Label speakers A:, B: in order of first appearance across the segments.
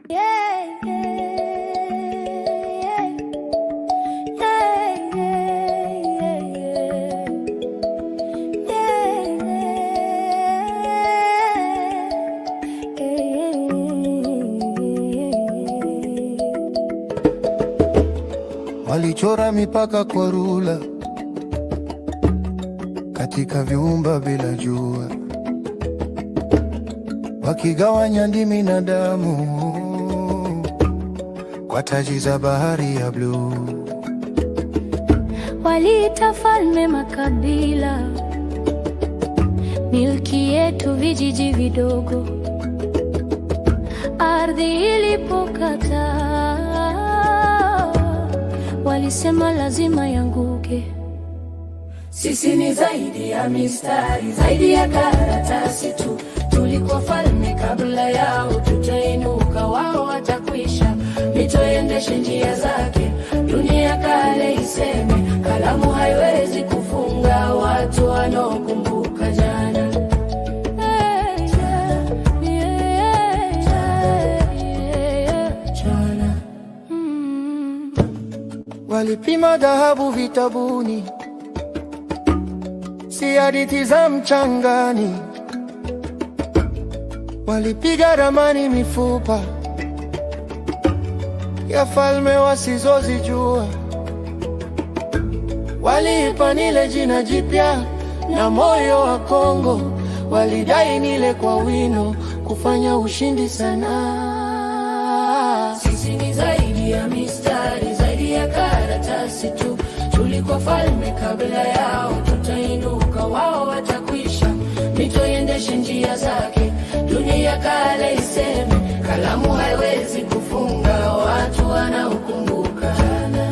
A: Yeah, yeah, yeah,
B: Walichora mipaka kwa rula katika viumba bila jua, wakigawanya ndimi na damu kwa taji za bahari ya bluu.
A: Waliita falme makabila, milki yetu vijiji vidogo. Ardhi ilipokataa, walisema lazima yanguke.
C: Sisi ni zaidi ya mistari, zaidi ya karatasi tu. Tulikuwa falme kabla yao, tutainuka wao watakwisha. Mito iendeshe njia zake, dunia kale iseme. Kalamu haiwezi kufunga watu wanaokumbuka jana.
B: Walipima dhahabu vitabuni, si hadithi za mchangani. Walipiga ramani mifupa ya falme wasizozijua. Waliipa Nile jina jipya na moyo wa Kongo. Walidai Nile kwa wino kufanya ushindi sana.
C: Sisi ni zaidi ya mistari, zaidi ya karatasi tu. Tulikuwa falme kabla yao, tutainuka wao watakwisha. Mito iendeshe njia zake, dunia kale iseme. Kalamu haiwezi kufunga watu wanaokumbuka jana.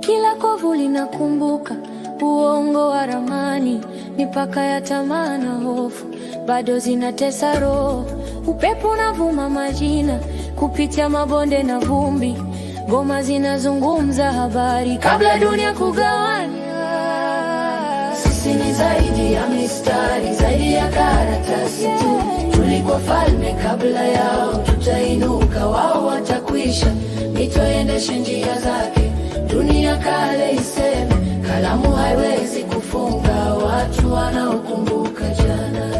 A: Kila kovu linakumbuka uongo wa ramani. Mipaka ya tamaa na hofu bado zinatesa roho. Upepo unavuma majina kupitia mabonde na vumbi. Ngoma zinazungumza habari kabla dunia kugawanya.
C: Sisi ni zaidi ya mistari, zaidi ya karatasi tu. Tulikuwa falme kabla yao, tutainuka wao watakwisha. Mito iendeshe njia zake, dunia kale iseme. Kalamu haiwezi kufunga watu wanaokumbuka jana.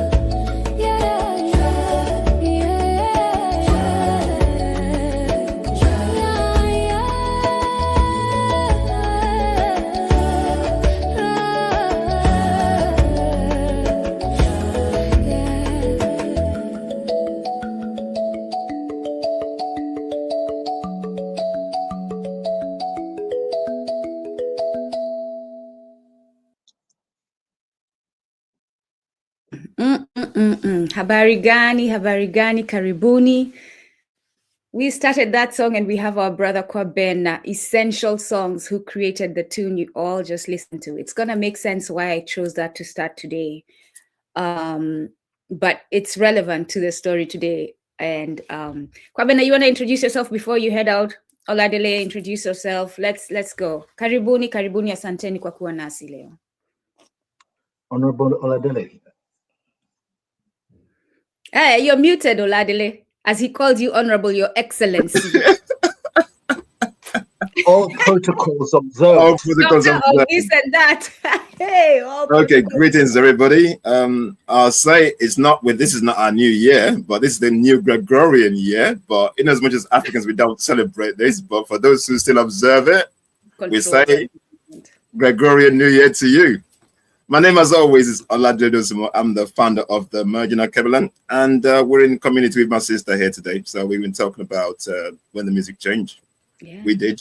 D: Habari gani, karibuni. We started that song and we have our brother Kwabena, Essential Songs, who created the tune you all just listened to. It's going to make sense why I chose that to start today. But it's relevant to the story today. And Kwabena, you want to introduce yourself before you head out? Oladele, introduce yourself. Let's go. Karibuni, asanteni kwa kuwa nasi leo.
E: Honorable Oladele.
D: Hey, you're muted, Oladele. As he called you Honorable, Your Excellency.
E: All protocols observed.
D: All protocols observed. This and that. Hey.
F: Okay, greetings, everybody. I'll say this is not our new year, but this is the new Gregorian year. But in as much as Africans, we don't celebrate this. But for those who still observe it, we say Gregorian New Year to you. My name, as always, is Oladele Dosumo. I'm the founder of the Merging Kevelan, and we're in community with my sister here today. So we've been talking about when the music changed. Yeah. We did.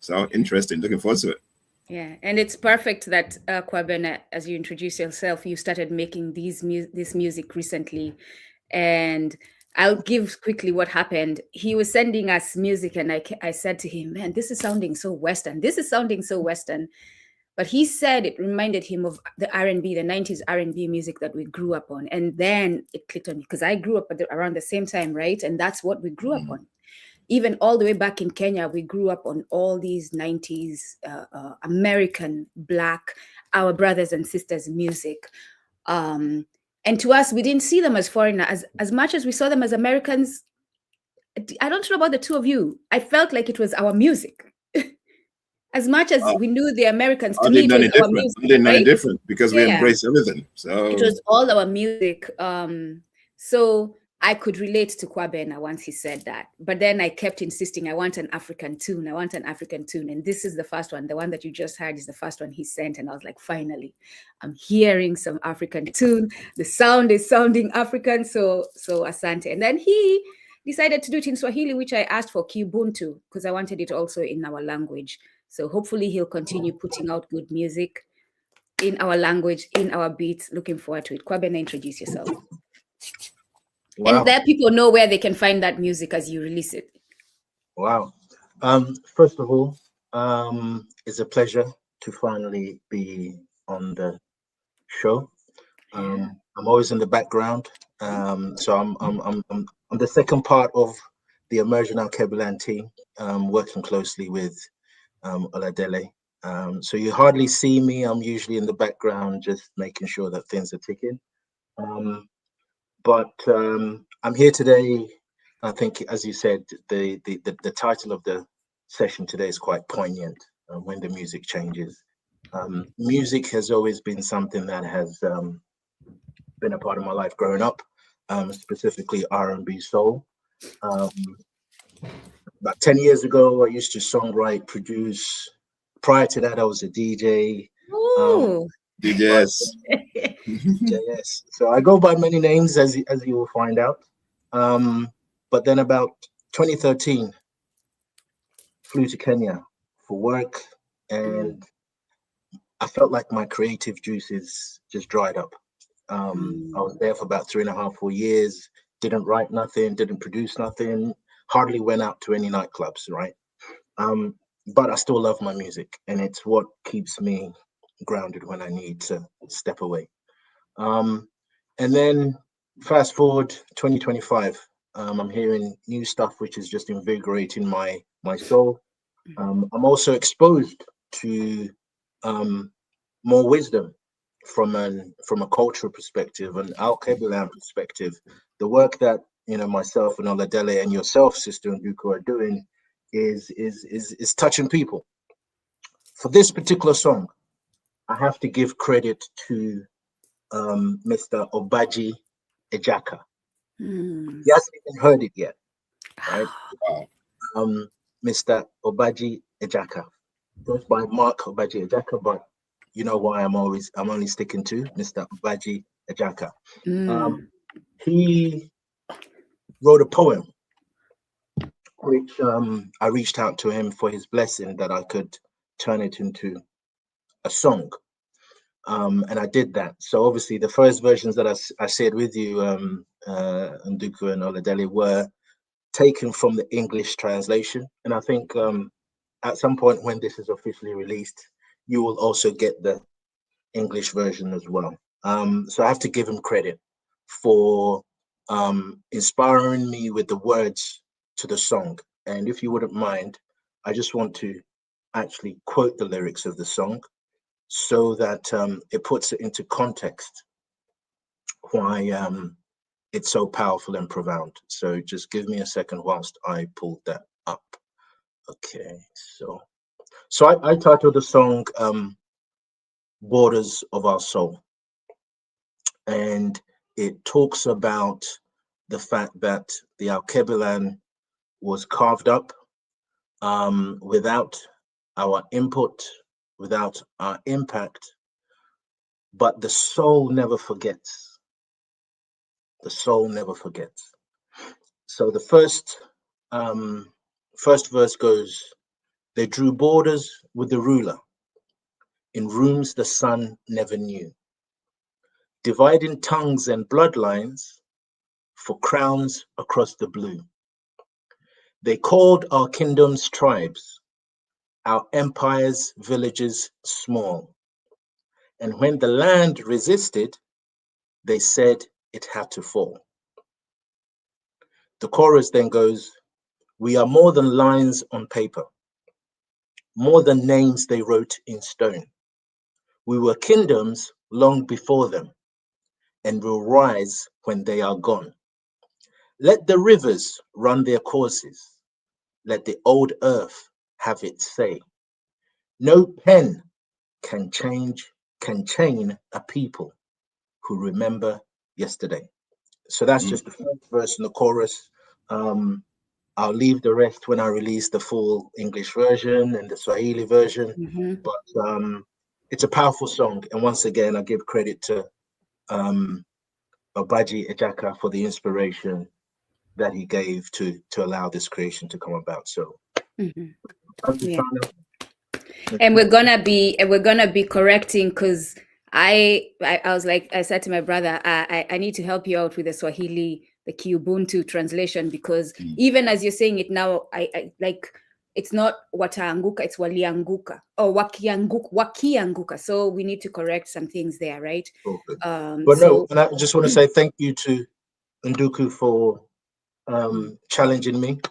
F: So interesting. Looking forward to it.
D: Yeah, and it's perfect that Kwabena, as you introduce yourself, you started making this music recently. And I'll give quickly what happened. He was sending us music, and I said to him, man, this is sounding so Western. This is sounding so Western. But he said it reminded him of the R&B, the 90s R&B music that we grew up on. And then it clicked on me because I grew up around the same time, right? And that's what we grew up on. even all the way back in Kenya, we grew up on all these 90s American Black, our brothers and sisters music. And to us, we didn't see them as foreigners. As much as we saw them as Americans, I don't know about the two of you. I felt like it was our music. As much as we knew the Americans, to me, it was our music.
F: I didn't know any
D: right?
F: different because we
D: Yeah.
F: embrace everything. So
D: It was all our music. So I could relate to Kwabena once he said that. But then I kept insisting, I want an African tune. I want an African tune. And this is the first one. The one that you just heard is the first one he sent. And I was like, finally, I'm hearing some African tune. The sound is sounding African. So asante. And then he decided to do it in Swahili, which I asked for Ubuntu because I wanted it also in our language. So hopefully he'll continue putting out good music in our language, in our beats. Looking forward to it. Kwabena, introduce yourself.
E: Wow.
D: And let people know where they can find that music as you release it.
E: Wow. First of all, it's a pleasure to finally be on the show. I'm always in the background. So I'm the second part of the Immersion Alkebulan team, working closely with Oladele. So you hardly see me. I'm usually in the background, just making sure that things are ticking. But I'm here today. I think, as you said, the title of the session today is quite poignant. When the music changes, music has always been something that has been a part of my life growing up, specifically R&B soul. About 10 years ago, I used to songwrite, produce. Prior to that, I was a DJ.
F: DJs.
E: Yes. So I go by many names, as you will find out. But then about 2013, flew to Kenya for work, and I felt like my creative juices just dried up. I was there for about 3.5, 4 years, didn't write nothing, didn't produce nothing, hardly went out to any nightclubs, right? But I still love my music, and it's what keeps me grounded when I need to step away. And then fast forward 2025, I'm hearing new stuff which is just invigorating my soul. I'm also exposed to more wisdom from a cultural perspective, an Alkebulan perspective. The work that myself and Oladele and yourself, Sister Nduku, are doing is touching people. For this particular song, I have to give credit to Mr. Obaji Ejaka. He hasn't even heard it yet, right? Mr. Obaji Ejaka goes by Mark Obaji Ejaka, but you know why I'm only sticking to Mr. Obaji Ejaka. He wrote a poem, which I reached out to him for his blessing that I could turn it into a song. And I did that. So obviously the first versions that I shared with you, Nduku and Oladele, were taken from the English translation. And I think at some point when this is officially released, you will also get the English version as well. So I have to give him credit for inspiring me with the words to the song. And if you wouldn't mind, I just want to actually quote the lyrics of the song, so that it puts it into context why it's so powerful and profound. So just give me a second whilst I pull that up. Okay, so I titled the song Borders of Our Soul. And it talks about the fact that the Alkebulan was carved up without our input, without our impact, but the soul never forgets. The soul never forgets. So the first verse goes, they drew borders with the ruler in rooms the sun never knew, dividing tongues and bloodlines for crowns across the blue. They called our kingdoms tribes, our empires villages small. And when the land resisted, they said it had to fall. The chorus then goes, We are more than lines on paper, more than names they wrote in stone. We were kingdoms long before them, and will rise when they are gone. Let the rivers run their courses. Let the old earth have its say. No pen can chain a people who remember yesterday. So that's just the first verse and the chorus. I'll leave the rest when I release the full English version and the Swahili version. But it's a powerful song. And once again, I give credit to Obaji Ejaka for the inspiration that he gave to allow this creation to come about. So
D: yeah. And we're gonna be correcting, because I was like, I said to my brother, I need to help you out with the Swahili, the Ubuntu translation, because even as you're saying it now, I like, it's not wataanguka, it's walianguka or wakianguka. So we need to correct some things there, right?
E: Okay. But no, and I just want to say thank you to Nduku for challenging me,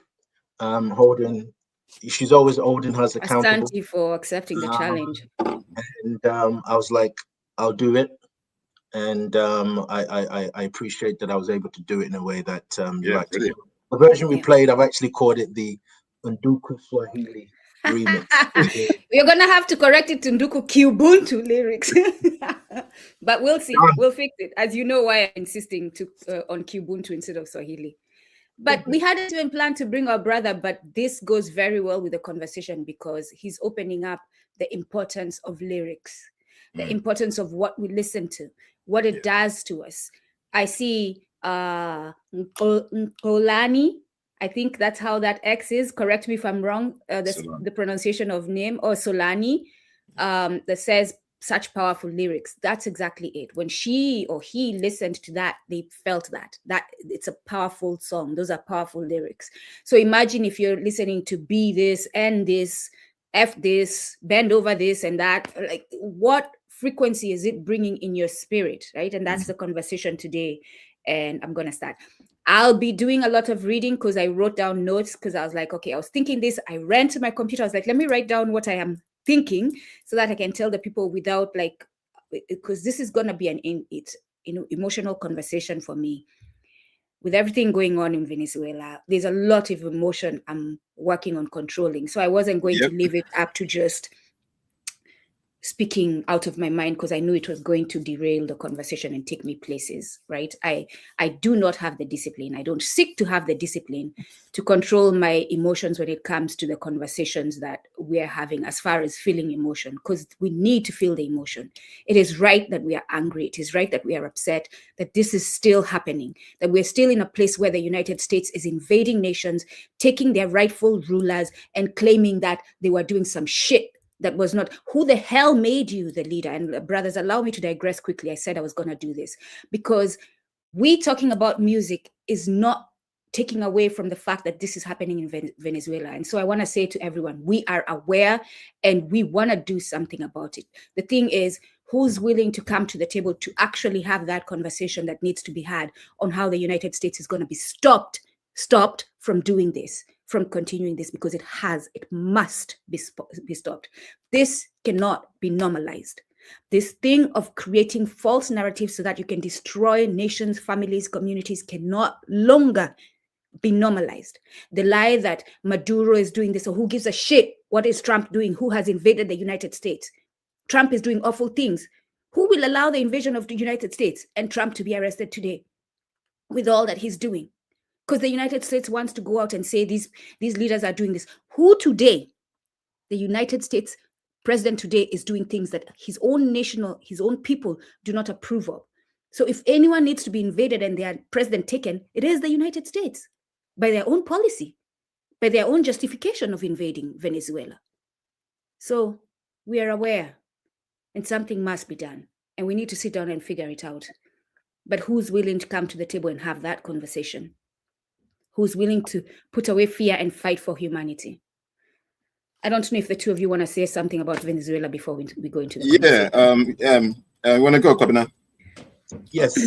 E: she's always holding us accountable.
D: Thank you for accepting the challenge.
E: And I was like, I'll do it. And I appreciate that I was able to do it in a way that you like to do. The version we played, I've actually called it the Nduku Swahili remix.
D: You're gonna have to correct it to Nduku Ubuntu lyrics. But we'll see. We'll fix it. As you know why I'm insisting on Ubuntu instead of Swahili. But we hadn't even planned to bring our brother, but this goes very well with the conversation, because he's opening up the importance of lyrics, the importance of what we listen to, what it does to us. I see Nkolani, I think that's how that X is. Correct me if I'm wrong, the pronunciation of name, or Solani, that says such powerful lyrics. That's exactly it. When she or he listened to that, they felt that it's a powerful song. Those are powerful lyrics. So imagine if you're listening to be this, and this, F this, bend over this and that, like what frequency is it bringing in your spirit, right? And that's the conversation today. And I'm going to start. I'll be doing a lot of reading, because I wrote down notes, because I was like, okay, I was thinking this. I ran to my computer. I was like, let me write down what I am thinking, so that I can tell the people without, like, because this is going to be an emotional conversation for me. With everything going on in Venezuela, there's a lot of emotion I'm working on controlling. So I wasn't going to leave it up to just speaking out of my mind, because I knew it was going to derail the conversation and take me places, right? I do not have the discipline. I don't seek to have the discipline to control my emotions when it comes to the conversations that we're having, as far as feeling emotion, because we need to feel the emotion. It is right that we are angry. It is right that we are upset, that this is still happening, that we're still in a place where the United States is invading nations, taking their rightful rulers and claiming that they were doing some shit that was not. Who the hell made you the leader? And brothers, allow me to digress quickly. I said I was going to do this because we talking about music is not taking away from the fact that this is happening in Venezuela. And so I want to say to everyone, we are aware and we want to do something about it. The thing is, who's willing to come to the table to actually have that conversation that needs to be had on how the United States is going to be stopped from doing this, from continuing this, because it must be stopped. This cannot be normalized. This thing of creating false narratives so that you can destroy nations, families, communities cannot longer be normalized. The lie that Maduro is doing this, or who gives a shit? What is Trump doing? Who has invaded the United States? Trump is doing awful things. Who will allow the invasion of the United States and Trump to be arrested today with all that he's doing? Because the United States wants to go out and say these leaders are doing this. Who today, the United States president today, is doing things that his own his own people do not approve of? So if anyone needs to be invaded and their president taken, it is the United States, by their own policy, by their own justification of invading Venezuela. So we are aware, and something must be done, and we need to sit down and figure it out. But who's willing to come to the table and have that conversation? Who's willing to put away fear and fight for humanity? I don't know if the two of you want to say something about Venezuela before we go into the
F: you want to go, Kwabena?
E: Yes.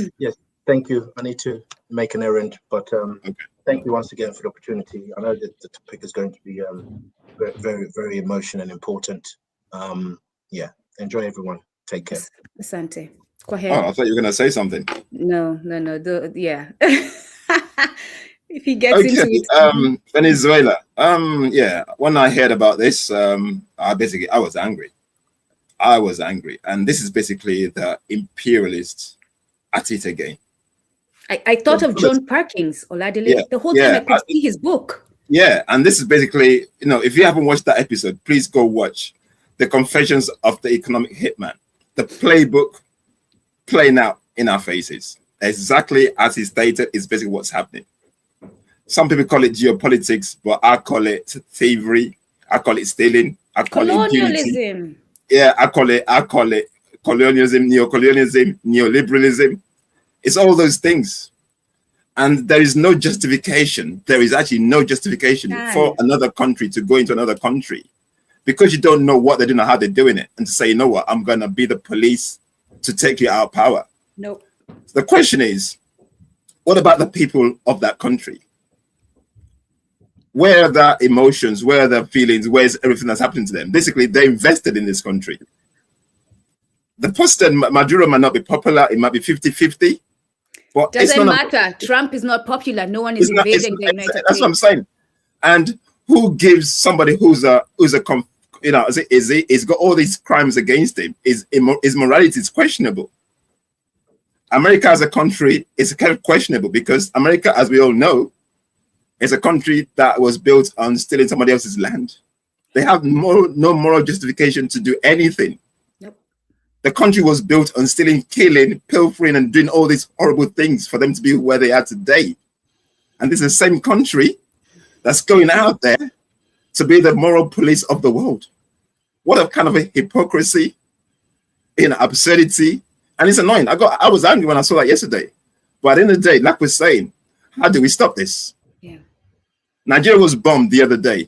E: thank you. I need to make an errand, but thank you once again for the opportunity. I know that the topic is going to be very, very, very emotional and important. Yeah, enjoy everyone. Take care.
D: Asante.
F: Oh, I thought you were going to say something.
D: No. Yeah. If he gets into it.
F: Venezuela. Yeah, when I heard about this, I was angry. And this is basically the imperialists at it again.
D: I thought of John Perkins, Oladile.
F: Yeah,
D: the whole time I could see his book.
F: Yeah, and this is basically, if you haven't watched that episode, please go watch The Confessions of the Economic Hitman. The playbook playing out in our faces. Exactly as he stated, is basically what's happening. Some people call it geopolitics, but I call it thievery. I call it stealing. I call
D: colonialism.
F: it impunity. Yeah, I call it colonialism, neocolonialism, neoliberalism. It's all those things. And there is no justification. There is actually no justification for another country to go into another country because you don't know what they're doing or how they're doing it. And to say, you know what, I'm going to be the police to take you out of power.
D: Nope.
F: The question is, what about the people of that country? Where are their emotions? Where are their feelings? Where's everything that's happening to them? Basically, they're invested in this country. The president, Maduro might not be popular. It might be 50-50. But
D: doesn't matter. Trump is not popular. No one is invading the United States.
F: That's what I'm saying. And who gives somebody who's got all these crimes against him? His morality is questionable. America as a country is kind of questionable because America, as we all know, is a country that was built on stealing somebody else's land. They have no moral justification to do anything.
D: Nope.
F: The country was built on stealing, killing, pilfering, and doing all these horrible things for them to be where they are today. And this is the same country that's going out there to be the moral police of the world. What a kind of a hypocrisy, absurdity. And it's annoying. I was angry when I saw that yesterday. But at the end of the day, like we're saying, how do we stop this?
D: Yeah.
F: Nigeria was bombed the other day.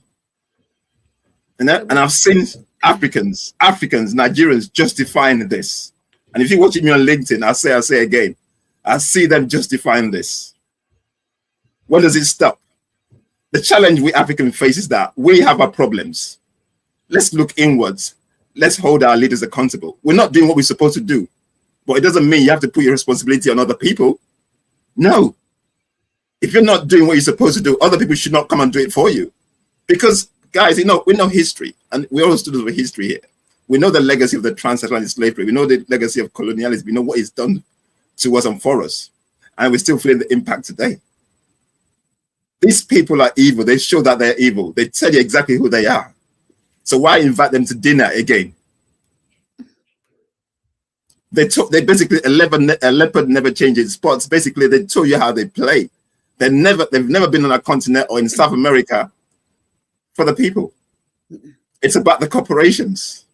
F: And I've seen Africans, Nigerians justifying this. And if you're watching me on LinkedIn, I'll say again, I see them justifying this. When does it stop? The challenge we Africans face is that we have our problems. Let's look inwards. Let's hold our leaders accountable. We're not doing what we're supposed to do. But it doesn't mean you have to put your responsibility on other people. No. If you're not doing what you're supposed to do, other people should not come and do it for you. Because, guys, we know history. And we're all students of history here. We know the legacy of the transatlantic slavery. We know the legacy of colonialism. We know what it's done to us and for us. And we're still feeling the impact today. These people are evil. They show that they're evil. They tell you exactly who they are. So why invite them to dinner again? They basically a leopard never changes spots. Basically, they told you how they play. They've never been on a continent or in South America for the people. It's about the corporations.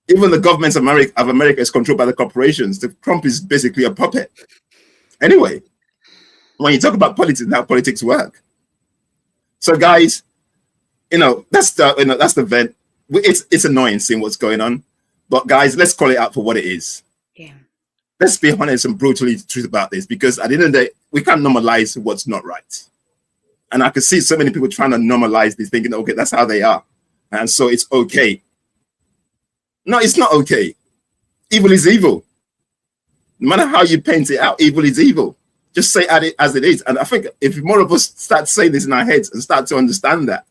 F: Even the government of America is controlled by the corporations. The Trump is basically a puppet. Anyway, when you talk about politics, how politics work. So, guys, that's the event. It's annoying seeing what's going on. But guys, let's call it out for what it is.
D: Yeah.
F: Let's be honest and brutally truth about this, because at the end of the day, we can't normalize what's not right. And I can see so many people trying to normalize this, thinking, okay, that's how they are. And so it's okay. No, it's not okay. Evil is evil. No matter how you paint it out, evil is evil. Just say it as it is. And I think if more of us start saying this in our heads and start to understand that,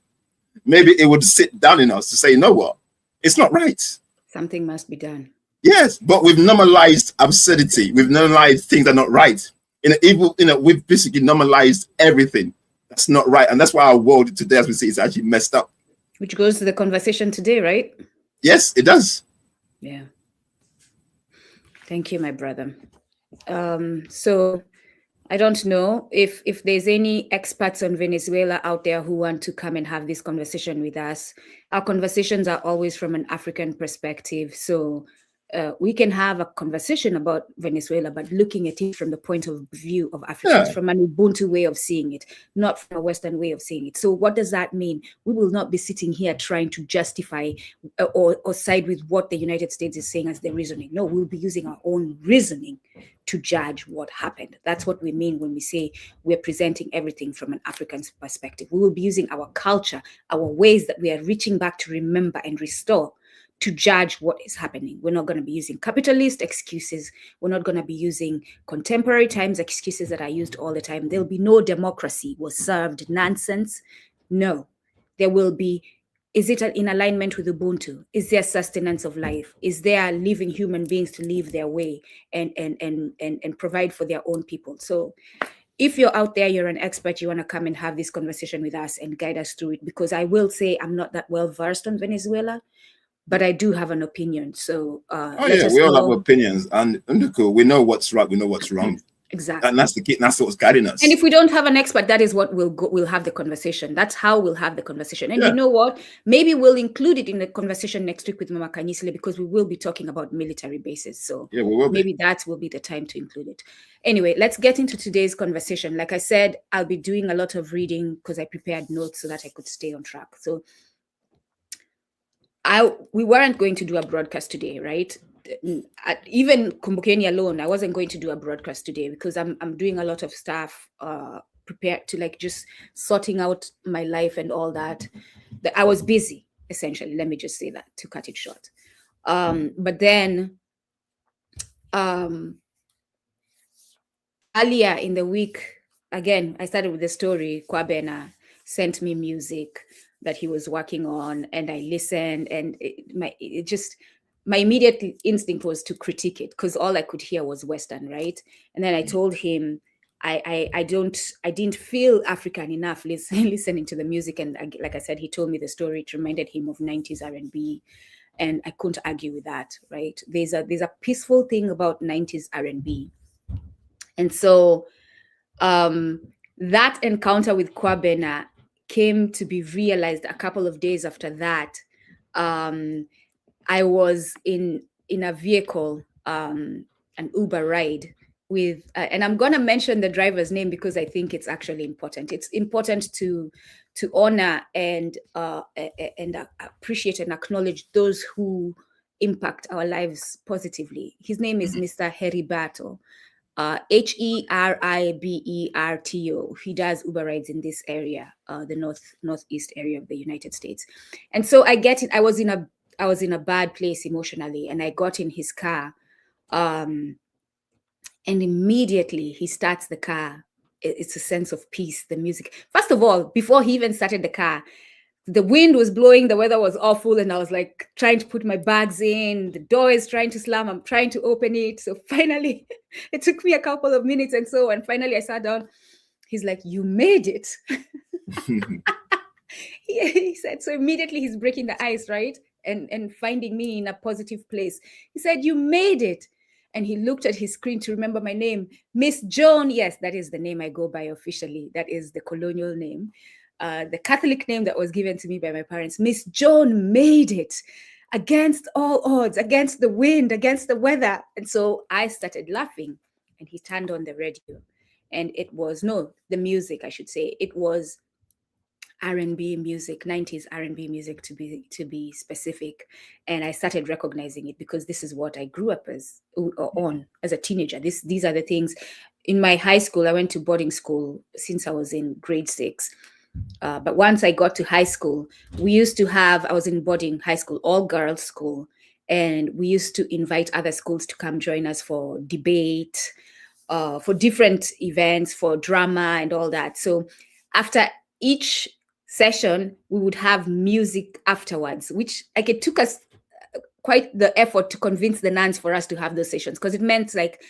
F: maybe it would sit down in us to say, you know what? It's not right.
D: Something must be done.
F: Yes, but we've normalized absurdity. We've normalized things that are not right. We've basically normalized everything that's not right. And that's why our world today, as we see, is actually messed up.
D: Which goes to the conversation today, right?
F: Yes, it does.
D: Yeah. Thank you, my brother. So I don't know if there's any experts on Venezuela out there who want to come and have this conversation with us. Our conversations are always from an African perspective. So we can have a conversation about Venezuela, but looking at it from the point of view of Africans, from an Ubuntu way of seeing it, not from a Western way of seeing it. So what does that mean? We will not be sitting here trying to justify or side with what the United States is saying as their reasoning. No, we'll be using our own reasoning to judge what happened. That's what we mean when we say we're presenting everything from an African perspective. We will be using our culture, our ways that we are reaching back to remember and restore to judge what is happening. We're not going to be using capitalist excuses. We're not going to be using contemporary times excuses that are used all the time. There'll be no democracy was served nonsense. No, there will be, is it in alignment with Ubuntu? Is there sustenance of life? Is there living human beings to live their way and provide for their own people? So if you're out there, you're an expert, you want to come and have this conversation with us and guide us through it, because I will say I'm not that well versed on Venezuela, but I do have an opinion. So
F: we all have opinions, and we know what's right, we know what's wrong.
D: Exactly.
F: And that's the key, that's what's guiding us.
D: And if we don't have an expert, that is what we'll have the conversation. That's how we'll have the conversation. And you know what? Maybe we'll include it in the conversation next week with Mama Kanyisile, because we will be talking about military bases. So
F: we will
D: maybe that will be the time to include it. Anyway, let's get into today's conversation. Like I said, I'll be doing a lot of reading because I prepared notes so that I could stay on track. So we weren't going to do a broadcast today, right? Even Kumbukeni alone, I wasn't going to do a broadcast today because I'm doing a lot of stuff, prepared to like just sorting out my life and all that. I was busy, essentially. Let me just say that to cut it short. But then earlier in the week, again, I started with the story. Kwabena sent me music that he was working on, and I listened, and my immediate instinct was to critique it because all I could hear was Western, right? And then I told him I didn't feel African enough listening to the music, and like I said, he told me the story. It reminded him of 90s R&B, and I couldn't argue with that, right? There's a peaceful thing about 90s R&B, and so that encounter with Kwabena came to be realized a couple of days after that. I was in a vehicle, an Uber ride with, and I'm going to mention the driver's name because I think it's actually important. It's important to honor and appreciate and acknowledge those who impact our lives positively. His name is Mr. Heriberto. Heriberto. He does Uber rides in this area, the northeast area of the United States. And so I was in a bad place emotionally, and I got in his car, and immediately he starts the car. It's a sense of peace, the music. First of all, before he even started the car, the wind was blowing, the weather was awful, and I was like trying to put my bags in, the door is trying to slam, I'm trying to open it. So finally, it took me a couple of minutes and finally I sat down. He's like, "You made it." He said, so immediately he's breaking the ice, right? And finding me in a positive place. He said, "You made it." And he looked at his screen to remember my name, Miss Joan. Yes, that is the name I go by officially. That is the colonial name. The Catholic name that was given to me by my parents. Miss Joan made it against all odds, against the wind, against the weather. And so I started laughing, and he turned on the radio, and the music, I should say. It was R&B music, 90s R&B music to be specific. And I started recognizing it because this is what I grew up on as a teenager. These are the things. In my high school, I went to boarding school since I was in grade 6. But once I got to high school, I was in boarding high school, all girls school. And we used to invite other schools to come join us for debate, for different events, for drama and all that. So after each session, we would have music afterwards, which it took us quite the effort to convince the nuns for us to have those sessions, because it meant like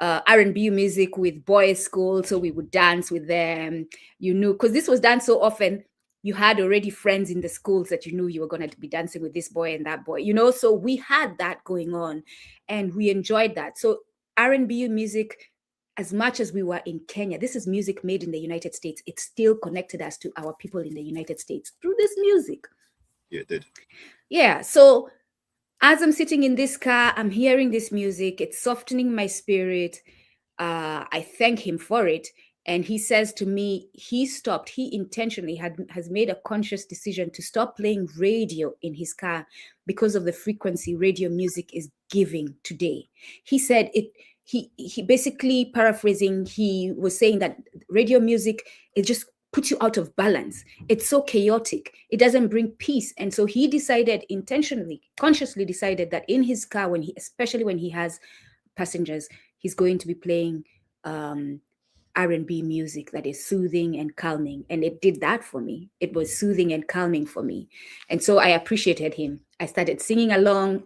D: R&B music with boys' school, so we would dance with them, because this was done so often. You had already friends in the schools that you knew you were going to be dancing with this boy and that boy, so we had that going on, and we enjoyed that. So R&B music, as much as we were in Kenya, this is music made in the United States. It still connected us to our people in the United States through this music.
F: Yeah, it did.
D: Yeah, so as I'm sitting in this car, I'm hearing this music. It's softening my spirit. I thank him for it. And he says to me, he intentionally has made a conscious decision to stop playing radio in his car because of the frequency radio music is giving today. He said he basically, paraphrasing, he was saying that radio music is just puts you out of balance. It's so chaotic. It doesn't bring peace. And so he decided intentionally, consciously decided that in his car, especially when he has passengers, he's going to be playing R&B music that is soothing and calming. And it did that for me. It was soothing and calming for me. And so I appreciated him. I started singing along.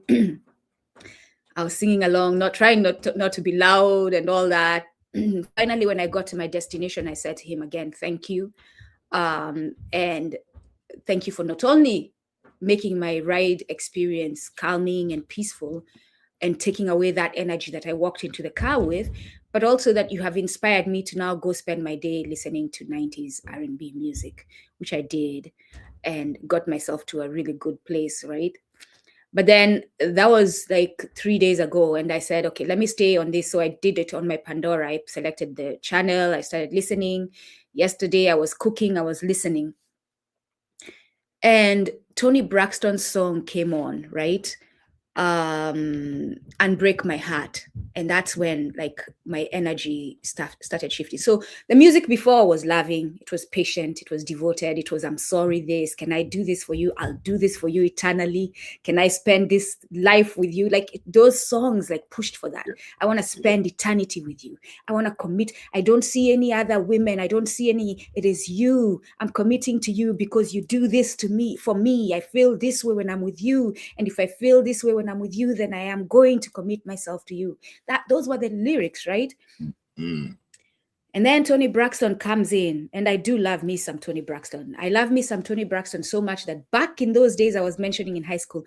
D: I was singing along, not trying not to be loud and all that. Finally, when I got to my destination, I said to him again, thank you. And thank you for not only making my ride experience calming and peaceful and taking away that energy that I walked into the car with, but also that you have inspired me to now go spend my day listening to 90s R&B music, which I did, and got myself to a really good place, right? But then that was like 3 days ago. And I said, okay, let me stay on this. So I did it on my Pandora. I selected the channel. I started listening. Yesterday I was cooking. I was listening. And Toni Braxton's song came on, right? Unbreak My Heart. And that's when like my energy started shifting. So the music before was loving, it was patient, it was devoted, it was, I'm sorry this, can I do this for you? I'll do this for you eternally. Can I spend this life with you? Like those songs like pushed for that. Yeah. I want to spend eternity with you. I want to commit. I don't see any other women. I don't see any, it is you. I'm committing to you because you do this to me, for me. I feel this way when I'm with you. And if I feel this way when I'm with you, then I am going to commit myself to you. Those were the lyrics, right? Mm. And then Toni Braxton comes in, and I do love me some Toni Braxton. I love me some Toni Braxton so much that back in those days I was mentioning in high school,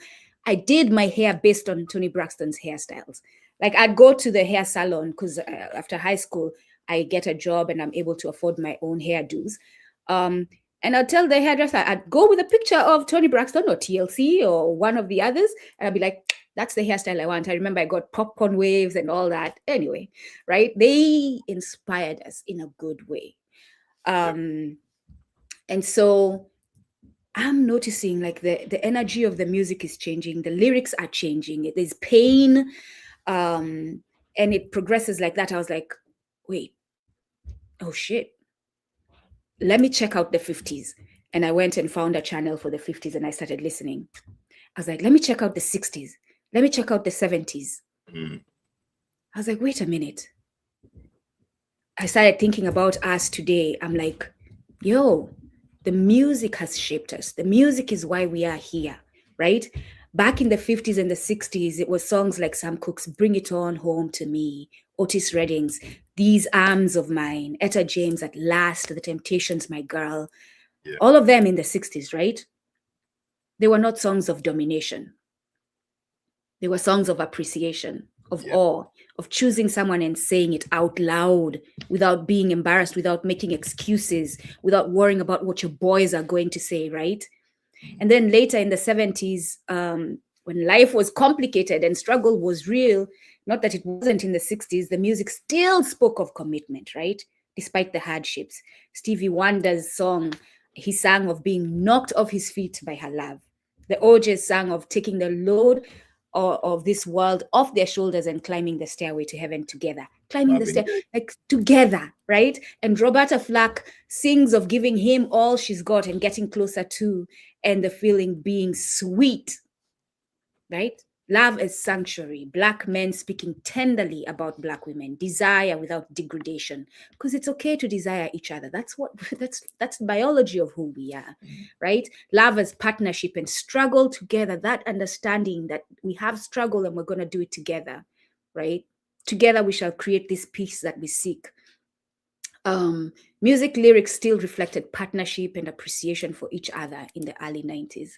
D: I did my hair based on Toni Braxton's hairstyles. Like I'd go to the hair salon because after high school, I get a job and I'm able to afford my own hairdos. And I'd tell the hairdresser, I'd go with a picture of Toni Braxton or TLC or one of the others. And I'd be like, that's the hairstyle I want. I remember I got popcorn waves and all that. Anyway, right? They inspired us in a good way. And so I'm noticing like the energy of the music is changing. The lyrics are changing. There's pain. And it progresses like that. I was like, wait, oh shit. Let me check out the 50s. And I went and found a channel for the 50s and I started listening. I was like, let me check out the 60s. Let me check out the 70s. Mm. I was like, wait a minute. I started thinking about us today. I'm like, yo, the music has shaped us. The music is why we are here, right? Back in the 50s and the 60s, it was songs like Sam Cooke's Bring It On Home to Me, Otis Redding's These Arms of Mine, Etta James' At Last, The Temptations, My Girl. Yeah. All of them in the 60s, right? They were not songs of domination. They were songs of appreciation, of awe, of choosing someone and saying it out loud without being embarrassed, without making excuses, without worrying about what your boys are going to say, right? And then later in the 70s, when life was complicated and struggle was real, not that it wasn't in the 60s, the music still spoke of commitment, right? Despite the hardships. Stevie Wonder's song, he sang of being knocked off his feet by her love. The OJ's sang of taking the load of this world off their shoulders and climbing the stairway to heaven together. Climbing the stair, like together, right? And Roberta Flack sings of giving him all she's got and getting closer to, and the feeling being sweet, right? Love is sanctuary. Black men speaking tenderly about Black women. Desire without degradation, because it's okay to desire each other. That's the biology of who we are, right? Love as partnership and struggle together. That understanding that we have struggle and we're going to do it together, right? Together we shall create this peace that we seek. Music lyrics still reflected partnership and appreciation for each other in the early 90s.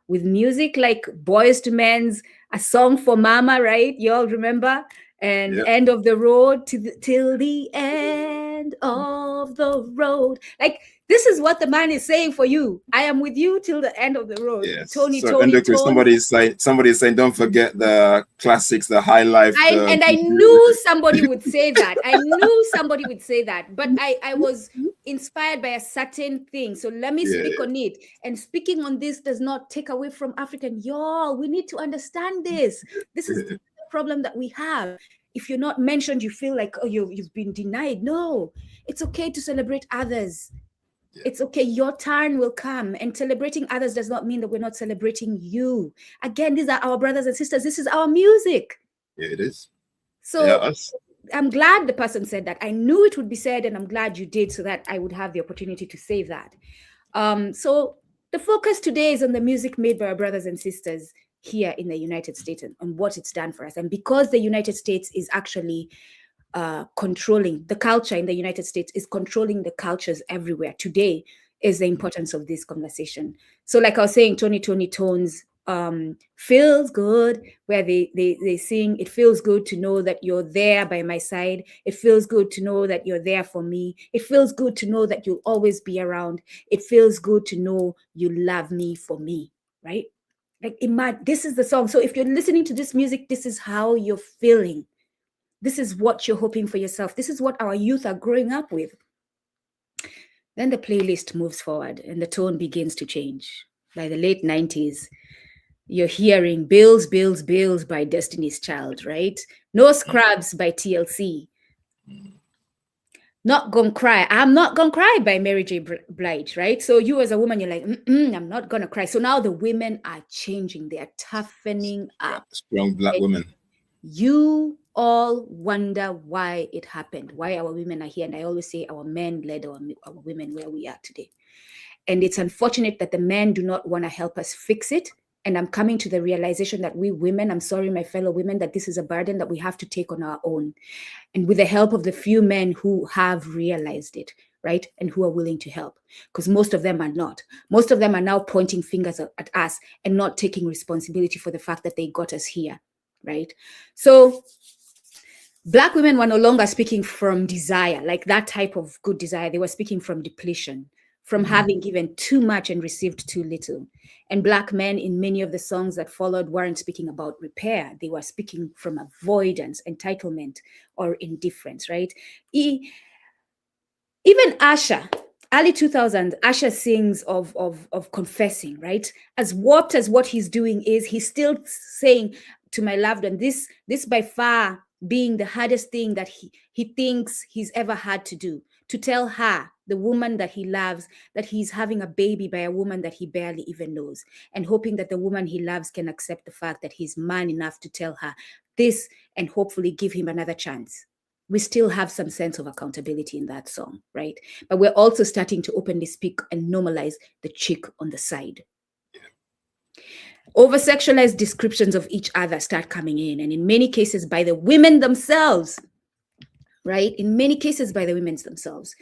D: With music like Boyz II Men's A Song for Mama, right? You all remember? And End of the Road till the end of the road. Like This is what the man is saying for you. I am with you till the end of the road.
F: Yes.
D: Tony,
F: so
D: Tony,
F: Endokri,
D: Tony.
F: somebody's saying, don't forget the classics, the high life.
D: I knew somebody would say that. I knew somebody would say that. But I was inspired by a certain thing. So let me speak on it. And speaking on this does not take away from African. Y'all, we need to understand this. This is the problem that we have. If you're not mentioned, you feel like, oh, you've been denied. No, it's okay to celebrate others. It's okay. Your turn will come. And celebrating others does not mean that we're not celebrating you. Again, these are our brothers and sisters. This is our music.
F: Yeah, it is.
D: So I'm glad the person said that. I knew it would be said, and I'm glad you did, so that I would have the opportunity to say that. So the focus today is on the music made by our brothers and sisters here in the United States and what it's done for us. And because the United States is actually controlling the culture in the United States, is controlling the cultures everywhere today, is the importance of this conversation. So like I was saying, Tony Tones feels good, where they sing, it feels good to know that you're there by my side. It feels good to know that you're there for me. It feels good to know that you'll always be around. It feels good to know you love me for me, right? Like, this is the song. So if you're listening to this music, this is how you're feeling. This is what you're hoping for yourself. This is what our youth are growing up with. Then the playlist moves forward and the tone begins to change. By the late 90s, you're hearing Bills, Bills, Bills by Destiny's Child, right? No Scrubs by TLC. Not Gonna Cry. I'm Not Gonna Cry by Mary J. Blige, right? So you as a woman, you're like, I'm not gonna cry. So now the women are changing. They are toughening up.
F: Strong black women.
D: You all wonder why it happened, why our women are here. And I always say our men led our women where we are today. And it's unfortunate that the men do not want to help us fix it. And I'm coming to the realization that we women, I'm sorry, my fellow women, that this is a burden that we have to take on our own. And with the help of the few men who have realized it, right? And who are willing to help. Because most of them are not. Most of them are now pointing fingers at us and not taking responsibility for the fact that they got us here, right? So Black women were no longer speaking from desire, like that type of good desire. They were speaking from depletion, from having given too much and received too little. And Black men in many of the songs that followed weren't speaking about repair. They were speaking from avoidance, entitlement, or indifference, right? Even Usher, early 2000s, Usher sings of confessing, right? As warped as what he's doing is, he's still saying to my loved one, this by far being the hardest thing that he thinks he's ever had to do, to tell her, the woman that he loves, that he's having a baby by a woman that he barely even knows, and hoping that the woman he loves can accept the fact that he's man enough to tell her this and hopefully give him another chance. We still have some sense of accountability in that song, right? But we're also starting to openly speak and normalize the chick on the side. Over-sexualized descriptions of each other start coming in, and in many cases by the women themselves, right? In many cases by the women themselves.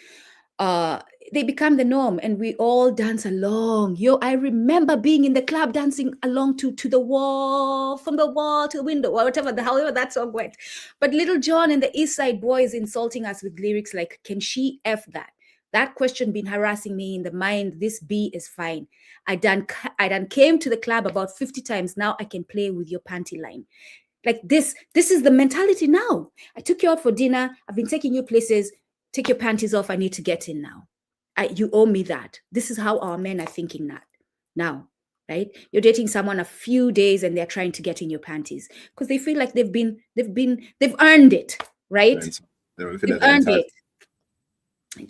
D: They become the norm, and we all dance along. I remember being in the club dancing along to the wall, from the wall to the window, or however that song went. But Little John and the East Side Boys insulting us with lyrics like, can she F that? That question been harassing me in the mind. This B is fine. I done came to the club about 50 times. Now I can play with your panty line. Like this is the mentality now. I took you out for dinner. I've been taking you places. Take your panties off. I need to get in now. You owe me that. This is how our men are thinking now, right? You're dating someone a few days and they're trying to get in your panties because they feel like they've earned it, right? They've earned it,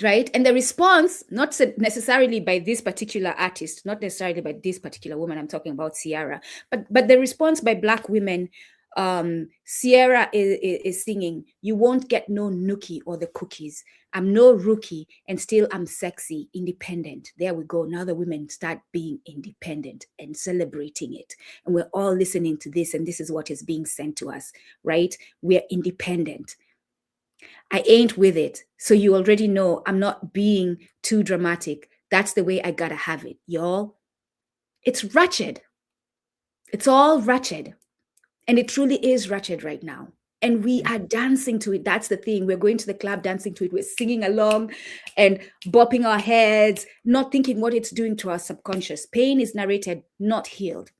D: right? And the response, not necessarily by this particular artist, not necessarily by this particular woman, I'm talking about Ciara, but the response by Black women, Ciara is singing, you won't get no nookie or the cookies. I'm no rookie and still I'm sexy, independent. There we go. Now the women start being independent and celebrating it. And we're all listening to this, and this is what is being sent to us, right? We're independent. I ain't with it. So you already know I'm not being too dramatic. That's the way I gotta have it, y'all. It's ratchet. It's all ratchet. And it truly is ratchet right now. and we are dancing to it. That's the thing. We're going to the club dancing to it. We're singing along and bopping our heads, not thinking what it's doing to our subconscious. Pain is narrated, not healed,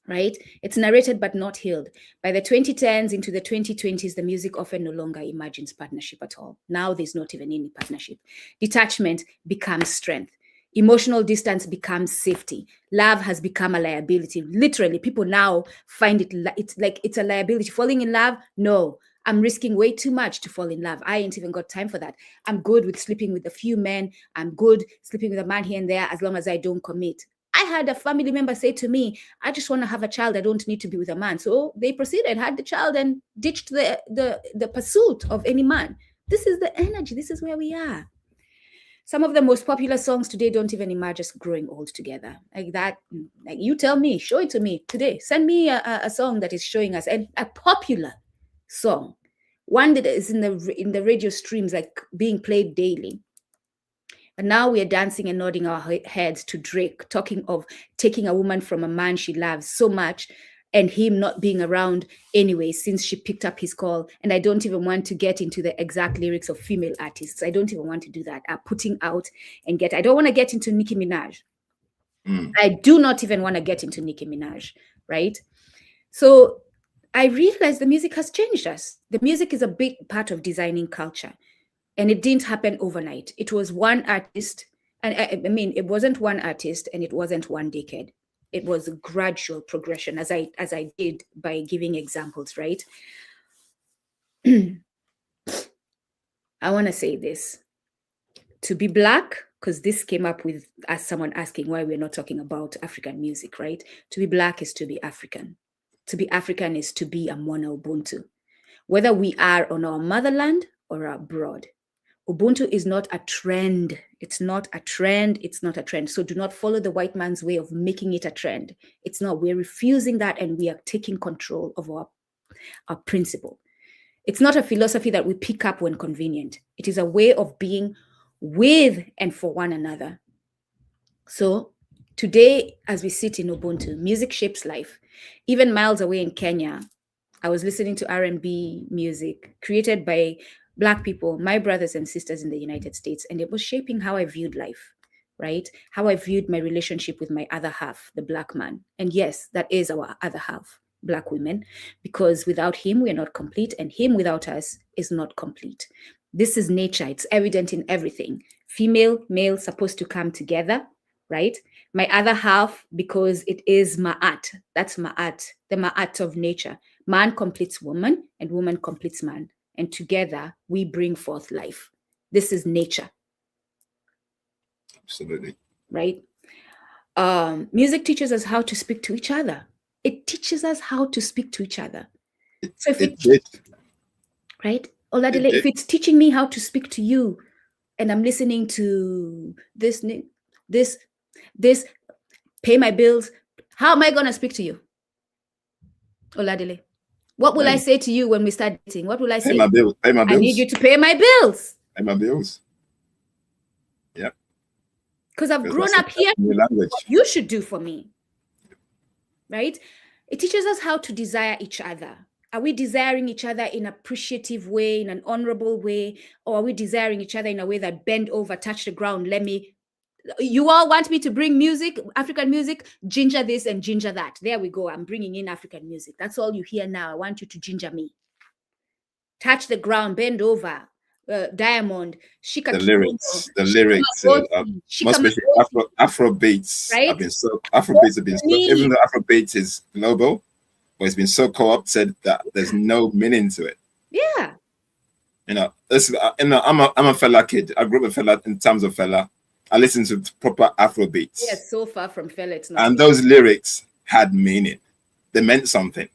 D: right? It's narrated but not healed. By the 2010s into the 2020s, the music often no longer imagines partnership at all. Now there's not even any partnership. Detachment becomes strength. Emotional distance becomes safety. Love has become a liability. Literally, people now find it's a liability. Falling in love, no. I'm risking way too much to fall in love. I ain't even got time for that. I'm good with sleeping with a few men. I'm good sleeping with a man here and there as long as I don't commit. I had a family member say to me, I just want to have a child. I don't need to be with a man. So they proceeded, had the child, and ditched the pursuit of any man. This is the energy. This is where we are. Some of the most popular songs today don't even imagine us growing old together. Like that, like you tell me, show it to me today. Send me a song that is showing us a popular song, one that is in the radio streams, like being played daily. And now we are dancing and nodding our heads to Drake, talking of taking a woman from a man she loves so much and him not being around anyway since she picked up his call. And I don't even want to get into the exact lyrics of female artists. I don't even want to do that. Putting out and I don't want to get into Nicki Minaj. I do not even want to get into Nicki Minaj, right? So I realized the music has changed us. The music is a big part of designing culture. And it didn't happen overnight. It was one artist. And I mean, it wasn't one artist and it wasn't one decade. It was a gradual progression, as I did by giving examples, right? I want to say this. To be Black, because this came up with as someone asking why we're not talking about African music, right? To be Black is to be African. To be African is to be a Mwana Ubuntu. Whether we are on our motherland or abroad. Ubuntu is not a trend. It's not a trend. It's not a trend. So do not follow the white man's way of making it a trend. It's not. We're refusing that and we are taking control of our principle. It's not a philosophy that we pick up when convenient. It is a way of being with and for one another. So today, as we sit in Ubuntu, music shapes life. Even miles away in Kenya, I was listening to R&B music created by Black people, my brothers and sisters in the United States, and it was shaping how I viewed life, right? How I viewed my relationship with my other half, the Black man. And yes, that is our other half, Black women, because without him, we're not complete, and him without us is not complete. This is nature. It's evident in everything. Female, male, supposed to come together, right? My other half, because it is ma'at. That's ma'at, the ma'at of nature. Man completes woman, and woman completes man. And together we bring forth life. This is nature.
F: Absolutely.
D: Right? Music teaches us how to speak to each other. It teaches us how to speak to each other. So if right? Oladile, if it's teaching me how to speak to you and I'm listening to this, pay my bills, how am I going to speak to you? Oladile. What will I say to you when we start dating? What will I say?
F: Pay my bills. Pay my bills.
D: I need you to pay my bills.
F: Pay my bills. Yeah.
D: Because I've grown up here. What you should do for me. Right? It teaches us how to desire each other. Are we desiring each other in an appreciative way, in an honorable way? Or are we desiring each other in a way that bend over, touch the ground, you all want me to bring music, African music, ginger this and ginger that. There we go. I'm bringing in African music. That's all you hear now. I want you to ginger me. Touch the ground, bend over. Diamond, Shika.
F: The lyrics, most especially Afro beats. Right? Afro beats have been so, even though Afro beats is global, but it's been so co-opted that there's no meaning to it.
D: Yeah.
F: I'm a fella kid. I grew up a fella in terms of fella. I listened to proper Afro beats.
D: Yes, so far from fella, it's not.
F: And those lyrics had meaning. They meant something.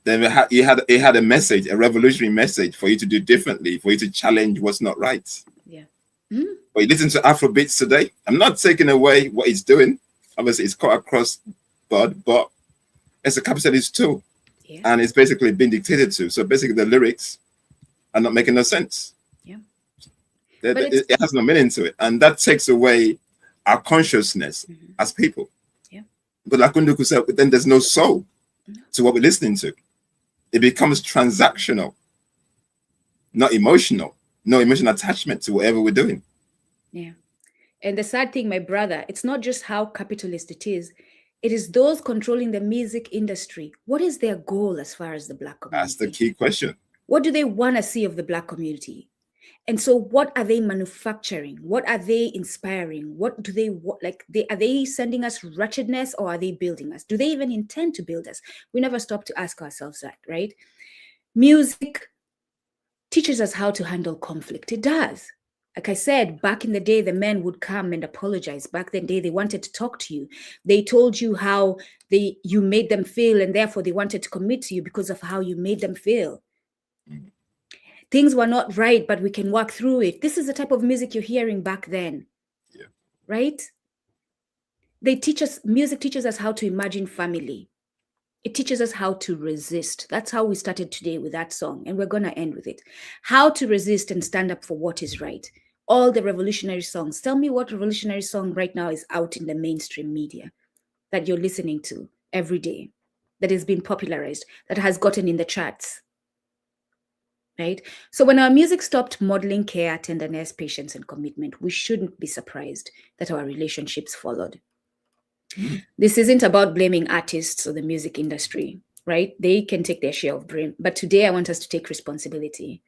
F: Then it had a message, a revolutionary message for you to do differently, for you to challenge what's not right.
D: Yeah.
F: But you listen to Afro beats today. I'm not taking away what he's doing. Obviously, it's cut across board, but it's a capitalist tool, and it's basically being dictated to. So basically, the lyrics are not making no sense. It has no meaning to it, and that takes away our consciousness as people. But like Kunduku said, then there's no soul to what we're listening to. it becomes transactional, not emotional, no emotional attachment to whatever we're doing.
D: Yeah. And the sad thing, my brother, it's not just how capitalist it is those controlling the music industry. What is their goal as far as the Black community?
F: That's the key question.
D: What do they want to see of the Black community? And so what are they manufacturing? What are they inspiring? What do they want? Like, are they sending us wretchedness, or are they building us? Do they even intend to build us? We never stop to ask ourselves that, right? Music teaches us how to handle conflict. It does. Like I said, back in the day, the men would come and apologize. Back in the day, they wanted to talk to you. They told you how you made them feel, and therefore they wanted to commit to you because of how you made them feel. Mm. Things were not right, but we can work through it. This is the type of music you're hearing back then, right? Music teaches us how to imagine family. It teaches us how to resist. That's how we started today with that song, and we're going to end with it. How to resist and stand up for what is right. All the revolutionary songs. Tell me what revolutionary song right now is out in the mainstream media that you're listening to every day, that has been popularized, that has gotten in the charts, right? So when our music stopped modeling care, tenderness, patience, and commitment, we shouldn't be surprised that our relationships followed. This isn't about blaming artists or the music industry, right? They can take their share of blame. But today I want us to take responsibility,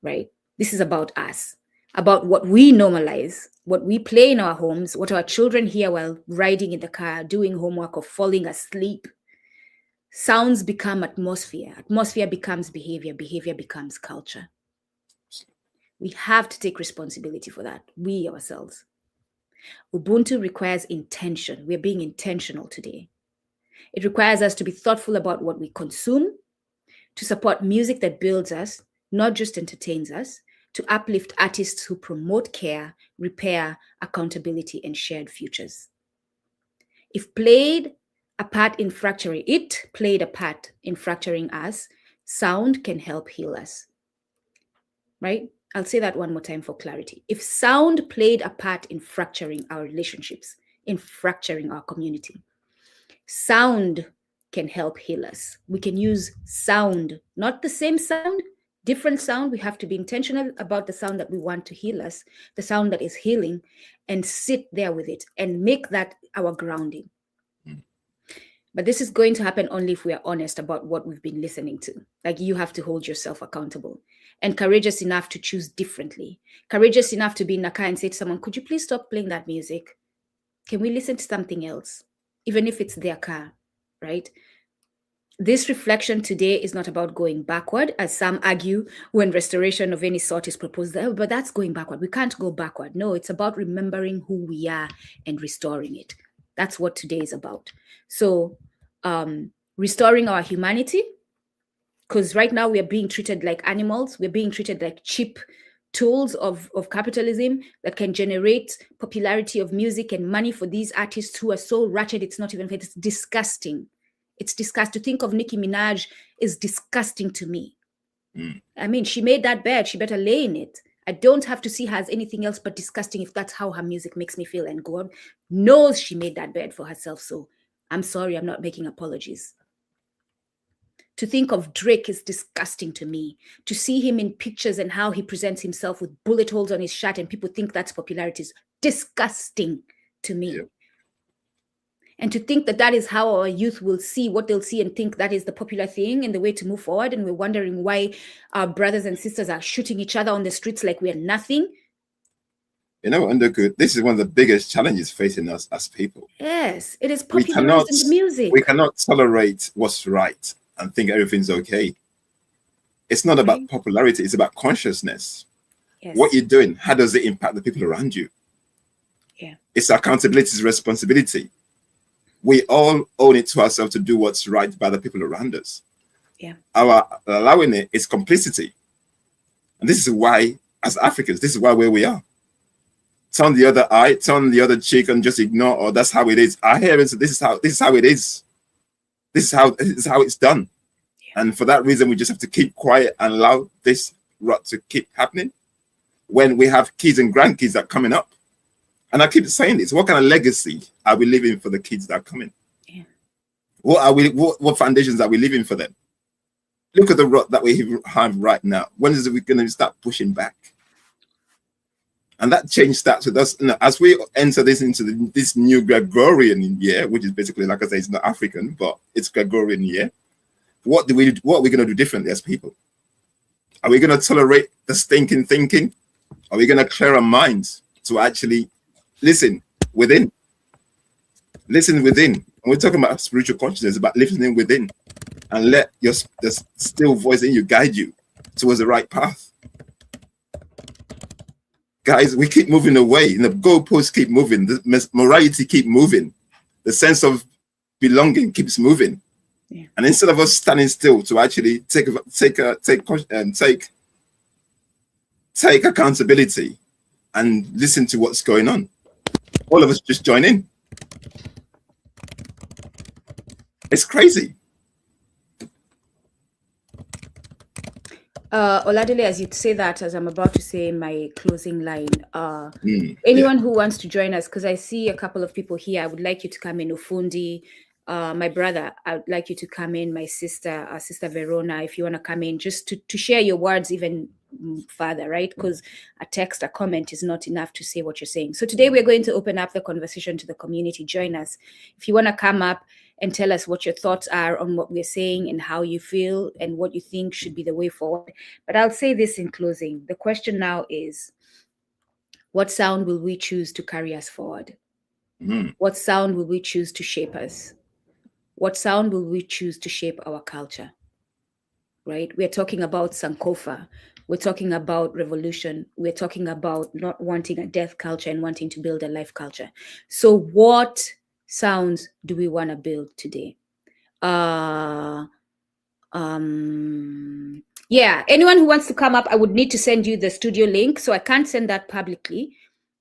D: right? This is about us, about what we normalize, what we play in our homes, what our children hear while riding in the car, doing homework, or falling asleep. Sounds become atmosphere. Atmosphere becomes behavior. Behavior becomes culture. We have to take responsibility for that, we ourselves. Ubuntu requires intention. We're being intentional today. It requires us to be thoughtful about what we consume, to support music that builds us, not just entertains us, to uplift artists who promote care, repair, accountability, and shared futures. It played a part in fracturing us. Sound can help heal us, right? I'll say that one more time for clarity. If sound played a part in fracturing our relationships, in fracturing our community, sound can help heal us. We can use sound, not the same sound, different sound. We have to be intentional about the sound that we want to heal us, the sound that is healing, and sit there with it and make that our grounding. But this is going to happen only if we are honest about what we've been listening to. Like, you have to hold yourself accountable and courageous enough to choose differently. Courageous enough to be in a car and say to someone, could you please stop playing that music? Can we listen to something else? Even if it's their car, right? This reflection today is not about going backward, as some argue when restoration of any sort is proposed. But that's going backward. We can't go backward. No, it's about remembering who we are and restoring it. That's what today is about. So restoring our humanity, because right now we are being treated like animals. We're being treated like cheap tools of capitalism that can generate popularity of music and money for these artists who are so ratchet. It's not even fair. It's disgusting. It's disgusting. To think of Nicki Minaj is disgusting to me. I mean, she made that bed. She better lay in it. I don't have to see her as anything else but disgusting if that's how her music makes me feel. And God knows she made that bed for herself. So I'm sorry, I'm not making apologies. To think of Drake is disgusting to me. To see him in pictures and how he presents himself with bullet holes on his shirt and people think that's popularity is disgusting to me. Yeah. And to think that that is how our youth will see what they'll see and think that is the popular thing and the way to move forward. And we're wondering why our brothers and sisters are shooting each other on the streets like we're nothing.
F: You know, Undergood, this is one of the biggest challenges facing us as people.
D: Yes, it is popularized in the music.
F: We cannot tolerate what's right and think everything's okay. It's not about popularity, it's about consciousness. Yes. What you're doing, how does it impact the people around you? Yeah. It's accountability, it's responsibility. We all own it to ourselves to do what's right by the people around us. Yeah. Our allowing it is complicity. And this is why, as Africans, this is why where we are. Turn the other eye, turn the other cheek, and just ignore, oh, that's how it is. I hear it, so this is how it is. This is how it's done. Yeah. And for that reason, we just have to keep quiet and allow this rot to keep happening. When we have kids and grandkids that are coming up. And I keep saying this, what kind of legacy are we leaving for the kids that are coming? Yeah. What foundations are we leaving for them? look at the rot that we have right now. When is it going to start pushing back? And that change starts with us. You know, as we enter this into this new Gregorian year, which is basically, like I say, it's not African, but it's Gregorian year. What are we going to do differently as people? Are we going to tolerate the stinking thinking? Are we going to clear our minds to actually listen within? Listen within. And we're talking about spiritual consciousness, about listening within, and let the still voice in you guide you towards the right path. Guys, we keep moving away. The goalposts keep moving. The morality keep moving. The sense of belonging keeps moving. Yeah. And instead of us standing still to actually take accountability and listen to what's going on, all of us just join in. It's crazy.
D: Oladele, as you say that, as I'm about to say my closing line, anyone who wants to join us, because I see a couple of people here, I would like you to come in. Ufundi, my brother, I would like you to come in. My sister, Sister Verona, if you want to come in, just to share your words even further, right? Because a text, a comment is not enough to say what you're saying. So today we're going to open up the conversation to the community. Join us. If you want to come up and tell us what your thoughts are on what we're saying and how you feel and what you think should be the way forward. But I'll say this in closing. The question now is, what sound will we choose to carry us forward? What sound will we choose to shape us? What sound will we choose to shape our culture? Right? We're talking about Sankofa. We're talking about revolution. We're talking about not wanting a death culture and wanting to build a life culture. So what sounds do we want to build today? Yeah, anyone who wants to come up, I would need to send you the studio link, so I can't send that publicly.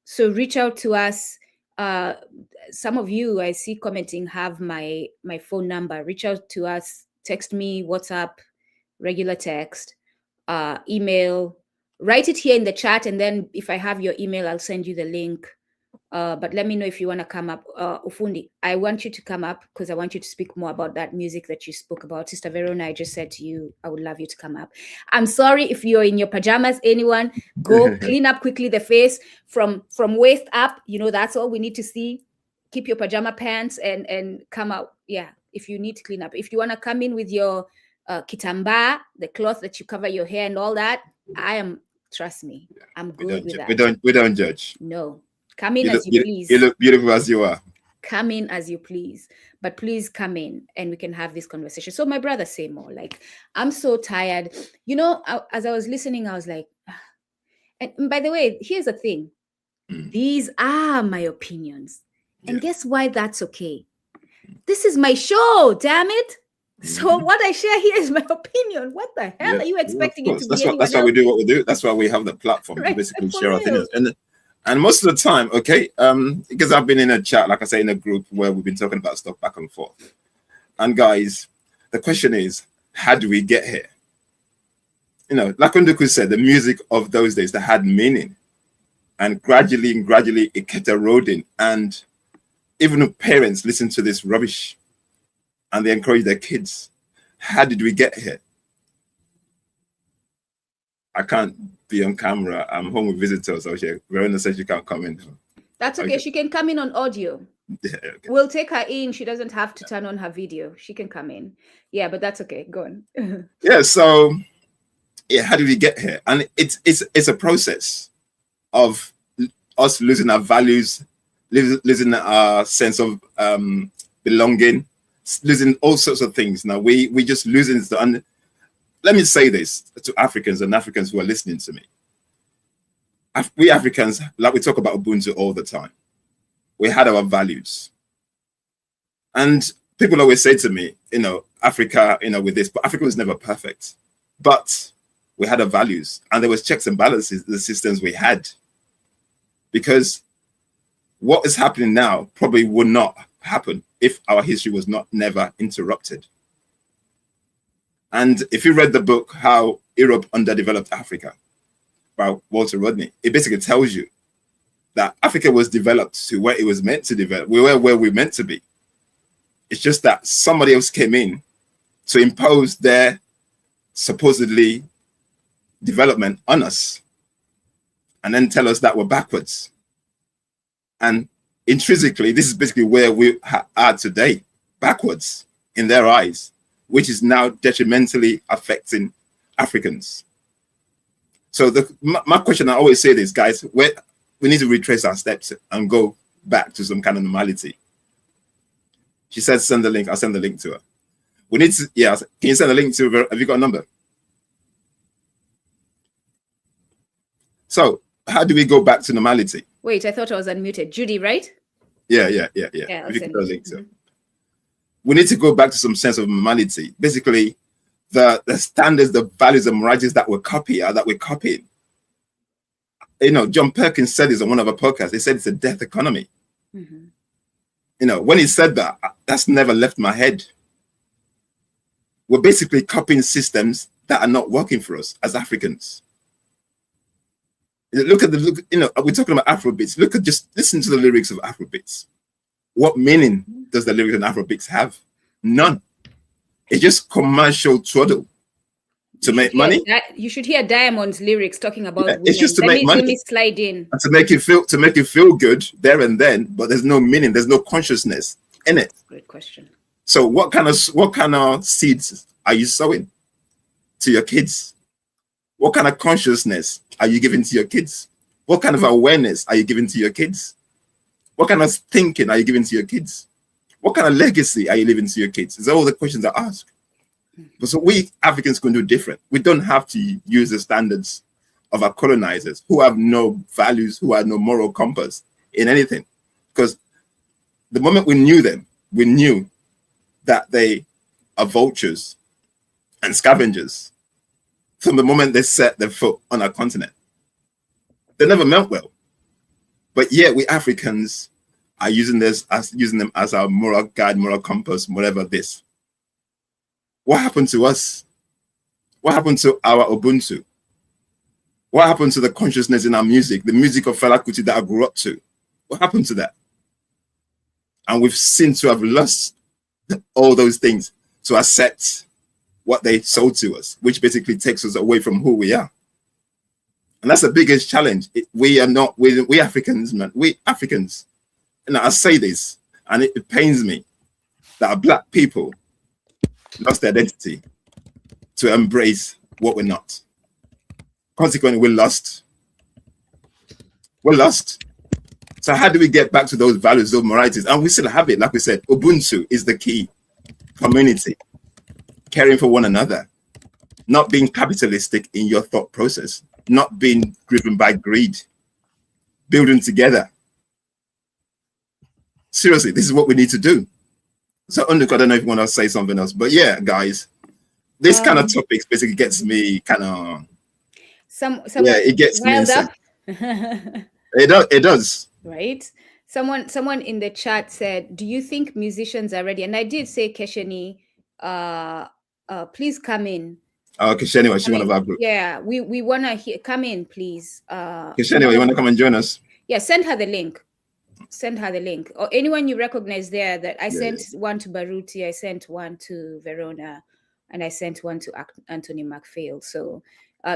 D: So reach out to us. Some of you I see commenting have my phone number. Reach out to us, text me, WhatsApp, regular text, email, write it here in the chat, and then if I have your email, I'll send you the link. But let me know if you want to come up. Ufundi, I want you to come up because I want you to speak more about that music that you spoke about. Sister Verona, I just said to you, I would love you to come up. I'm sorry if you're in your pajamas, anyone, go clean up quickly the face from waist up. You know, that's all we need to see. Keep your pajama pants and come out. Yeah, if you need to clean up. If you want to come in with your kitamba, the cloth that you cover your hair and all that, trust me, I'm good with that.
F: We don't judge.
D: No. Come in as you please.
F: You look beautiful as you are.
D: Come in as you please. But please come in and we can have this conversation. So my brother say more. Like, I'm so tired. You know, as I was listening, I was like, and by the way, here's the thing. These are my opinions. And guess why that's okay? This is my show, damn it. So what I share here is my opinion. What the hell are you expecting it to be?
F: That's why we do what we do. That's why we have the platform to basically share our opinions. And most of the time, because I've been in a chat, like I say, in a group where we've been talking about stuff back and forth. And guys, the question is, how do we get here? You know, like Unduku said, the music of those days that had meaning. And gradually it kept eroding. And even if parents listen to this rubbish and they encourage their kids, how did we get here? I can't be on camera. I'm home with visitors. So Verona said she can't come in.
D: That's okay. She can come in on audio.
F: Yeah, okay.
D: We'll take her in. She doesn't have to turn on her video. She can come in. Yeah, but that's okay. Go on.
F: Yeah. So, how did we get here? And it's a process of us losing our values, losing our sense of belonging, losing all sorts of things. Now we just losing the. And let me say this to Africans and Africans who are listening to me. We Africans, like we talk about Ubuntu all the time, we had our values. And people always say to me, you know, Africa, you know, with this, but Africa was never perfect. But we had our values and there was checks and balances, the systems we had. Because what is happening now probably would not happen if our history was never interrupted. And if you read the book, How Europe Underdeveloped Africa, by Walter Rodney, it basically tells you that Africa was developed to where it was meant to develop. We were where we meant to be. It's just that somebody else came in to impose their supposedly development on us and then tell us that we're backwards. And intrinsically, this is basically where we are today, backwards in their eyes, which is now detrimentally affecting Africans. So my question, I always say this, guys, we need to retrace our steps and go back to some kind of normality. She said, send the link. I'll send the link to her. We need to, yeah, can you send a link to her? Have you got a number? So how do we go back to normality?
D: Wait, I thought I was unmuted. Judy, right?
F: Yeah.
D: Yeah,
F: If you can put a link to her. We need to go back to some sense of normality. Basically, the standards, the values, the moralities that we're copying. You know, John Perkins said this on one of our podcasts. He said it's a death economy.
D: Mm-hmm.
F: You know, when he said that, that's never left my head. We're basically copying systems that are not working for us as Africans. Look, you know, we're talking about Afrobeats. Just listen to the lyrics of Afrobeats. What meaning does the lyrics in Afrobeats have? None. It's just commercial twaddle to make money.
D: You should hear Diamond's lyrics talking about women.
F: It's just to make money.
D: Let me slide in.
F: And to make you feel good there and then, but there's no meaning, there's no consciousness in it.
D: Great question.
F: So what kind of seeds are you sowing to your kids? What kind of consciousness are you giving to your kids? What kind of awareness are you giving to your kids? What kind of thinking are you giving to your kids? What kind of legacy are you leaving to your kids? These are all the questions I ask. But so we Africans can do different. We don't have to use the standards of our colonizers who have no values, who have no moral compass in anything. Because the moment we knew them, we knew that they are vultures and scavengers from the moment they set their foot on our continent. They never meant well. But yet we Africans are using them as our moral guide, moral compass, whatever this. What happened to us? What happened to our Ubuntu? What happened to the consciousness in our music, the music of Fela Kuti that I grew up to? What happened to that? And we've seemed to have lost all those things to accept what they sold to us, which basically takes us away from who we are. And that's the biggest challenge. We Africans, man, we Africans. And I say this, and it pains me that our Black people lost their identity to embrace what we're not. Consequently, we're lost. We're lost. So how do we get back to those values, those moralities? And we still have it, like we said, Ubuntu is the key. Community, caring for one another, not being capitalistic in your thought process, not being driven by greed, building together. Seriously, this is what we need to do. So, Unduka, I don't know if you want to say something else, but yeah, guys, this kind of topics basically gets me kind of, it gets me
D: up.
F: It does.
D: Right. Someone in the chat said, do you think musicians are ready? And I did say, Kesheni, please come in.
F: Oh, Kesheni, she's one of our group.
D: Yeah, we want to hear, come in, please.
F: Kesheni, you want to come and join us?
D: Yeah, send her the link. Send her the link, or anyone you recognize there. That I sent one to Baruti, I sent one to Verona, and I sent one to Anthony McPhail. So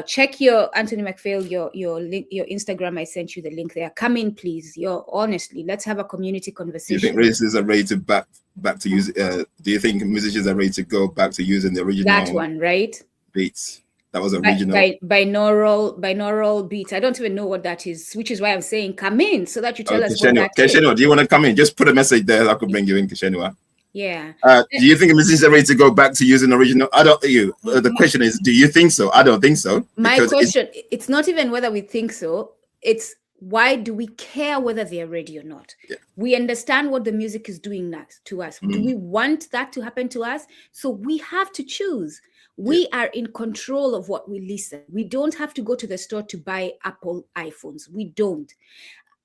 D: check your Anthony McPhail, your link, your Instagram. I sent you the link there. Come in, please. Honestly, let's have a community conversation.
F: Do you think musicians are ready to back to use? Do you think musicians are ready to go back to using the original?
D: That one, right?
F: Beats. That was original.
D: Binaural beats. I don't even know what that is, which is why I'm saying come in so that you tell us what that is.
F: Keshenua, do you want to come in? Just put a message there. I could bring you in, Keshenua.
D: Yeah.
F: Do you think musicians are ready to go back to using original? The question is, do you think so? I don't think so.
D: My question, it's not even whether we think so. It's why do we care whether they're ready or not?
F: Yeah.
D: We understand what the music is doing next to us. Do we want that to happen to us? So we have to choose. We are in control of what we listen. We don't have to go to the store to buy Apple iPhones. We don't.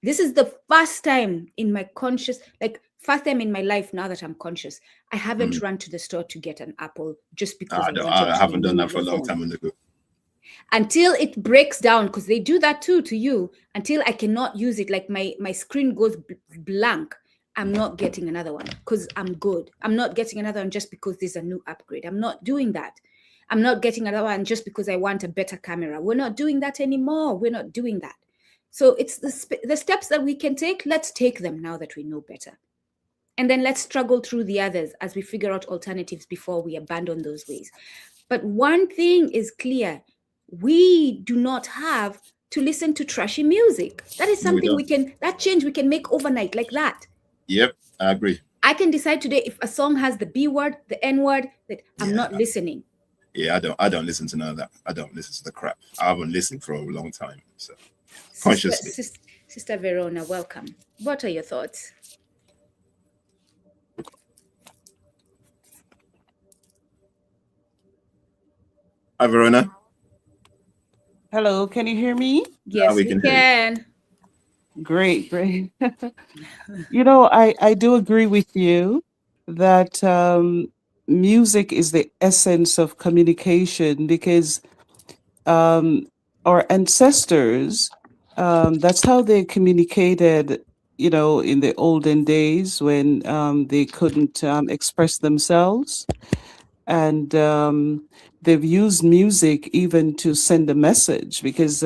D: This is the first time in my first time in my life now that I'm conscious. I haven't run to the store to get an Apple just because
F: I haven't done that for a long time ago.
D: Until it breaks down, because they do that too to you, until I cannot use it, like my screen goes blank. I'm not getting another one because I'm good. I'm not getting another one just because there's a new upgrade. I'm not doing that. I'm not getting another one just because I want a better camera. We're not doing that anymore. We're not doing that. So it's the steps that we can take. Let's take them now that we know better. And then let's struggle through the others as we figure out alternatives before we abandon those ways. But one thing is clear. We do not have to listen to trashy music. That is something that change we can make overnight like that.
F: Yep, I agree.
D: I can decide today if a song has the B word, the N word, that I'm not listening.
F: Yeah, I don't listen to none of that. I don't listen to the crap. I haven't listened for a long time. So consciously.
D: Sister Verona, welcome. What are your thoughts?
F: Hi, Verona.
G: Hello, can you hear me?
D: Yes, we can.
G: Great. You know, I do agree with you that music is the essence of communication, because our ancestors, that's how they communicated, you know, in the olden days when they couldn't express themselves. And they've used music even to send a message, because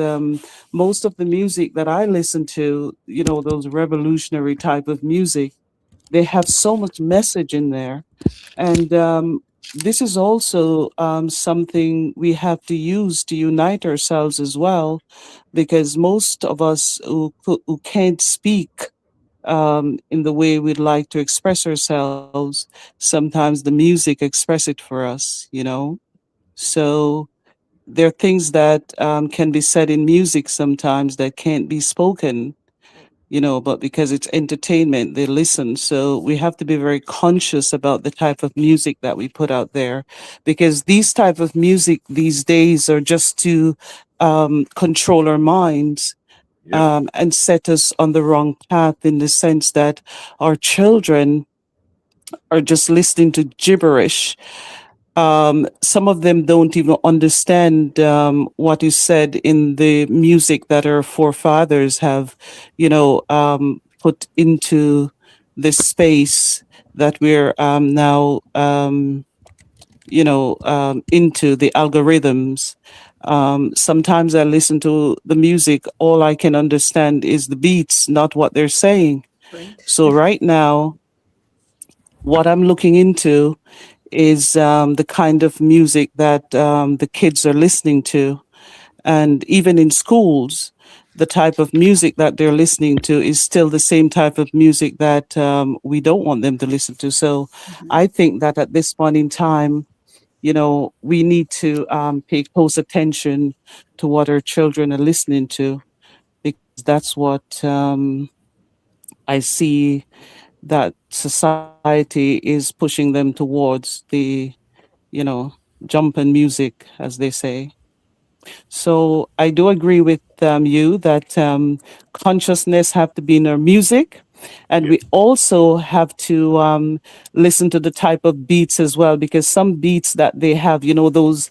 G: most of the music that I listen to, you know, those revolutionary type of music, they have so much message in there. And this is also something we have to use to unite ourselves as well, because most of us who can't speak in the way we'd like to express ourselves, sometimes the music express it for us, you know? So there are things that can be said in music sometimes that can't be spoken, you know, but because it's entertainment, they listen. So we have to be very conscious about the type of music that we put out there, because these type of music these days are just to control our minds. And set us on the wrong path, in the sense that our children are just listening to gibberish. Some of them don't even understand what is said in the music that our forefathers have, you know, put into this space that we're now, into the algorithms. Sometimes I listen to the music, all I can understand is the beats, not what they're saying.
D: Right.
G: So right now, what I'm looking into is the kind of music that the kids are listening to. And even in schools, the type of music that they're listening to is still the same type of music that we don't want them to listen to. So I think that at this point in time, you know, we need to pay close attention to what our children are listening to, because that's what I see that society is pushing them towards, the, you know, jumping music, as they say. So I do agree with you that consciousness have to be in our music, and we also have to listen to the type of beats as well, because some beats that they have, you know, those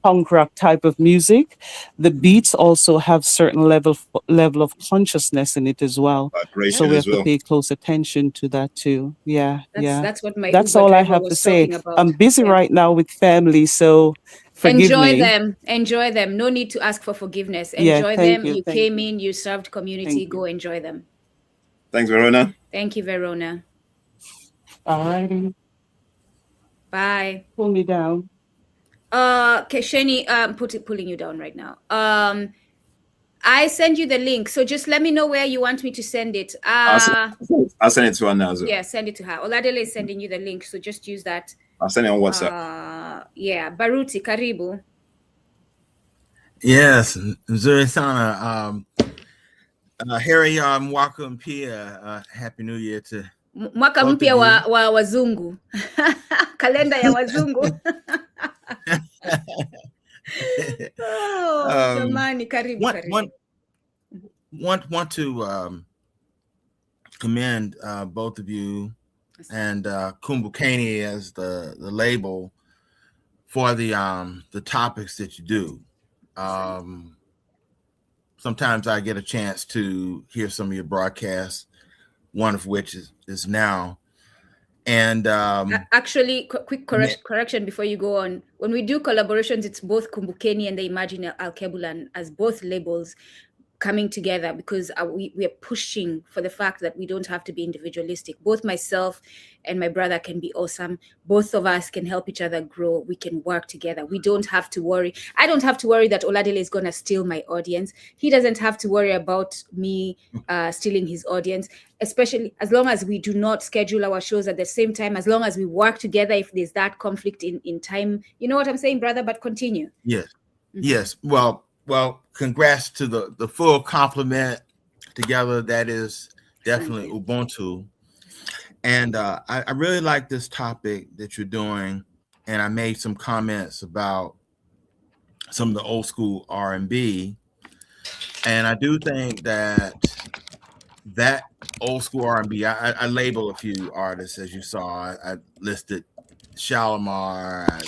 G: punk rock type of music, the beats also have certain level of consciousness in it as well. So we have to pay close attention to that too.
D: That's what my
G: That's
D: Uber
G: all I
D: driver
G: have to
D: was
G: say.
D: talking about.
G: I'm busy right now with family, so forgive me.
D: Enjoy them. No need to ask for forgiveness.
G: Yeah,
D: Enjoy
G: thank
D: them.
G: you,
D: You
G: thank
D: came
G: you.
D: in, you served community.
G: Thank
D: Go
G: you.
D: enjoy them.
F: Thanks, Verona.
D: Thank you, Verona.
G: All righty.
D: Bye.
G: Pull me down.
D: Kesheni, pulling you down right now. I send you the link, so just let me know where you want me to send it.
F: I'll send it to her now.
D: Yeah, send it to her. Oladele is sending you the link, so just use that.
F: I'll send it on WhatsApp.
D: Yeah, Baruti, karibu.
H: Yes, nzuri sana. Harry, welcome pia. Happy New Year to
D: mwaka mpya wa wazungu. Kalenda ya wazungu. Jamani, karibu.
H: Want to commend both of you and Kumbukani as the label for the topics that you do. Sometimes I get a chance to hear some of your broadcasts, one of which is now. And
D: actually, quick correction before you go on. When we do collaborations, it's both Kumbukeni and the Imagine Alkebulan as both labels coming together, because we are pushing for the fact that we don't have to be individualistic. Both myself and my brother can be awesome. Both of us can help each other grow. We can work together. We don't have to worry. I don't have to worry that Oladele is going to steal my audience. He doesn't have to worry about me stealing his audience, especially as long as we do not schedule our shows at the same time, as long as we work together. If there's that conflict in time, you know what I'm saying, brother? But continue.
H: Yes. Mm-hmm. Yes. Well, congrats to the full complement together. That is definitely Ubuntu. And I really like this topic that you're doing. And I made some comments about some of the old school R&B. And I do think that old school R&B, I label a few artists, as you saw. I listed Shalimar. I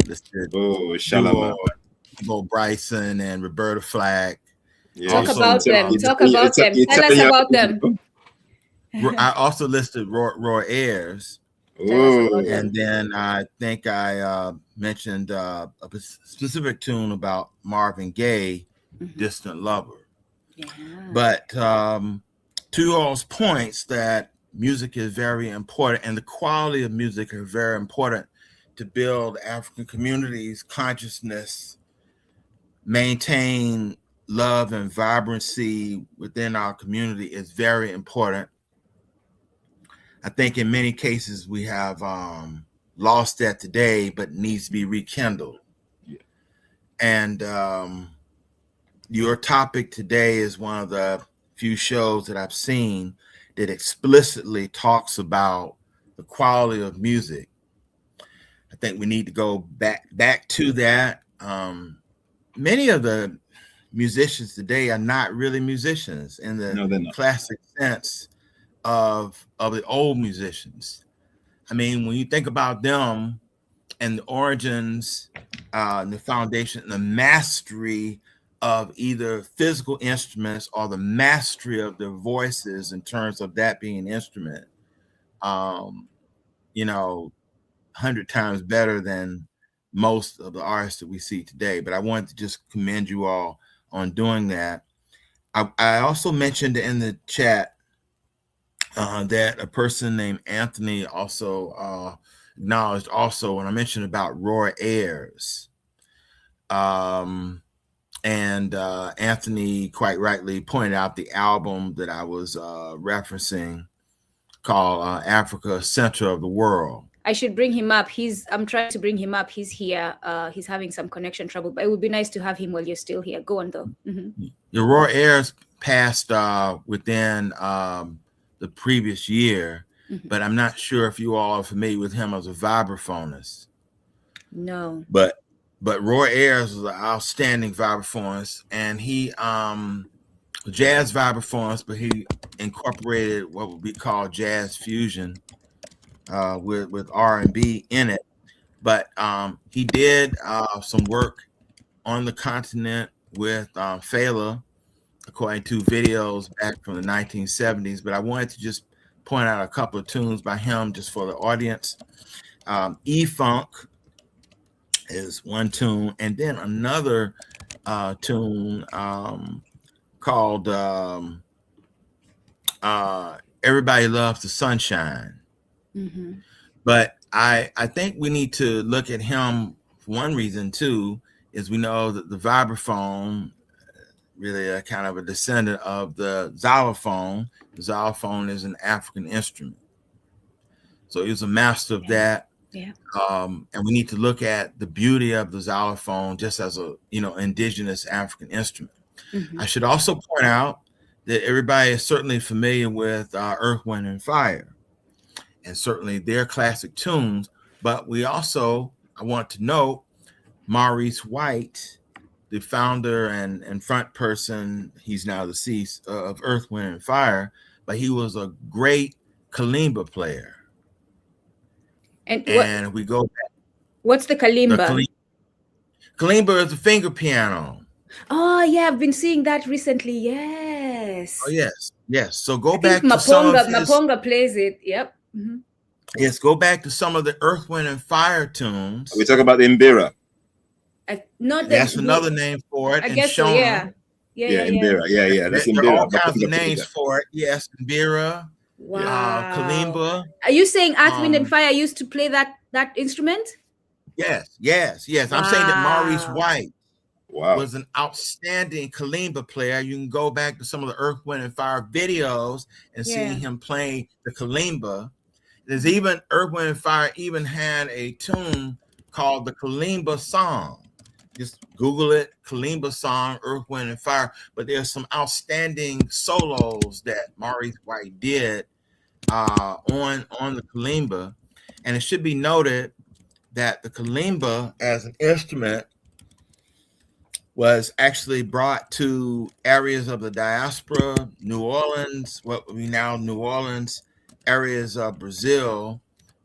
H: listed
F: Shalimar.
H: Bo Bryson and Roberta Flack.
D: Yeah. Talk about them. Tell us about them.
H: I also listed Roy Ayers. And then I think I mentioned a specific tune about Marvin Gaye, Distant Lover. Yeah. But to all's points that music is very important, and the quality of music is very important to build African communities' consciousness, maintain love and vibrancy within our community is very important. I think in many cases we have lost that today, but needs to be rekindled. Yeah. And your topic today is one of the few shows that I've seen that explicitly talks about the quality of music. I think we need to go back to that. Many of the musicians today are not really musicians in the classic sense of the old musicians. I mean, when you think about them and the origins, and the foundation, and the mastery of either physical instruments or the mastery of their voices in terms of that being an instrument, 100 times better than most of the artists that we see today. But I wanted to just commend you all on doing that. I also mentioned in the chat that a person named Anthony also acknowledged also when I mentioned about Roy Ayers. And Anthony quite rightly pointed out the album that I was referencing called Africa, Center of the World.
D: I should bring him up. I'm trying to bring him up. He's here. He's having some connection trouble, but it would be nice to have him while you're still here. Go on, though.
H: The Roy Ayers passed within the previous year, but I'm not sure if you all are familiar with him as a vibraphonist.
D: No.
H: But Roy Ayers was an outstanding vibraphonist, and he jazz vibraphonist, but he incorporated what would be called jazz fusion with R&B in it. But he did some work on the continent with Fela, according to videos back from the 1970s. But I wanted to just point out a couple of tunes by him just for the audience. E-Funk is one tune, and then another tune called Everybody Loves the Sunshine. But I think we need to look at him for one reason too, is we know that the vibraphone really a kind of a descendant of the xylophone. The xylophone is an African instrument, so he was a master of that.
D: Yeah.
H: And we need to look at the beauty of the xylophone just as a indigenous African instrument. I should also point out that everybody is certainly familiar with Earth, Wind, and Fire, and certainly their classic tunes. But we also, I want to note, Maurice White, the founder and front person, he's now deceased, of Earth, Wind, and Fire, but he was a great kalimba player. And we go back.
D: What's the kalimba?
H: Kalimba is a finger piano.
D: Oh yeah, I've been seeing that recently. Yes.
H: Oh yes. So go back to some of his...
D: Maponga plays it. Yep.
H: Yes, go back to some of the Earth, Wind, and Fire tunes.
F: We talk about the Imbira.
D: Not
H: That's
D: the,
H: another name for it.
D: I
H: And
D: guess so.
H: Shona.
F: Yeah, Imbira. Yeah. That's
H: There are
F: Imbira.
H: all kinds of names for it. Yes, Imbira.
D: Wow.
H: Kalimba.
D: Are you saying Earth, Wind, and Fire used to play that instrument?
H: Yes. I'm saying that Maurice White was an outstanding kalimba player. You can go back to some of the Earth, Wind, and Fire videos and see him playing the kalimba. There's even Earth, Wind, and Fire even had a tune called the Kalimba Song. Just Google it, Kalimba Song, Earth, Wind, and Fire. But there's some outstanding solos that Maurice White did on the kalimba. And it should be noted that the kalimba as an instrument was actually brought to areas of the diaspora, New Orleans, what we now New Orleans, areas of Brazil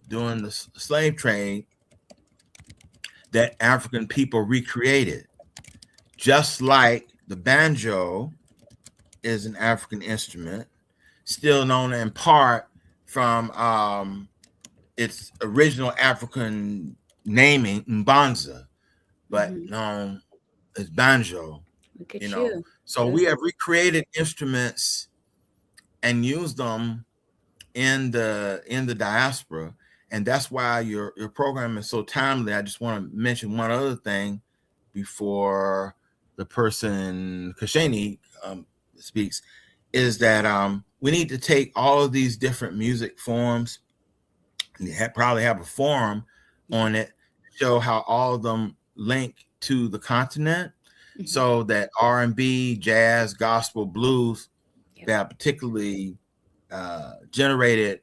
H: during the slave trade, that African people recreated. Just like the banjo is an African instrument, still known in part from its original African naming, Mbanza, but known as banjo. So we have recreated instruments and used them in the diaspora, and that's why your program is so timely. I just want to mention one other thing before the person Kashani speaks, is that we need to take all of these different music forms and probably have a forum on it, show how all of them link to the continent, so that R&B, jazz, gospel, blues that particularly generated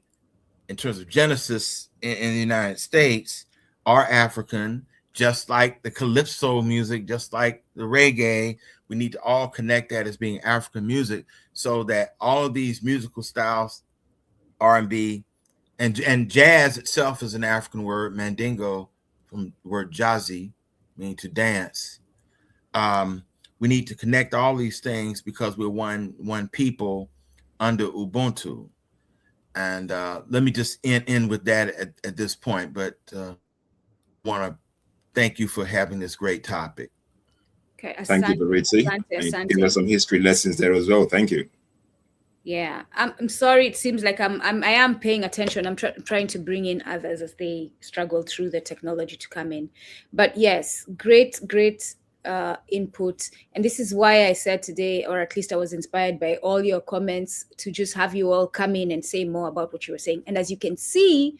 H: in terms of genesis in the United States are African, just like the calypso music, just like the reggae. We need to all connect that as being African music, so that all of these musical styles, R&B, and jazz itself is an African word, mandingo, from the word jazzy, meaning to dance. We need to connect all these things because we're one people under Ubuntu. And let me just end with that at this point, but want to thank you for having this great topic.
D: Okay,
F: thank you, Baritzi. Give us some history lessons there as well. Thank you.
D: Yeah, I'm sorry. It seems like I am paying attention. I'm trying to bring in others as they struggle through the technology to come in. But yes, great input. And this is why I said today, or at least I was inspired by all your comments, to just have you all come in and say more about what you were saying. And as you can see,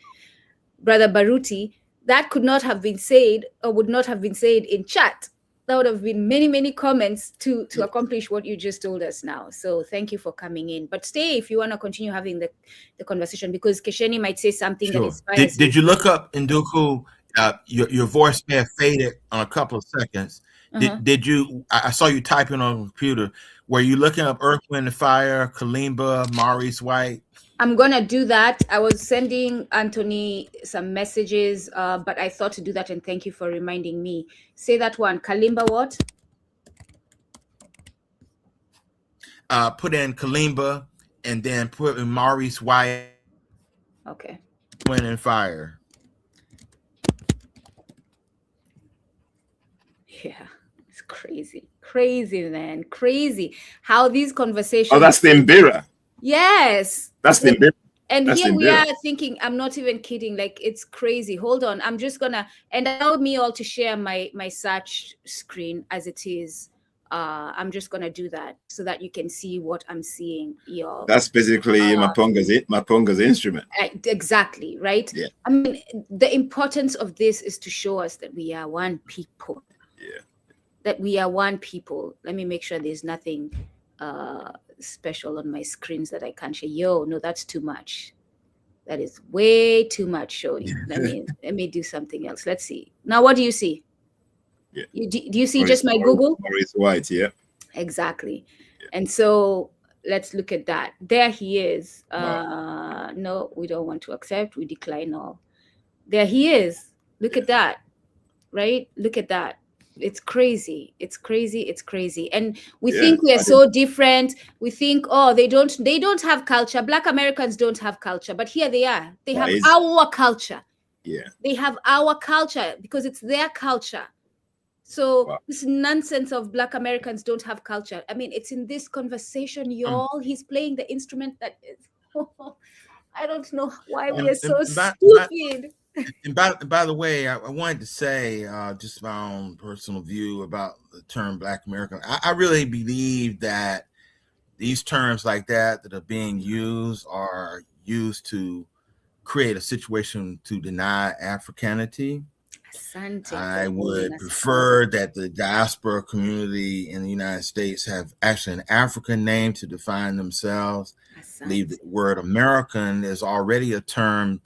D: Brother Baruti, that could not have been said, or would not have been said in chat. That would have been many comments to accomplish what you just told us now. So thank you for coming in. But stay if you want to continue having the conversation, because Kesheni might say something that inspires
H: Did you look up Nduku? Your voice may have faded on a couple of seconds. Did you? I saw you typing on the computer. Were you looking up Earth, Wind, and Fire, Kalimba, Maurice White?
D: I'm gonna do that. I was sending Anthony some messages, but I thought to do that, and thank you for reminding me. Say that one, Kalimba what?
H: Put in Kalimba and then put in Maurice White.
D: Okay.
H: Wind and Fire.
D: Yeah, it's crazy, man, crazy. How these conversations.
F: Oh, that's the Imbira.
D: Yes.
F: That's the Imbira.
D: And here we are thinking, I'm not even kidding, like it's crazy. Hold on, I'm just gonna, and allow me all to share my search screen as it is. I'm just gonna do that so that you can see what I'm seeing, y'all.
F: That's basically Maponga's instrument.
D: Exactly, right?
F: Yeah.
D: I mean, the importance of this is to show us that we are one people.
F: Yeah.
D: That we are one people. Let me make sure there's nothing special on my screens that I can't share. No, that's too much. That is way too much showing. Let me do something else. Let's see. Now, what do you see?
F: Yeah.
D: Do you see just my Google?
F: Maurice White, yeah.
D: Exactly. Yeah. And so let's look at that. There he is. No, we don't want to accept. We decline all. There he is. Look at that. Right? Look at that. It's crazy. It's crazy. It's crazy. And we
F: Yeah,
D: think we are so different. We think, oh, they don't have culture. Black Americans don't have culture, but here they are. They have our culture.
F: Yeah.
D: They have our culture because it's their culture. So
F: Wow.
D: this nonsense of Black Americans don't have culture. I mean, it's in this conversation, y'all. He's playing the instrument that is. I don't know why we are so stupid.
H: And by the way, I wanted to say just my own personal view about the term Black American. I really believe that these terms like that are being used are used to create a situation to deny Africanity.
D: Asante,
H: I would prefer that the diaspora community in the United States have actually an African name to define themselves. I believe the word American is already a term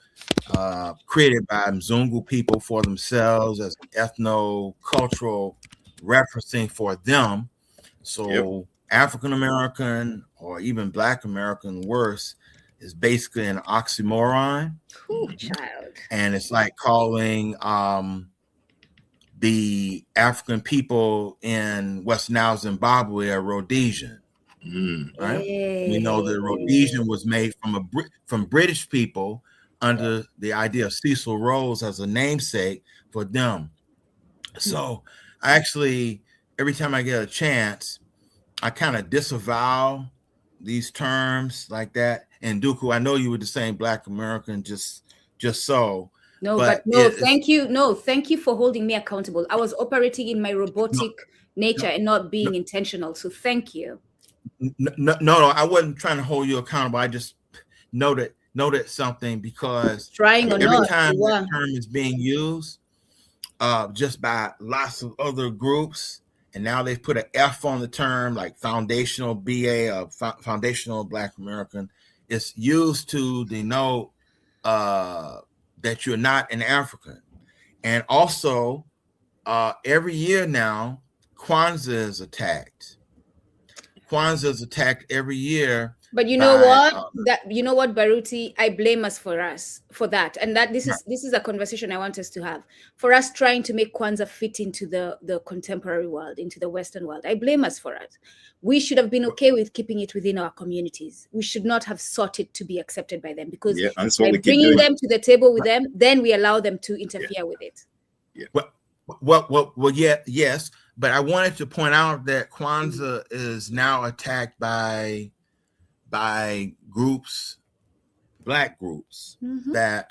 H: created by Mzungu people for themselves as ethno-cultural referencing for them. So African American or even Black American, worse, is basically an oxymoron.
D: Ooh, child.
H: And it's like calling the African people in West Nile, Zimbabwe, a Rhodesian. Right? We know that Rhodesian was made from British people under the idea of Cecil Rhodes as a namesake for them. So I actually, every time I get a chance, I kind of disavow these terms like that. And Duku, I know you were the same Black American, just so.
D: No, but thank you. No, thank you for holding me accountable. I was operating in my robotic nature and not being intentional. So thank you.
H: No, I wasn't trying to hold you accountable. I just noted something because every time that term is being used just by lots of other groups, and now they've put an F on the term, like foundational BA or foundational Black American. It's used to denote that you're not an African. And also, every year now, Kwanzaa is attacked. Kwanzaa is attacked every year.
D: But you know what? Baruti, I blame us for that. And that this is a conversation I want us to have. For us trying to make Kwanzaa fit into the contemporary world, into the Western world. I blame us for it. We should have been okay with keeping it within our communities. We should not have sought it to be accepted by them, because by bringing them to the table with them, then we allow them to interfere with it.
H: Yeah. Well, yes. But I wanted to point out that Kwanzaa is now attacked by groups, Black groups, that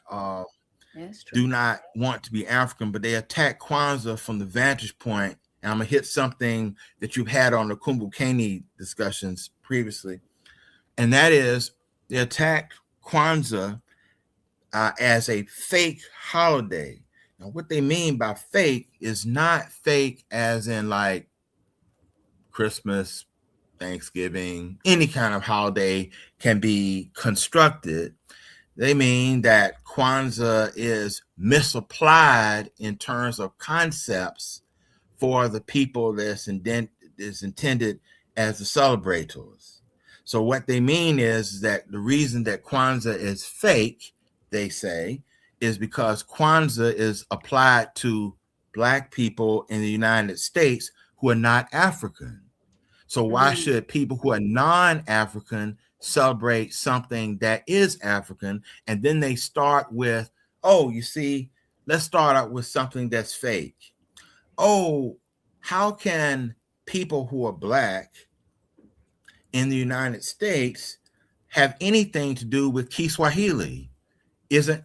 H: do not want to be African, but they attack Kwanzaa from the vantage point. And I'm gonna hit something that you've had on the Kumbukeni discussions previously, and that is they attack Kwanzaa as a fake holiday. Now, what they mean by fake is not fake as in like Christmas, Thanksgiving, any kind of holiday can be constructed. They mean that Kwanzaa is misapplied in terms of concepts for the people that's intended as the celebrators. So what they mean is that the reason that Kwanzaa is fake, they say, is because Kwanzaa is applied to Black people in the United States who are not African. So why should people who are non-African celebrate something that is African? And then they start with, oh, you see, let's start out with something that's fake. Oh, how can people who are Black in the United States have anything to do with Kiswahili? Isn't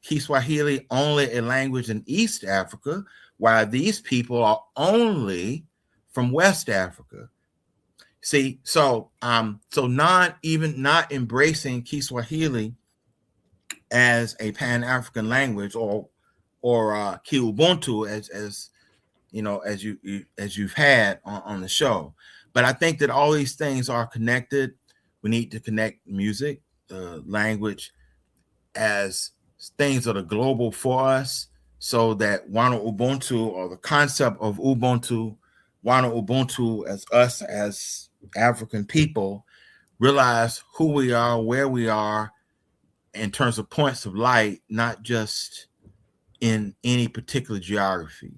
H: Kiswahili only a language in East Africa, while these people are only from West Africa? See, so not embracing Kiswahili as a Pan-African language or Ubuntu as you know, as you've had on the show. But I think that all these things are connected. We need to connect music, language, as things that are global for us, so that Wano Ubuntu, or the concept of Ubuntu, Wano Ubuntu, as us as African people, realize who we are, where we are in terms of points of light, not just in any particular geography.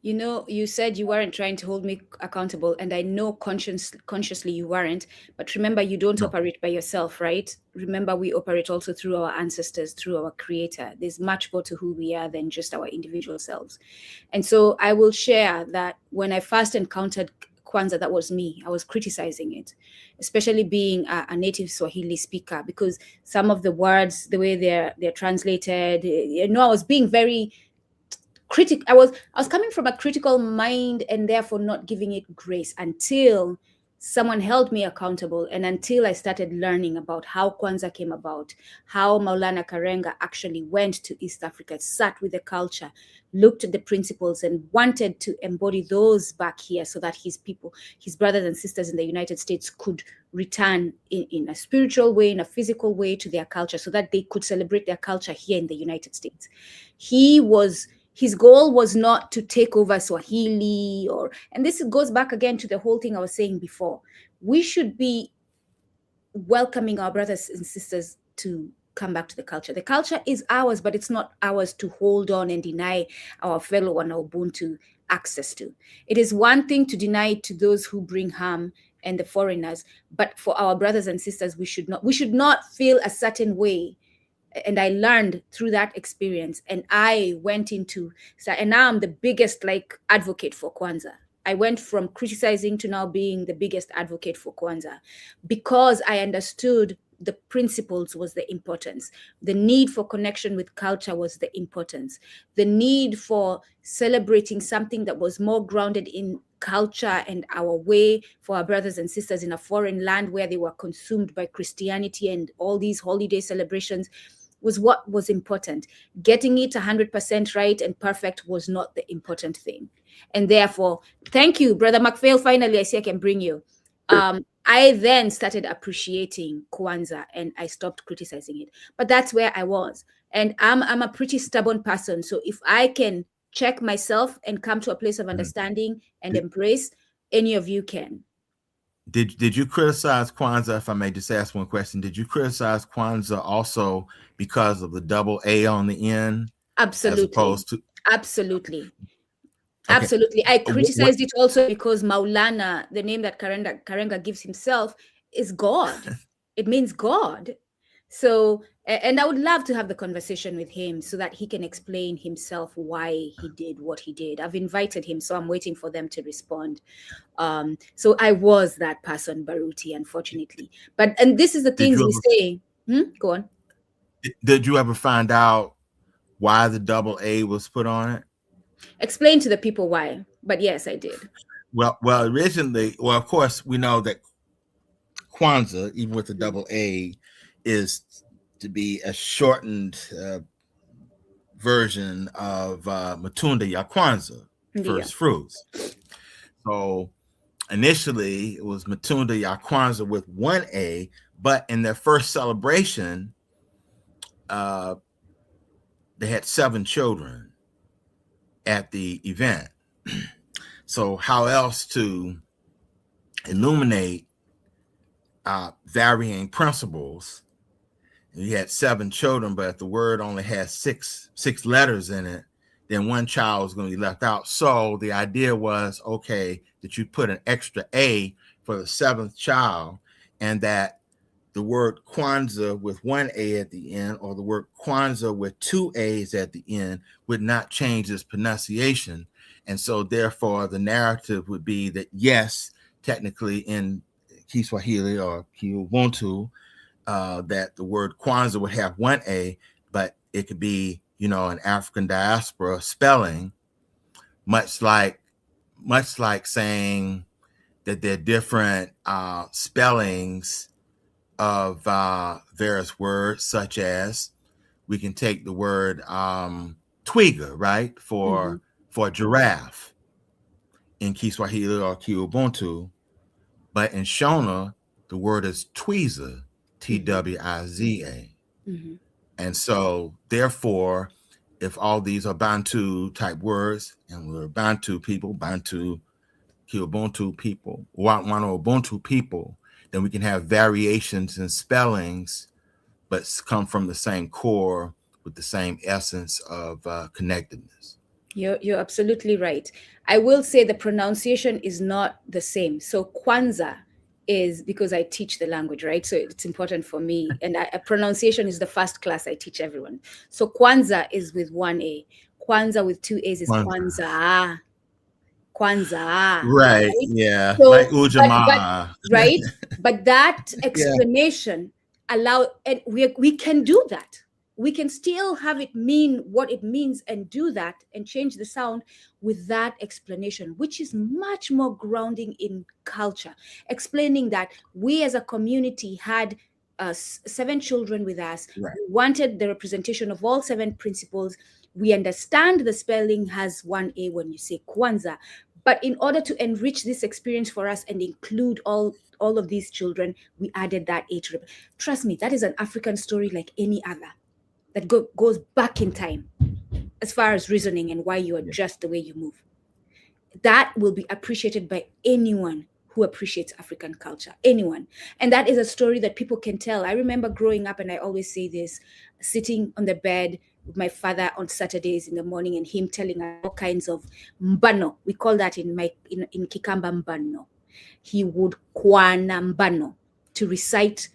D: You know, you said you weren't trying to hold me accountable, and I know consciously you weren't. But remember, you don't
H: No.
D: operate by yourself, right? Remember, we operate also through our ancestors, through our creator. There's much more to who we are than just our individual selves. And so I will share that when I first encountered Kwanzaa, that was me. I was criticizing it, especially being a native Swahili speaker, because some of the words, the way they're translated, you know, I was being very I was coming from a critical mind and therefore not giving it grace until someone held me accountable, and until I started learning about how Kwanzaa came about, how Maulana Karenga actually went to East Africa, sat with the culture, looked at the principles, and wanted to embody those back here so that his people, his brothers and sisters in the United States, could return in a spiritual way, in a physical way to their culture, so that they could celebrate their culture here in the United States. His goal was not to take over Swahili, and this goes back again to the whole thing I was saying before. We should be welcoming our brothers and sisters to come back to the culture. The culture is ours, but it's not ours to hold on and deny our fellow on Ubuntu access to. It is one thing to deny it to those who bring harm and the foreigners, but for our brothers and sisters, we should not feel a certain way. And I learned through that experience, and I went into, and now I'm the biggest advocate for Kwanzaa. I went from criticizing to now being the biggest advocate for Kwanzaa, because I understood the principles was the importance. The need for connection with culture was the importance. The need for celebrating something that was more grounded in culture and our way for our brothers and sisters in a foreign land where they were consumed by Christianity and all these holiday celebrations was what was important. Getting it 100% right and perfect was not the important thing. And therefore, thank you, Brother McPhail. Finally, I see I can bring you. I then started appreciating Kwanzaa and I stopped criticizing it. But that's where I was. And I'm a pretty stubborn person. So if I can check myself and come to a place of understanding and embrace, any of you can.
H: Did you criticize Kwanzaa, if I may just ask one question? Did you criticize Kwanzaa also because of the double A on the end?
D: Absolutely.
H: As opposed to
D: absolutely.
H: Okay.
D: Absolutely. I criticized it also because Maulana, the name that Karenga gives himself, is God. It means God. So, and I would love to have the conversation with him so that he can explain himself why he did what he did. I've invited him, so I'm waiting for them to respond. So I was that person, Baruti, unfortunately. And this is the things we say. Go on.
H: Did you ever find out why the double A was put on it?
D: Explain to the people why, but yes, I did.
H: Well, originally, of course, we know that Kwanzaa, even with the double A, is to be a shortened version of Matunda ya Kwanzaa, first fruits. So initially, it was Matunda ya Kwanzaa with one A, but in their first celebration, they had 7 children at the event. So how else to illuminate varying principles? You had 7 children, but if the word only has six letters in it, then one child is going to be left out. So the idea was, okay, that you put an extra A for the 7th child, and that the word Kwanzaa with 1 A at the end, or the word Kwanzaa with 2 A's at the end, would not change its pronunciation. And so therefore the narrative would be that, yes, technically in Kiswahili or Ubuntu, that the word Kwanzaa would have 1 A, but it could be, an African diaspora spelling, much like saying that there are different spellings of various words, such as we can take the word twiga, right, for giraffe in Kiswahili or Ubuntu, but in Shona the word is twiza, Twiza. And so therefore, if all these are Bantu type words, and we're Bantu people, Bantu Ubuntu people, Wano Ubuntu people, then we can have variations in spellings, but come from the same core with the same essence of connectedness.
D: You're absolutely right. I will say the pronunciation is not the same. So Kwanzaa is because I teach the language, right? So it's important for me. And pronunciation is the first class I teach everyone. So Kwanzaa is with one A. Kwanzaa with two A's is Kwanzaa. Kwanzaa.
H: Right.
D: Right?
H: Yeah. Like
D: So, but
H: Ujamaa.
D: right, but that
H: Yeah.
D: explanation and we can do that. We can still have it mean what it means and do that and change the sound with that explanation, which is much more grounding in culture, explaining that we as a community had 7 children with us.
H: Right.
D: We wanted the representation of all 7 principles. We understand the spelling has one A when you say Kwanzaa, but in order to enrich this experience for us and include all of these children, we added that A to trust me, that is an African story like any other that goes back in time as far as reasoning and why you adjust the way you move. That will be appreciated by anyone who appreciates African culture, anyone. And that is a story that people can tell. I remember growing up, and I always say this, sitting on the bed with my father on Saturdays in the morning and him telling us all kinds of mbano. We call that in Kikamba mbano. He would kwana mbano to recite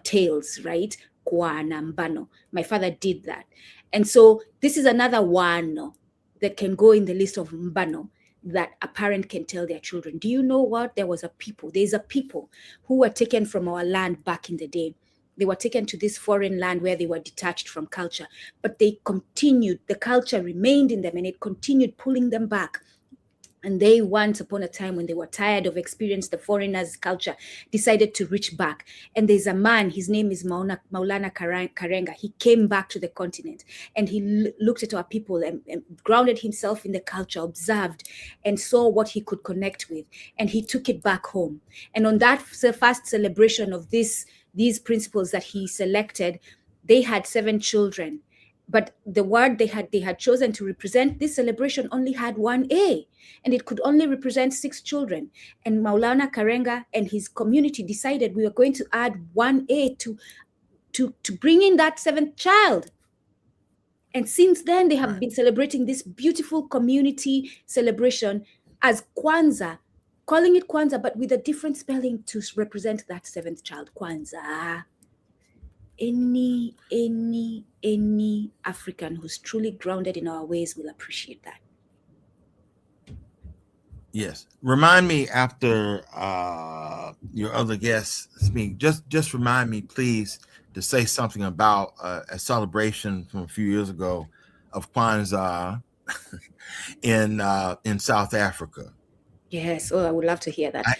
D: tales, right? Kwana mbano. My father did that. And so this is another wano that can go in the list of mbano that a parent can tell their children. Do you know what? There's a people who were taken from our land back in the day. They were taken to this foreign land where they were detached from culture, but they continued, the culture remained in them and it continued pulling them back. And they, once upon a time, when they were tired of experiencing the foreigners' culture, decided to reach back. And there's a man, his name is Maulana Karenga. He came back to the continent and he looked at our people and grounded himself in the culture, observed and saw what he could connect with. And he took it back home. And on that first celebration of these principles that he selected, they had 7 children. But the word they had chosen to represent this celebration only had one A, and it could only represent 6 children. And Maulana Karenga and his community decided we were going to add one A to bring in that 7th child. And since then, they have been celebrating this beautiful community celebration as Kwanzaa, calling it Kwanzaa, but with a different spelling to represent that 7th child, Kwanzaa. Any African who's truly grounded in our ways will appreciate that.
H: Yes. Remind me after your other guests speak, just remind me, please, to say something about a celebration from a few years ago of Kwanzaa in South Africa.
D: Yes. Oh, I would love to hear that.
H: I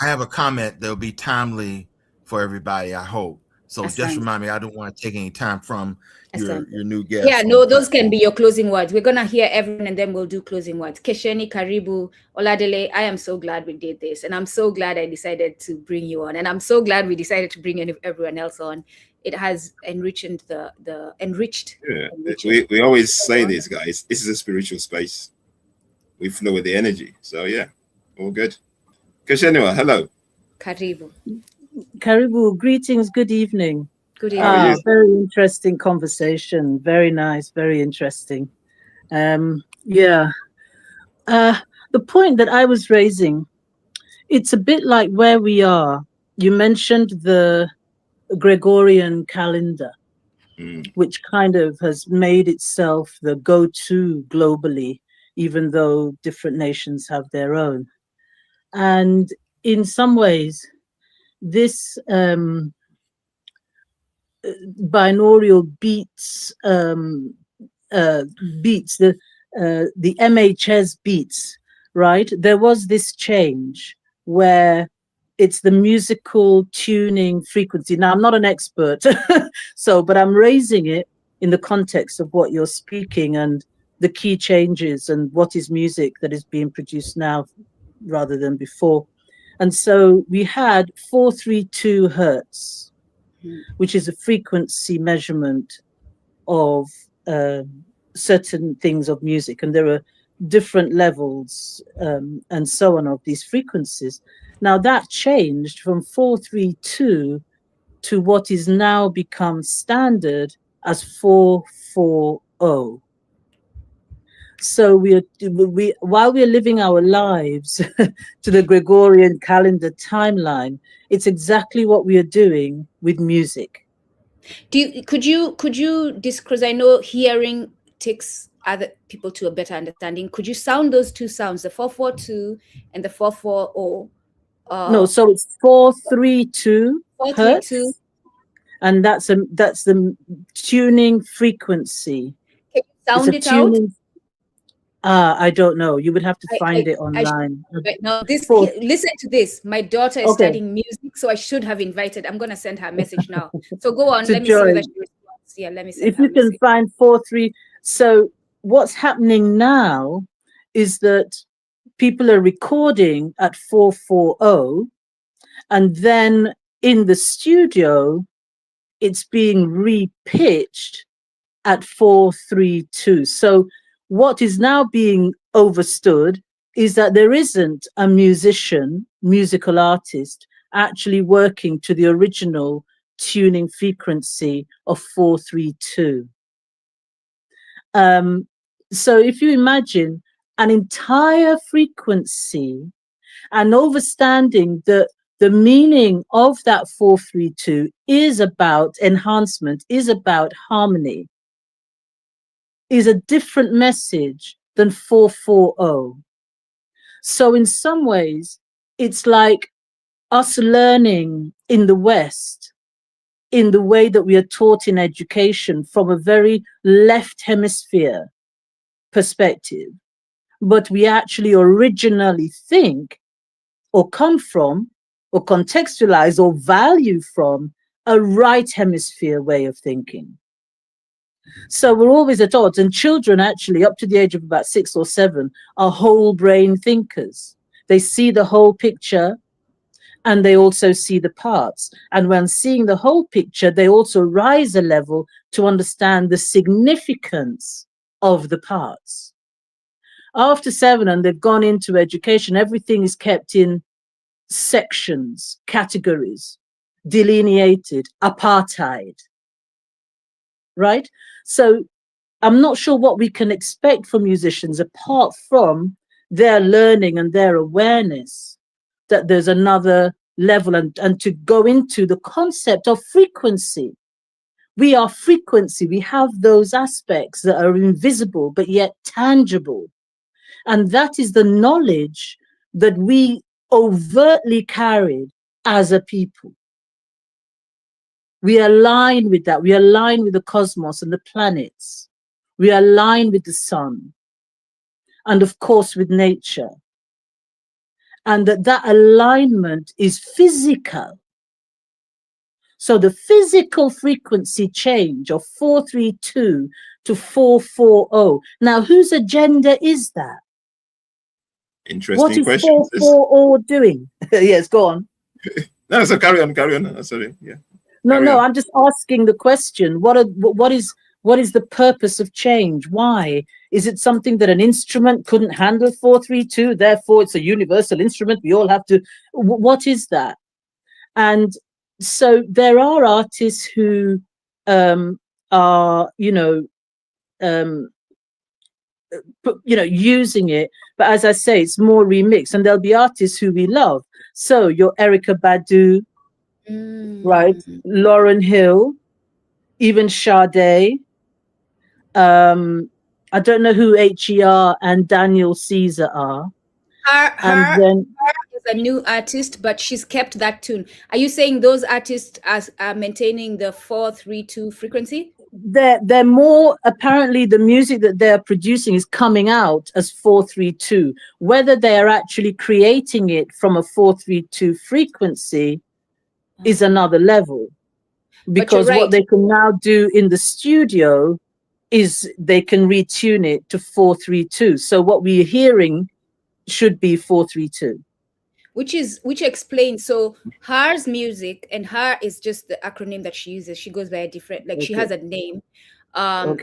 H: have a comment that will be timely for everybody, I hope. So just remind me, I don't want to take any time from your new guest.
D: Yeah, no, those can be your closing words. We're going to hear everyone and then we'll do closing words. Kesheni, Karibu, Oladele, I am so glad we did this. And I'm so glad I decided to bring you on. And I'm so glad we decided to bring everyone else on. It has enriched enriched.
F: We always say this, guys. This is a spiritual space. We flow with the energy. So yeah, all good. Kesheni, hello.
D: Karibu.
I: Karibu, greetings, good evening.
D: Good evening.
I: Very interesting conversation. Very nice, very interesting. The point that I was raising, it's a bit like where we are. You mentioned the Gregorian calendar, which kind of has made itself the go-to globally, even though different nations have their own. And in some ways, this binaural beats, the MHS beats, right? There was this change where it's the musical tuning frequency. Now, I'm not an expert, but I'm raising it in the context of what you're speaking and the key changes and what is music that is being produced now rather than before. And so we had 432 hertz, which is a frequency measurement of certain things of music. And there are different levels and so on of these frequencies. Now that changed from 432 to what is now become standard as 440. So while we're living our lives to the Gregorian calendar timeline, it's exactly what we are doing with music.
D: Could you because I know hearing takes other people to a better understanding. Could you sound those two sounds, the 442 and the 440?
I: No, so it's 432
D: 432.
I: hertz, and that's the tuning frequency.
D: Can you
I: It's a
D: sound it out?
I: tuning. I don't know. You would have to find it
D: I should,
I: online.
D: right now,
I: For,
D: listen to this. My daughter is
I: okay,
D: studying music, so I should have invited. I'm gonna send her a message now. So go on.
I: to
D: Let me see whether
I: join.
D: she responds. Yeah, let me send
I: If
D: her a
I: you can
D: message.
I: find 4-3. So what's happening now is that people are recording at 440, and then in the studio, it's being repitched at 432. So what is now being overstood is that there isn't a musical artist, actually working to the original tuning frequency of 432. So if you imagine an entire frequency and understanding that the meaning of that 432 is about enhancement, is about harmony, is a different message than 440. So in some ways, it's like us learning in the West, in the way that we are taught in education from a very left hemisphere perspective, but we actually originally think or come from or contextualize or value from a right hemisphere way of thinking. So we're always at odds, and children actually up to the age of about 6 or 7 are whole brain thinkers. They see the whole picture and they also see the parts. And when seeing the whole picture, they also rise a level to understand the significance of the parts. After 7 and they've gone into education, everything is kept in sections, categories, delineated, apartheid, right? So I'm not sure what we can expect from musicians apart from their learning and their awareness that there's another level, and to go into the concept of frequency. We are frequency. We have those aspects that are invisible but yet tangible. And that is the knowledge that we overtly carried as a people. We align with that. We align with the cosmos and the planets. We align with the sun. And of course, with nature. And that alignment is physical. So the physical frequency change of 432 to 440. Now, whose agenda is that?
F: Interesting
I: What is
F: question.
I: 440 doing? Yes, go on.
F: No, so carry on. Sorry. Yeah.
I: No, I'm just asking the question. What is the purpose of change? Why? Is it something that an instrument couldn't handle 432? Therefore, it's a universal instrument. We all have to. What is that? And so there are artists who are, using it. But as I say, it's more remixed, and there'll be artists who we love. So your Erica Badu, right? Lauryn Hill, even Sade. I don't know who HER and Daniel Caesar are.
D: Her is a new artist, but she's kept that tune. Are you saying those artists are maintaining the 432 frequency?
I: They're more, apparently the music that they're producing is coming out as 432. Whether they are actually creating it from a 432 frequency is another level. Because what they can now do in the studio is they can retune it to 432. So what we're hearing should be 432.
D: Which explains, so her's music, and her is just the acronym that she uses. She goes by a different, like, she has a name.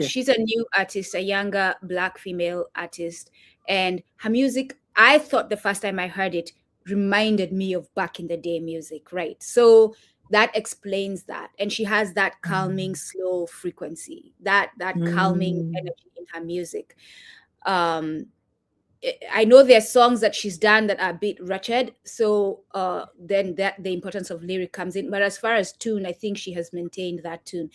D: She's a new artist, a younger Black female artist, and her music, I thought the first time I heard it, reminded me of back in the day music, right? So that explains that. And she has that calming, slow frequency, that calming energy in her music. I know there's songs that she's done that are a bit wretched, so then that the importance of lyric comes in. But as far as tune, I think she has maintained that tune.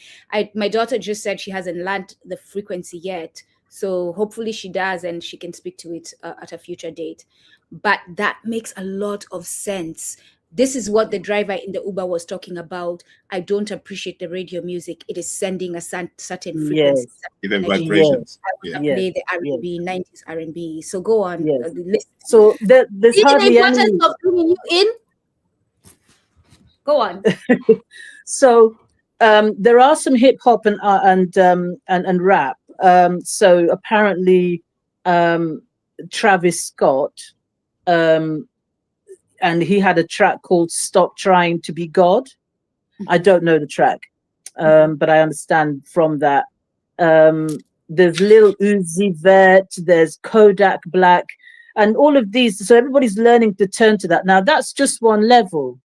D: My daughter just said she hasn't learned the frequency yet, so hopefully she does, and she can speak to it at a future date. But that makes a lot of sense. This is what the driver in the Uber was talking about. I don't appreciate the radio music. It is sending a certain frequency,
I: Yes.
F: Even
D: energy.
F: vibrations.
D: I want
F: Yeah.
D: to
I: Yes.
D: play the R&B, 90s R&B. So go on.
I: Yes.
D: Listen.
I: So there's
D: See the
I: hardly
D: importance
I: any.
D: of bringing you in? Go on.
I: So there are some hip hop and rap. So apparently Travis Scott, and he had a track called "Stop Trying to Be God." I don't know the track, but I understand from that. There's Lil Uzi Vert, there's Kodak Black, and all of these. So everybody's learning to turn to that. Now that's just one level,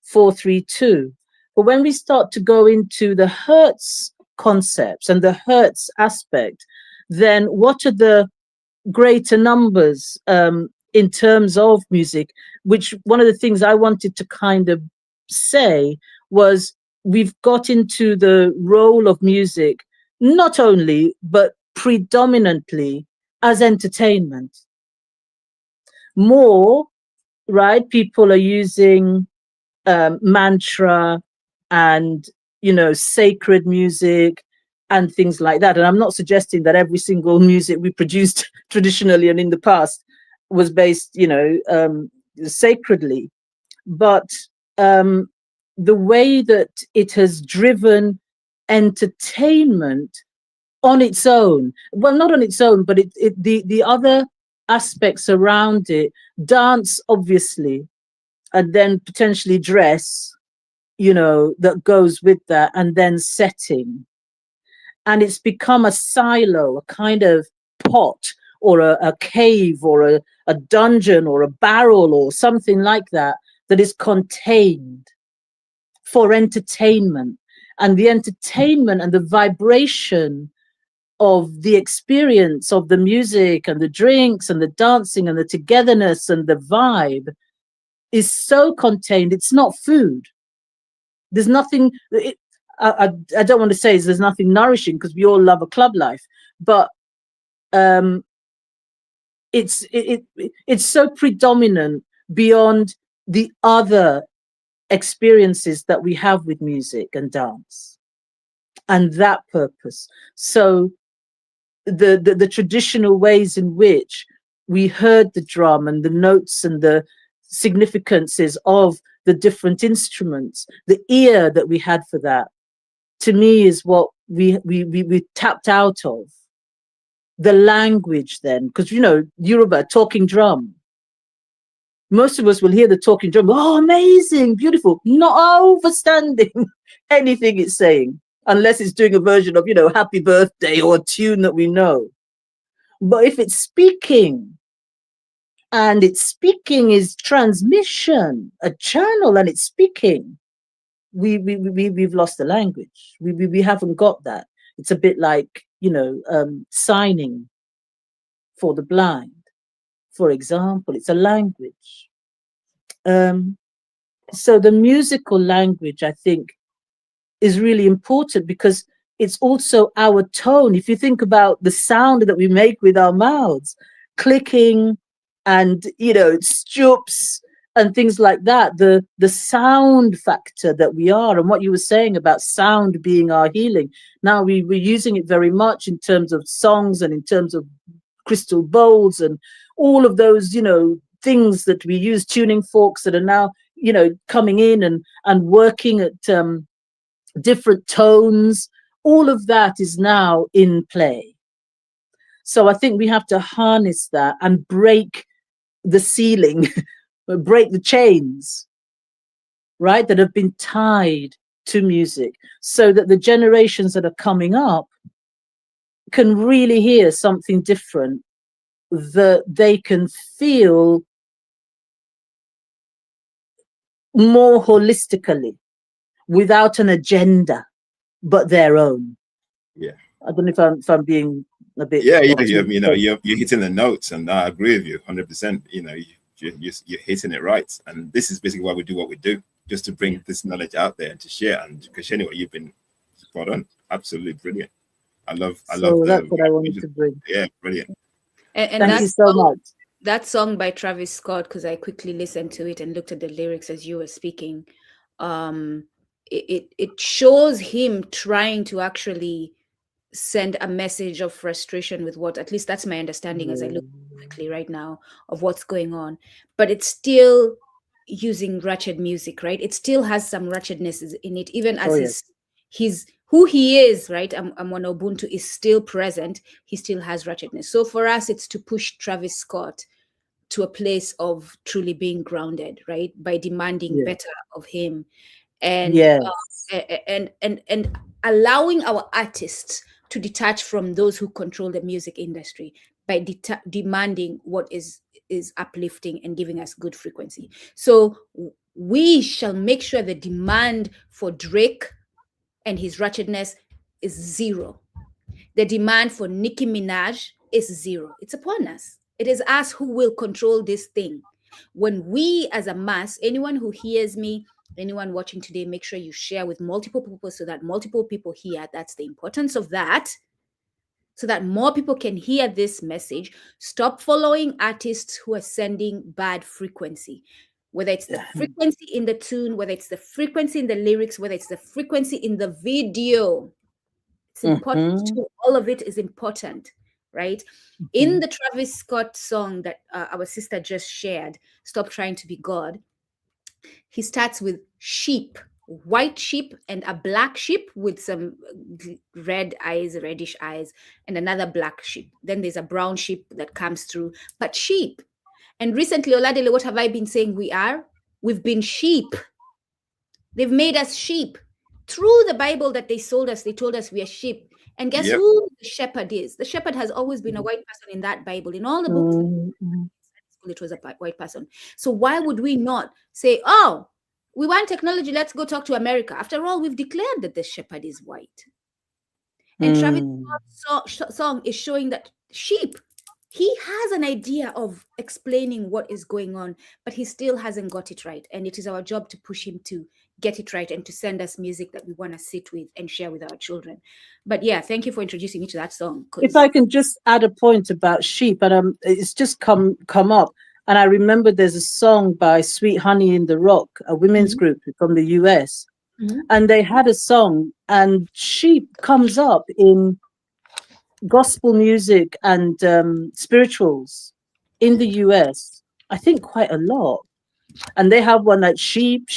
I: 432. But when we start to go into the Hertz concepts and the Hertz aspect, then what are the greater numbers in terms of music? Which one of the things I wanted to kind of say was we've got into the role of music not only but predominantly as entertainment. More, right? People are using mantra and sacred music and things like that. And I'm not suggesting that every single music we produced traditionally and in the past was based sacredly, but the way that it has driven entertainment on its own, well, not on its own, but the other aspects around it, dance obviously, and then potentially dress, that goes with that, and then setting. And it's become a silo, a kind of pot or a cave or a dungeon or a barrel or something like that, that is contained for entertainment. And the entertainment and the vibration of the experience of the music and the drinks and the dancing and the togetherness and the vibe is so contained. It's not food. There's nothing, I don't want to say there's nothing nourishing, because we all love a club life, but it's so predominant beyond the other experiences that we have with music and dance and that purpose. So the traditional ways in which we heard the drum and the notes and the significances of the different instruments, the ear that we had for that, to me, is what we tapped out of. The language then, because Yoruba, talking drum. Most of us will hear the talking drum, oh, amazing, beautiful, not understanding anything it's saying, unless it's doing a version of, happy birthday or a tune that we know. But if it's speaking, and its speaking is transmission, a channel, and it's speaking, we've lost the language. We haven't got that. It's a bit like, signing for the blind, for example. It's a language. So the musical language, I think, is really important, because it's also our tone. If you think about the sound that we make with our mouths, clicking and, stoops and things like that, the sound factor that we are, and what you were saying about sound being our healing. Now we're using it very much in terms of songs and in terms of crystal bowls and all of those, things that we use, tuning forks that are now, coming in and working at different tones. All of that is now in play. So I think we have to harness that and break the ceiling, break the chains, right, that have been tied to music, so that the generations that are coming up can really hear something different, that they can feel more holistically, without an agenda, but their own.
F: Yeah.
I: I don't know if I'm being a bit.
F: Yeah, you know, you're hitting the notes, and I agree with you 100%. You know, you're hitting it right, and this is basically why we do what we do, just to bring this knowledge out there and to share. And because anyway, you've been spot on, absolutely brilliant. I love
I: that's what I wanted to bring.
F: Yeah, brilliant.
D: And
I: thank you so much.
D: That song by Travis Scott, because I quickly listened to it and looked at the lyrics as you were speaking. It shows him trying to actually send a message of frustration with what, at least that's my understanding as I look quickly right now, of what's going on. But it's still using ratchet music, right? It still has some ratchetness in it, even as his who he is, right? I'm on Ubuntu is still present. He still has ratchetness. So for us, it's to push Travis Scott to a place of truly being grounded, right? By demanding better of him, and and allowing our artists to detach from those who control the music industry by demanding what is uplifting and giving us good frequency. So we shall make sure the demand for Drake and his ratchetness is zero. The demand for Nicki Minaj is zero. It's upon us. It is us who will control this thing. When we as a mass, anyone who hears me, anyone watching today, make sure you share with multiple people so that multiple people hear. That's the importance of that. So that more people can hear this message. Stop following artists who are sending bad frequency. Whether it's the frequency in the tune, whether it's the frequency in the lyrics, whether it's the frequency in the video. It's important too. All of it is important, right? In the Travis Scott song that our sister just shared, Stop Trying to Be God, he starts with sheep, white sheep and a black sheep with some reddish eyes, and another black sheep. Then there's a brown sheep that comes through, but sheep. And recently, Oladele, what have I been saying we are? We've been sheep. They've made us sheep. Through the Bible that they sold us, they told us we are sheep. And guess who the shepherd is? The shepherd has always been a white person in that Bible. In all the books, it was a white person. So why would we not say, oh, we want technology, let's go talk to America. After all, we've declared that the shepherd is white. And Travis Scott's song is showing that sheep, he has an idea of explaining what is going on, but he still hasn't got it right. And it is our job to push him to get it right and to send us music that we want to sit with and share with our children. But yeah, thank you for introducing me to that song.
I: If I can just add a point about sheep, and it's just come up, and I remember there's a song by Sweet Honey in the Rock, a women's group from the US, and they had a song, and sheep comes up in gospel music and spirituals in the US, I think quite a lot. And they have one like sheep,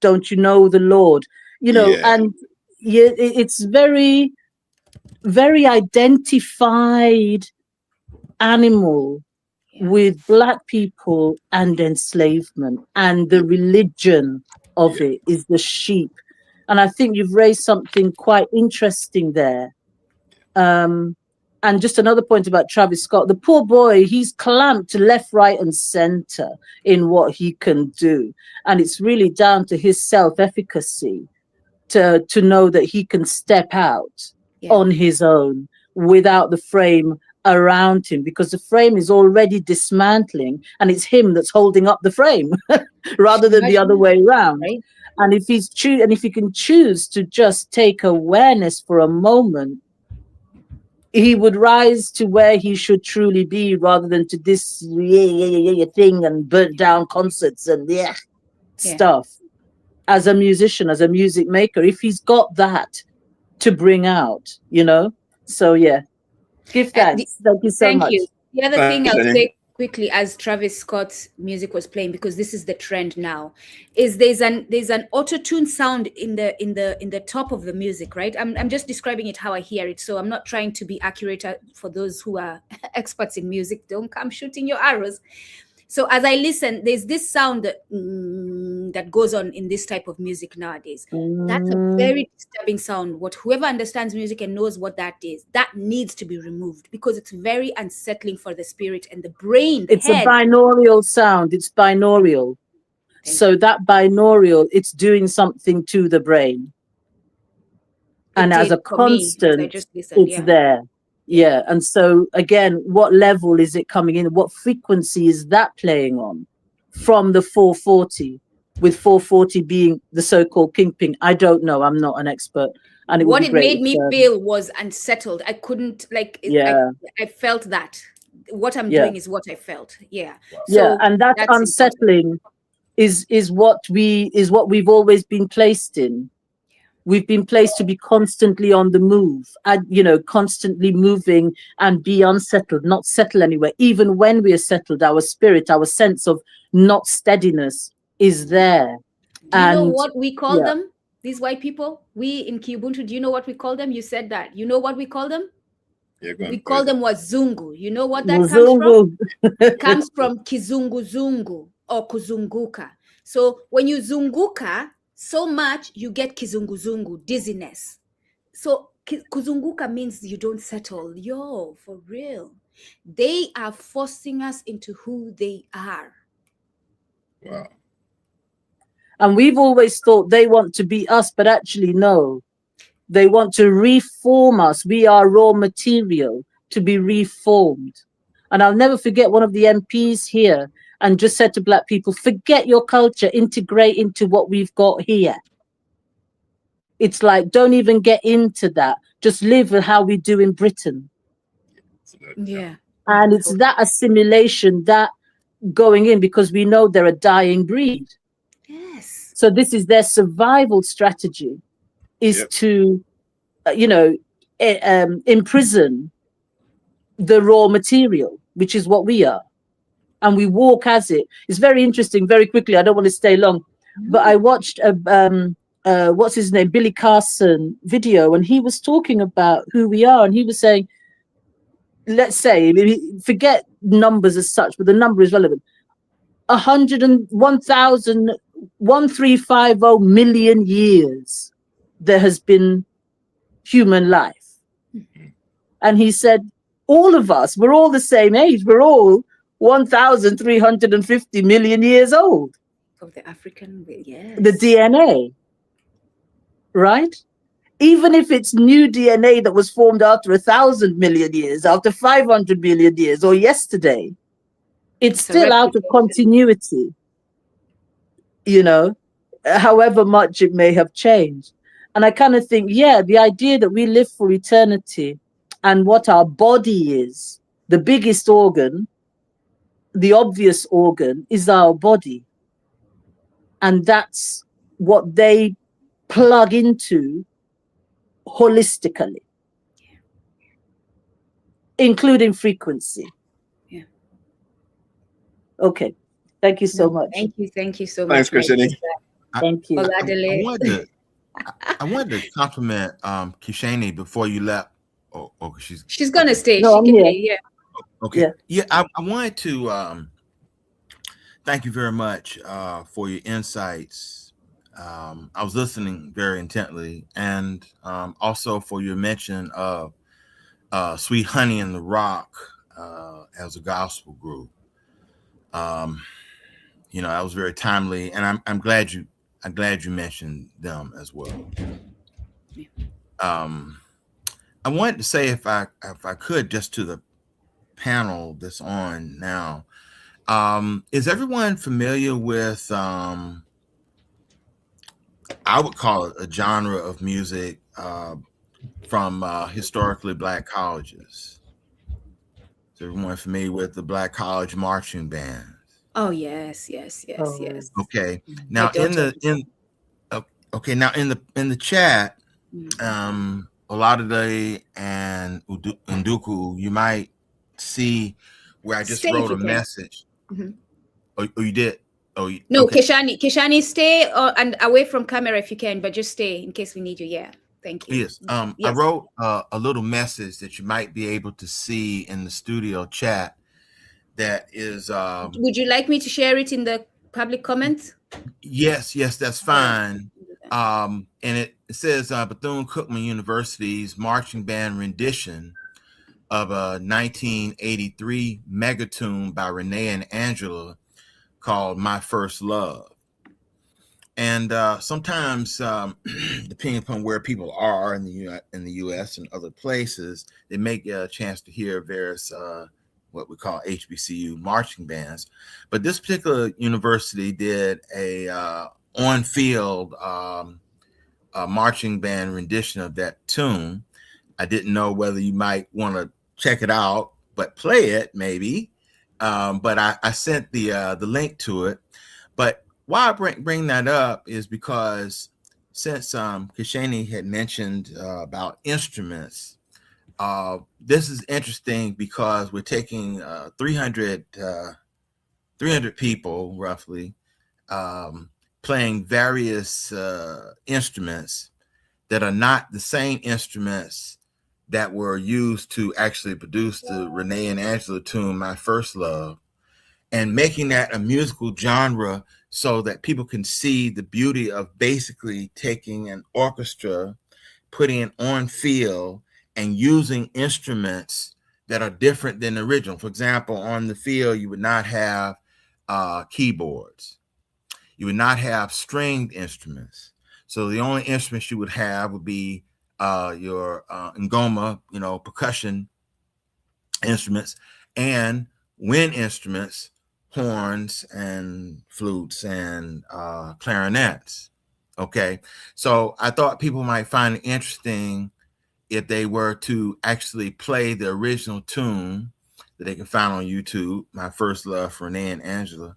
I: don't you know the Lord? You know, and it's very, very identified animal with Black people and enslavement, and the religion of it is the sheep. And I think you've raised something quite interesting there. And just another point about Travis Scott, the poor boy, he's clamped left, right, and center in what he can do. And it's really down to his self-efficacy to know that he can step out on his own without the frame around him, because the frame is already dismantling and it's him that's holding up the frame rather than the other way around. Right. And if he can choose to just take awareness for a moment, he would rise to where he should truly be, rather than to this thing and burnt down concerts and stuff. As a musician, as a music maker, if he's got that to bring out, you know. So yeah, give thanks. Thank you so much.
D: The other thing I'll say quickly, as Travis Scott's music was playing, because this is the trend now, is there's an auto-tune sound in the top of the music, right? I'm just describing it how I hear it, so I'm not trying to be accurate. For those who are experts in music, don't come shooting your arrows. So as I listen, there's this sound that goes on in this type of music nowadays. That's a very disturbing sound. Whoever understands music and knows what that is, that needs to be removed, because it's very unsettling for the spirit and the brain.
I: It's a binaural sound. It's binaural. So that binaural, it's doing something to the brain. And as a constant, it's there. Yeah. And so again, what level is it coming in? What frequency is that playing on from the 440, with 440 being the so-called kingpin? I don't know. I'm not an expert. And it would
D: What
I: be
D: it
I: great
D: made me feel was unsettled. I couldn't I felt that what I'm doing is what I felt. Yeah. So
I: and that
D: that's
I: unsettling is what we've always been placed in. We've been placed to be constantly on the move, and constantly moving and be unsettled, not settle anywhere. Even when we are settled, our spirit, our sense of not steadiness is there.
D: Do you know
I: And
D: what we call them? These white people, we in Ubuntu, do you know what we call them? You said that. You know what we call them?
F: Yeah, go on,
D: We call them wazungu. You know what that comes from?
I: Muzungu.
D: It comes from kizunguzungu or kuzunguka. So when you zunguka so much, you get kizunguzungu, dizziness. So kuzunguka means you don't settle. Yo, for real. They are forcing us into who they are.
F: Wow.
I: And we've always thought they want to be us, but actually, no. They want to reform us. We are raw material to be reformed. And I'll never forget one of the MPs here and just said to Black people, forget your culture, integrate into what we've got here. It's like, don't even get into that. Just live how we do in Britain.
D: Yeah.
I: And it's that assimilation, that going in, because we know they're a dying breed.
D: Yes.
I: So this is their survival strategy, is to, imprison the raw material, which is what we are. And we walk as it. It's very interesting. Very quickly, I don't want to stay long, but I watched what's his name, Billy Carson video, and he was talking about who we are, and he was saying, let's say, forget numbers as such, but the number is relevant. 101,1350 million years there has been human life. And he said, all of us, we're all the same age. We're all 1,350 million years old.
D: Of the African, yes.
I: The DNA, right? Even if it's new DNA that was formed after 1,000 million years, after 500 million years, or yesterday, it's still out of continuity, however much it may have changed. And I kind of think, the idea that we live for eternity and what our body is, the biggest organ, the obvious organ is our body. And that's what they plug into holistically, including frequency.
D: Yeah.
I: Okay. Thank you so much.
D: Thank you so
F: Thanks,
D: much.
F: Christiane.
I: Thank you.
H: I wanted to compliment Kishani before you left. Oh,
D: she's gonna stay.
I: No,
D: she
I: I'm
D: can
I: here.
D: stay. Yeah.
H: Okay. Yeah, I wanted to thank you very much for your insights. I was listening very intently, and also for your mention of Sweet Honey in the Rock as a gospel group. That was very timely, and I'm glad you mentioned them as well. I wanted to say, if I could, just to the panel that's on now, is everyone familiar with I would call it a genre of music from historically Black colleges? Is everyone familiar with the Black college marching band?
D: Oh yes.
H: Okay. Now in the chat, Oladide and Nduku, you might see where I just wrote a message.
D: Mm-hmm.
H: Oh, you did? Oh,
D: no.
H: Okay.
D: Kishani, stay and away from camera if you can, but just stay in case we need you. Yeah. Thank you.
H: Yes. I wrote a little message that you might be able to see in the studio chat. That is.
D: Would you like me to share it in the public comments?
H: Yes, that's fine. And it says Bethune-Cookman University's marching band rendition of a 1983 megatune by Renee and Angela called "My First Love." And sometimes, depending upon where people are in the U.S. and other places, they may get a chance to hear various what we call HBCU marching bands. But this particular university did a on-field marching band rendition of that tune. I didn't know whether you might want to check it out, but play it maybe. But I sent the link to it. But why I bring that up is because since Kashani had mentioned about instruments, this is interesting because we're taking 300 people roughly playing various instruments that are not the same instruments that were used to actually produce the Renee and Angela tune, My First Love, and making that a musical genre so that people can see the beauty of basically taking an orchestra, putting it on field, and using instruments that are different than the original. For example, on the field, you would not have keyboards. You would not have stringed instruments. So the only instruments you would have would be your ngoma, percussion instruments, and wind instruments, horns and flutes and clarinets. Okay, so I thought people might find it interesting if they were to actually play the original tune that they can find on YouTube, My First Love for Renee and Angela,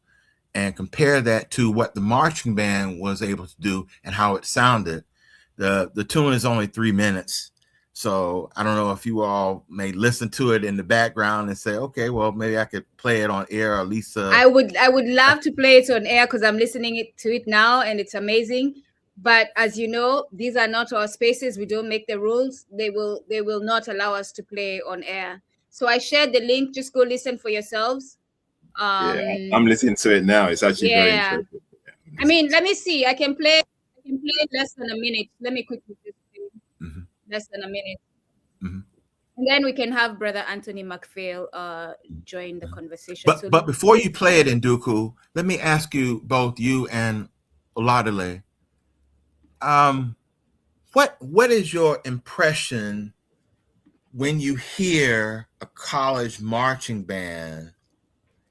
H: and compare that to what the marching band was able to do and how it sounded. The tune is only 3 minutes. So I don't know if you all may listen to it in the background and say, okay, well, maybe I could play it on air, or Lisa.
D: I would love to play it on air because I'm listening to it now and it's amazing. But as you know, these are not our spaces. We don't make the rules. They will not allow us to play on air. So I shared the link. Just go listen for yourselves.
F: Yeah, I'm listening to it now. It's actually very interesting.
D: I mean, let me see. I can play less than a minute. Let me quickly just play less than a minute. And then we can have Brother Anthony McPhail join the conversation.
H: But before you play it, Nduku, let me ask you both, you and Oladile, what is your impression when you hear a college marching band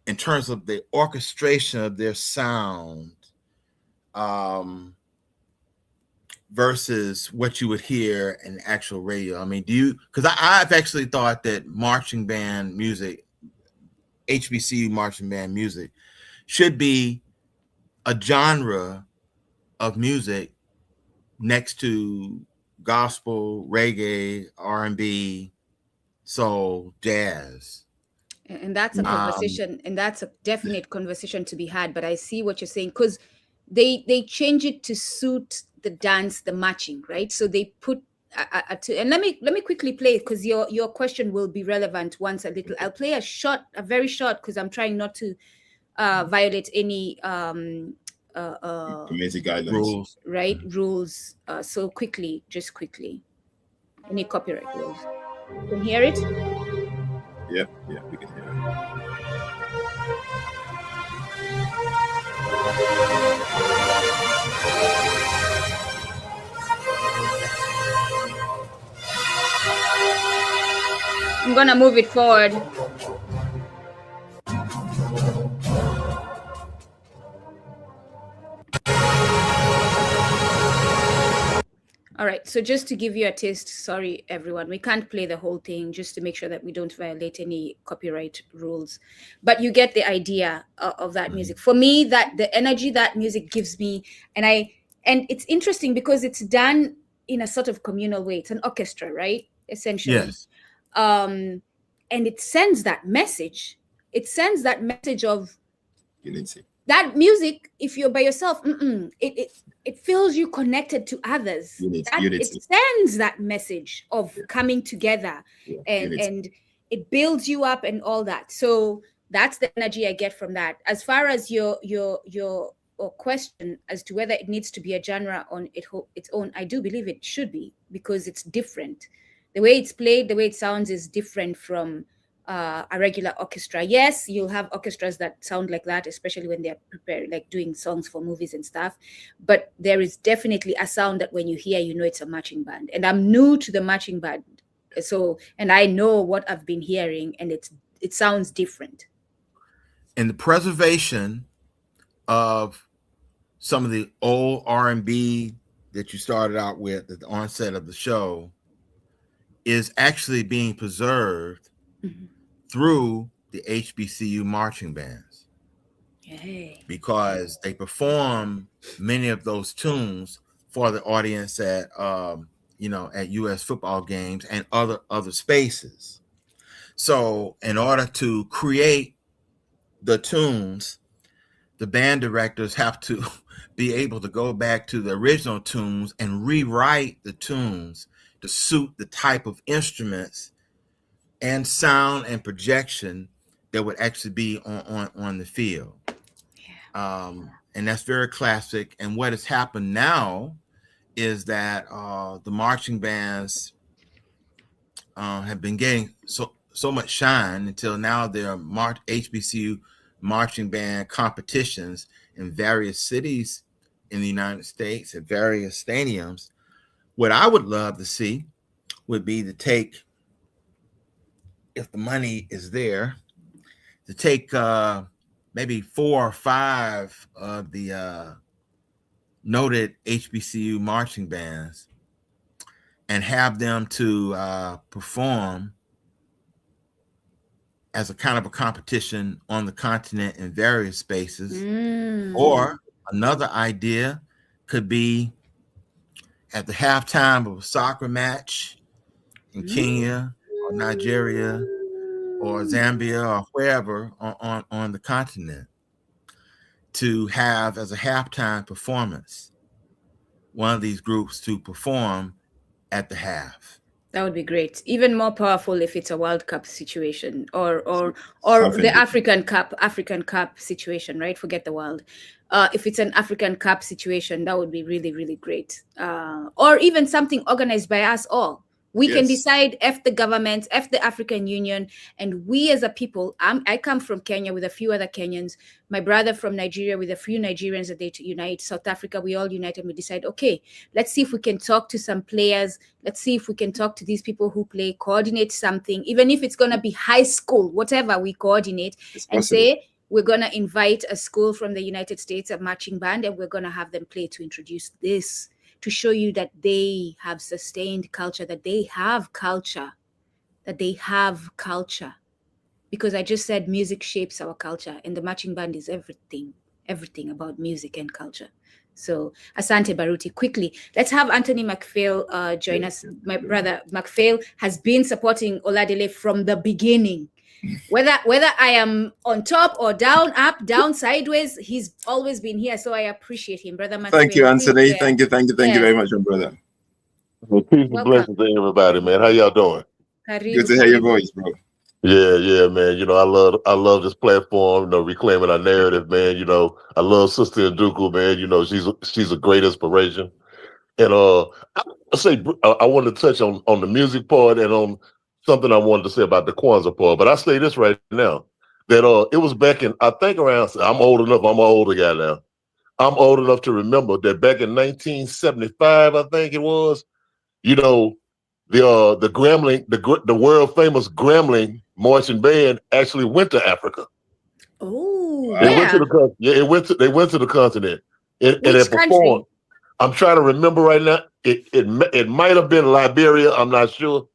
H: in terms of the orchestration of their sound versus what you would hear in actual radio? I mean, because I've actually thought that marching band music, HBCU marching band music, should be a genre of music next to gospel, reggae, R&B, soul, jazz.
D: And that's a conversation, and that's a definite conversation to be had. But I see what you're saying, because they change it to suit the dance, the marching, right? So they put and let me quickly play, because your question will be relevant once a little. I'll play a very short, because I'm trying not to violate any
F: community guidelines,
H: rules,
D: right? Rules. So just quickly, any copyright rules? You can hear it.
F: Yeah, we can hear it.
D: I'm gonna move it forward. All right, so just to give you a taste, sorry everyone, we can't play the whole thing, just to make sure that we don't violate any copyright rules. But you get the idea of that music. For me, that the energy that music gives me, and it's interesting because it's done in a sort of communal way. It's an orchestra, right? Essentially.
H: Yes.
D: And it sends that message. It sends that message of
F: unity.
D: That music, if you're by yourself, it feels you connected to others.
F: Unity.
D: It sends that message of coming together, and it builds you up and all that. So that's the energy I get from that. As far as your question as to whether it needs to be a genre on its own, I do believe it should be, because it's different. The way it's played, the way it sounds is different from a regular orchestra. Yes, you'll have orchestras that sound like that, especially when they're prepared, like doing songs for movies and stuff. But there is definitely a sound that when you hear, you know it's a marching band. And I'm new to the marching band, so, and I know what I've been hearing, and it sounds different.
H: And the preservation of some of the old R&B that you started out with at the onset of the show is actually being preserved through the HBCU marching bands.
D: Yay.
H: Because they perform many of those tunes for the audience at at U.S. football games and other spaces. So in order to create the tunes, the band directors have to be able to go back to the original tunes and rewrite the tunes to suit the type of instruments and sound and projection that would actually be on the field. Yeah. And that's very classic. And what has happened now is that the marching bands have been getting so much shine until now there are HBCU marching band competitions in various cities in the United States at various stadiums. What I would love to see would be to take, if the money is there, to take maybe 4 or 5 of the noted HBCU marching bands and have them to perform as a kind of a competition on the continent in various spaces. Or another idea could be at the halftime of a soccer match in Kenya or Nigeria or Zambia or wherever on the continent, to have as a halftime performance one of these groups to perform at the half.
D: That would be great. Even more powerful if it's a World Cup situation or the African Cup situation, right? Forget the world. If it's an African Cup situation, that would be really, really great. Or even something organized by us all. We can decide, F the government, F the African Union, and we as a people, I come from Kenya with a few other Kenyans, my brother from Nigeria with a few Nigerians, that they unite, South Africa, we all unite and we decide, okay, let's see if we can talk to some players. Let's see if we can talk to these people who play, coordinate something, even if it's going to be high school, whatever, we coordinate and say, we're going to invite a school from the United States, a marching band, and we're going to have them play to introduce this, to show you that they have sustained culture, that they have culture, Because I just said music shapes our culture, and the marching band is everything about music and culture. So Asante Baruti, quickly, let's have Anthony McPhail join us. My brother McPhail has been supporting Oladele from the beginning. Whether I am on top or down, up, down, sideways, he's always been here. So I appreciate him, brother McPhail.
F: Thank you, Anthony. Thank you very much, my brother.
J: Well, peace and blessings to everybody, man. How y'all doing?
F: Good to hear your voice, bro.
J: Yeah, man. You know, I love this platform, you know, reclaiming our narrative, man. You know, I love Sister Nduku, man. You know, she's a great inspiration. And I wanted to touch on the music part and on something I wanted to say about the Kwanzaa part. But I say this right now, that it was back in, I think around, I'm old enough, I'm an older guy now. I'm old enough to remember that back in 1975, I think it was, you know, the Gremlin, the world famous Gremlin marching band actually went to Africa.
D: Oh,
J: they went to the continent and they performed. I'm trying to remember right now. It might have been Liberia. I'm not sure.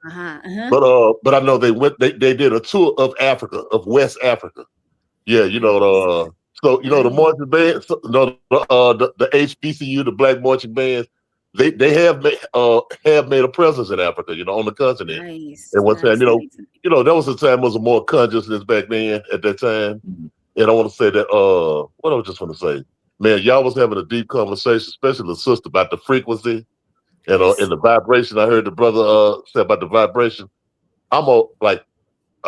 J: But I know they went. They did a tour of Africa, of West Africa. Yeah, you know so you know the marching bands, the HBCU, the Black marching bands. They have made a presence in Africa, you know, on the continent.
D: Nice.
J: And one time, you know, that was a time was more consciousness back then at that time. And I want to say that what I was just want to say, man, y'all was having a deep conversation, especially the sister, about the frequency and the vibration. I heard the brother say about the vibration. I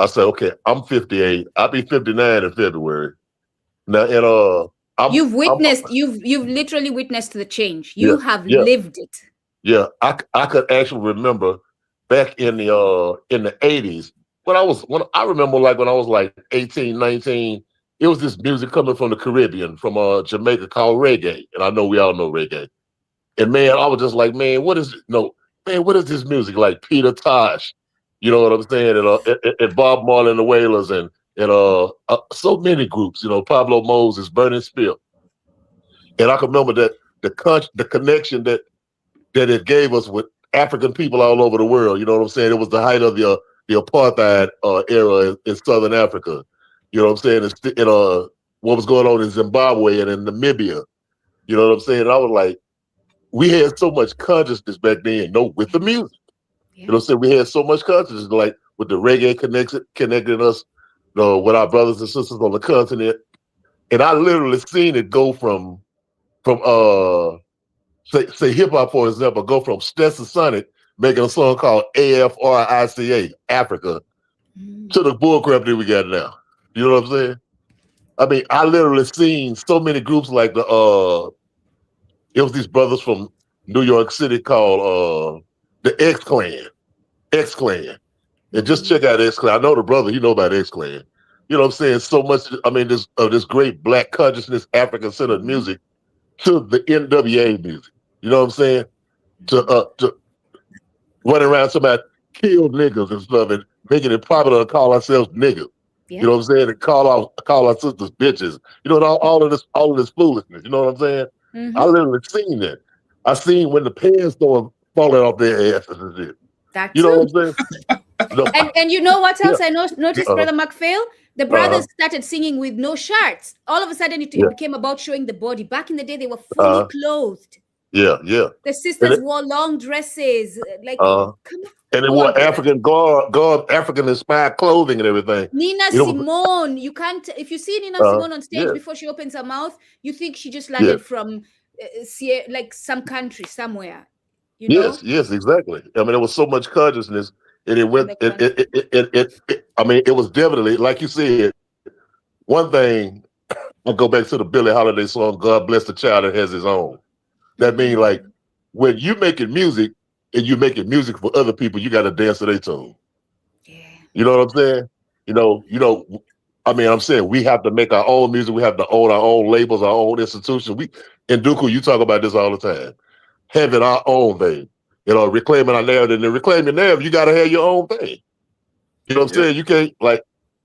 J: said, okay, I'm 58. I'll be 59 in February. Now, and
D: you've literally witnessed the change. You have lived it.
J: Yeah, I could actually remember back in the 80s, when I remember like when I was like 18, 19, it was this music coming from the Caribbean, from Jamaica called reggae. And I know we all know reggae. And man, I was just like, man, what is what is this music? Like Peter Tosh, you know what I'm saying? And Bob Marley and the Wailers and so many groups, Pablo Moses, Burning Spear. And I can remember that the connection that it gave us with African people all over the world. You know what I'm saying? It was the height of the apartheid era in Southern Africa. You know what I'm saying? What was going on in Zimbabwe and in Namibia. You know what I'm saying? And I was like, we had so much consciousness back then, with the music. Yeah. You know what I'm saying? We had so much consciousness, like with the reggae connecting us, with our brothers and sisters on the continent. And I literally seen it go from say hip hop, for example, go from Stetson Sonic making a song called AFRICA, Africa, to the bullcrap that we got now. You know what I'm saying? I mean, I literally seen so many groups like it was these brothers from New York City called the X Clan. And just check out X Clan. I know the brother, you know about X Clan. You know what I'm saying? So much, I mean, this great Black consciousness, African-centered music to the NWA music. You know what I'm saying? To running around somebody kill niggas and stuff and making it popular to call ourselves niggas. Yeah. You know what I'm saying? And call our sisters bitches. You know, all of this foolishness. You know what I'm saying? Mm-hmm. I literally seen that. I seen when the pants started falling off their asses and shit.
D: That
J: you know what I'm
D: saying? And you know what else I noticed, Brother McPhail? The brothers started singing with no shirts. All of a sudden, it became about showing the body. Back in the day, they were fully clothed.
J: Yeah.
D: The sisters wore long dresses, like come on.
J: And they wore African African-inspired clothing and everything.
D: Nina Simone, you can't. If you see Nina Simone on stage before she opens her mouth, you think she just landed from like some country somewhere. You know?
J: Yes, exactly. I mean, there was so much consciousness, and it went. I mean, it was definitely, like you said. One thing, I'll go back to the Billie Holiday song, "God Bless the Child That Has His Own." That means, like, when you making music and you making music for other people, you got to dance to their tune. Yeah. You know what I'm saying? You know. I mean, I'm saying we have to make our own music. We have to own our own labels, our own institutions. In Duku, you talk about this all the time. Having our own thing, reclaiming our narrative. And reclaiming narrative, you got to have your own thing. You know what I'm saying? You can't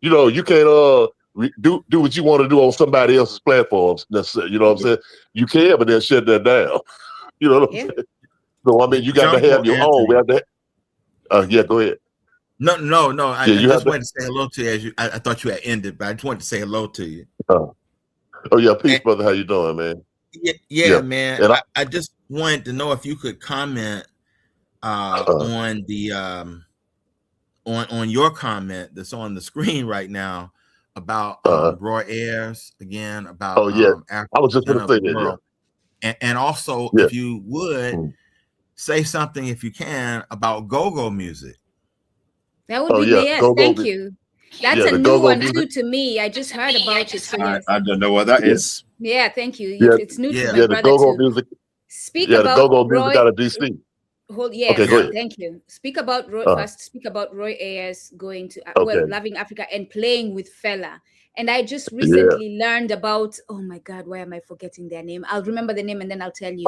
J: you can't do what you want to do on somebody else's platforms. You know what I'm saying? You can, but then shut that down. You know what I'm saying? So I mean, you got to have your own. We have to. Go ahead.
H: No. I just wanted to say hello to you. I thought you had ended, but I just wanted to say hello to you.
J: Oh yeah, peace, brother. How you doing, man?
H: Yeah, man. I just wanted to know if you could comment on the on your comment that's on the screen right now about Roy Ayers again about
J: I was just going to say that,
H: and also if you would say something, if you can, about go-go music.
D: That would be thank you. That's a new one too to me. I just heard about it. So
F: I don't know what that is.
D: Yeah, thank you. It's new to my brother
J: the go-go
D: too.
J: Music.
D: Speak about
J: the go-go music out of DC.
D: Thank you. Speak about Roy first. Speak about Roy Ayers going to Loving Africa and playing with Fela. And I just recently learned about, oh my God, why am I forgetting their name? I'll remember the name and then I'll tell you.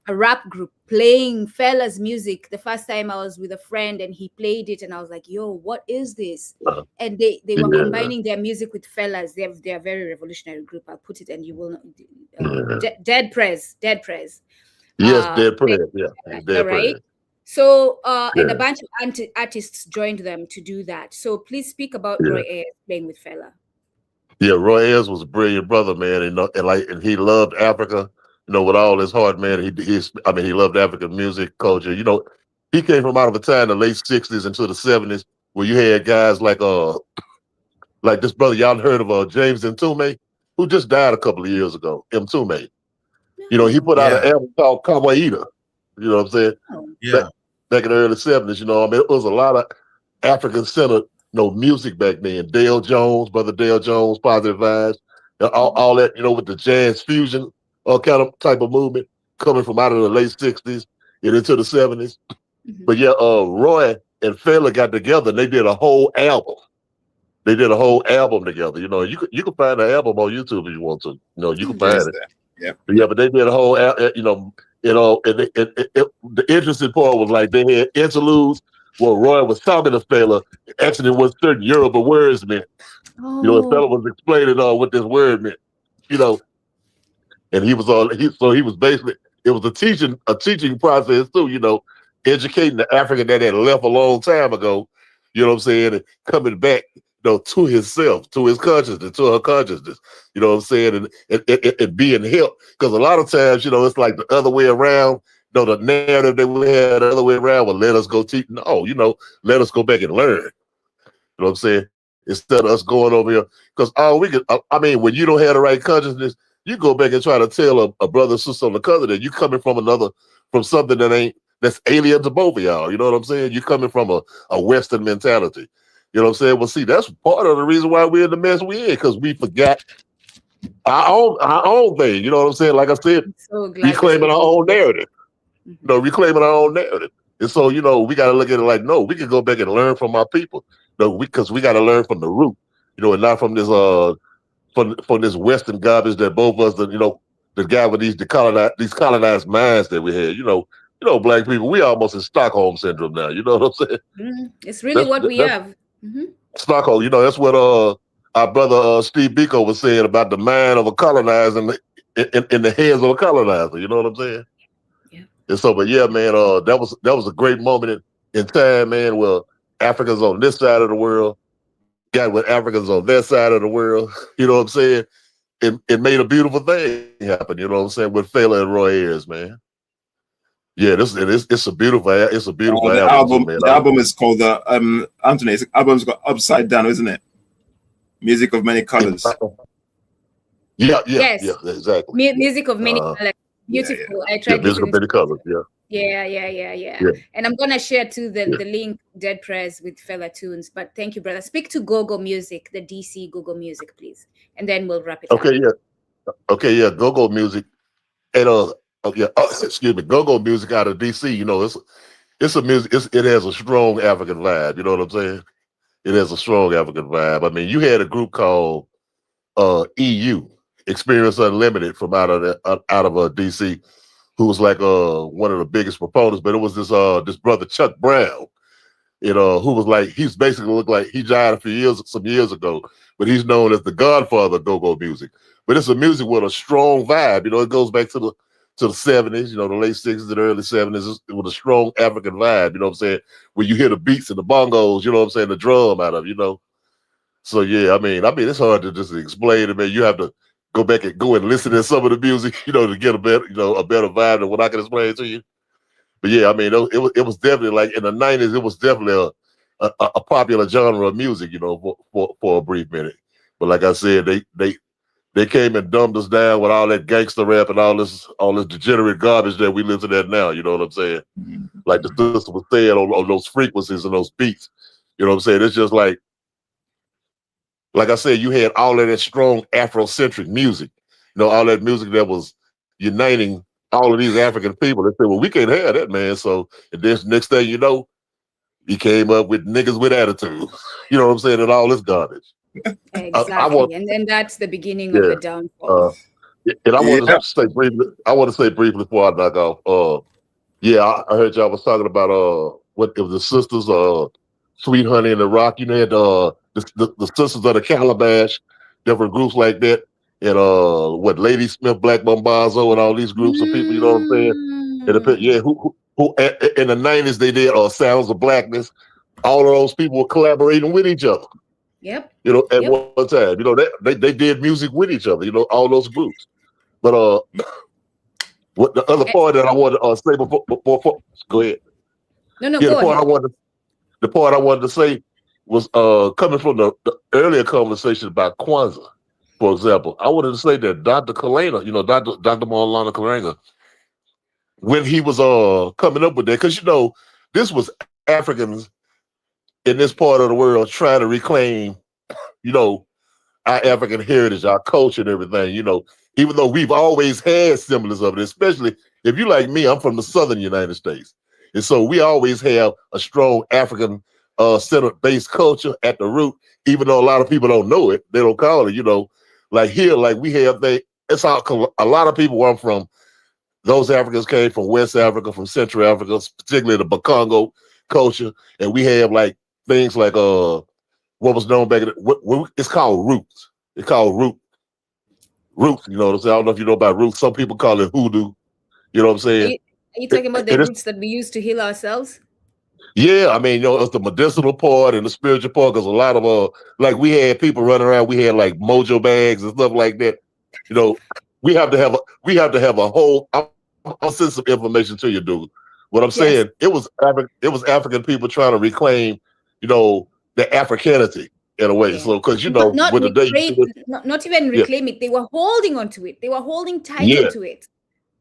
D: A rap group playing Fela's music. The first time I was with a friend and he played it and I was like, yo, what is this? And they were combining their music with Fela's. They're a very revolutionary group. I'll put it and you will know. Dead Prez.
J: Yes, Dead Prez. Dead Prez.
D: So, and a bunch of artists joined them to do that. So please speak about Roy Ayers playing with Fela.
J: Yeah, Roy Ayers was a brilliant brother, man, and he loved Africa, with all his heart, man. He loved African music, culture. He came from out of a time in the late '60s into the '70s where you had guys like this brother y'all heard of James Mtume, who just died a couple of years ago. Mtume, he put out an album called Kawaida. You know what I'm saying? Back in the early '70s, it was a lot of African-centered music back then. Dale Jones, brother Dale Jones, Positive Vibes, all that, with the jazz fusion kind of type of movement coming from out of the late '60s and into the '70s. But Roy and Fela got together and they did a whole album. They did a whole album together. You know, you can find the album on YouTube if you want to. You know, you can find it.
F: Yeah.
J: Yeah, but they did a whole, and the interesting part was like they had interludes where Roy was talking to Fela, actually what certain Yoruba words meant. You know, and Fela was explaining what this word meant. You know, and he was he was basically, it was a teaching process too. You know, educating the African that had left a long time ago. You know what I'm saying, and coming back, you know, to himself, to his consciousness, to her consciousness. You know what I'm saying, and being helped, because a lot of times, you know, it's like the other way around. You know, the narrative that we had the other way around will let us go teach. No, you know, let us go back and learn. You know what I'm saying? Instead of us going over here, because I mean, when you don't have the right consciousness, you go back and try to tell a brother, sister, or a cousin that you coming from something that's alien to both of y'all. You know what I'm saying? You coming from a Western mentality. You know what I'm saying? Well, see, that's part of the reason why we're in the mess we're in, because we forgot our own thing. You know what I'm saying? Like I said, reclaiming our own narrative. You know, reclaiming our own narrative. And so, you know, we got to look at it like, no, we can go back and learn from our people. No, because we got to learn from the root. You know, and not from this from this Western garbage that both of us, you know, the guy with these colonized minds that we had. You know, black people, we almost in Stockholm syndrome now. You know what I'm saying?
D: It's really what we have.
J: Stockholm. You know, that's what our brother Steve Biko was saying about the mind of a colonizer in the hands of a colonizer. You know what I'm saying? Yeah. And so, but yeah, man, that was a great moment in time, man. Where Africans on this side of the world got with Africans on their side of the world. You know what I'm saying? It made a beautiful thing happen. You know what I'm saying? With Fela and Roy Ayers, man. Yeah, it's a beautiful album.
F: The album is called Anthony. The album's got Upside Down, isn't it? Music of Many Colors.
J: Yeah, exactly.
D: Music of Many Colors. Beautiful.
J: I tried music of many colors.
D: Yeah. And I'm gonna share too the link, Dead Prez with Fela tunes. But thank you, brother. Speak to Gogo Music, the DC Gogo Music, please, and then we'll wrap it up.
J: Okay, yeah. Gogo Music, and excuse me, Gogo Music out of DC. You know, it's a music. It has a strong African vibe. You know what I'm saying? It has a strong African vibe. I mean, you had a group called EU, Experience Unlimited, from out of DC, who was like one of the biggest proponents. But it was this brother Chuck Brown, you know, who was like, he's basically looked like he died some years ago, but he's known as the godfather of go-go music. But it's a music with a strong vibe. You know, it goes back to the 70s, you know, the late 60s and early 70s, with a strong African vibe. You know what I'm saying? When you hear the beats and the bongos, you know what I'm saying, the drum out of, you know. So yeah, I mean, it's hard to just explain it, man. You have to go back and listen to some of the music, you know, to get a better vibe than what I can explain to you. But yeah, I mean, it was definitely like in the 90s, it was definitely a popular genre of music, you know, for a brief minute. But like I said, they came and dumbed us down with all that gangster rap and all this degenerate garbage that we listen to now. You know what I'm saying? Like the sister was saying on those frequencies and those beats. You know what I'm saying? It's just like I said, you had all of that strong Afrocentric music. You know, all that music that was uniting all of these African people. They said, well, we can't have that, man. So and then next thing you know, he came up with niggas with attitude. You know what I'm saying? And all this garbage.
D: Exactly. And then that's the beginning of the downfall.
J: And I want to say briefly before I knock off. I heard y'all was talking about what it was, the sisters, Sweet Honey and the Rock. You know, had the sisters of the Calabash, different groups like that. And Lady Smith, Black Bombazzo, and all these groups of people, you know what I'm saying? And who in the 90s they did Sounds of Blackness. All of those people were collaborating with each other.
D: Yep.
J: You know, at one time, you know, they did music with each other, you know, all those groups. But what the other part that I wanted to say before go ahead.
D: No, go ahead.
J: The part I wanted to say was coming from the earlier conversation about Kwanzaa, for example. I wanted to say that Dr. Kalena, you know, Dr. Maulana Kalena, when he was coming up with that, because you know, this was Africans in this part of the world trying to reclaim, you know, our African heritage, our culture and everything, you know, even though we've always had semblance of it, especially if you like me, I'm from the southern United States. And so we always have a strong African center-based culture at the root, even though a lot of people don't know it. They don't call it, you know, like here, like we have, it's all, a lot of people were from, those Africans came from West Africa, from Central Africa, particularly the Bakongo culture. And we have like things like what was known back in it's called roots. It's called roots, you know what I'm saying? I don't know if you know about roots. Some people call it hoodoo. You know what I'm saying?
D: Are you talking about the roots that we use to heal ourselves?
J: Yeah, I mean, you know, it's the medicinal part and the spiritual part, because a lot of like we had people running around, we had like mojo bags and stuff like that. You know, we have to have a whole. I'll send some information to you, dude. What I'm saying, it was African people trying to reclaim, you know, the Africanity in a way. So, because you know,
D: not
J: with the day,
D: not even reclaim it, they were holding onto it. They were holding tight onto it.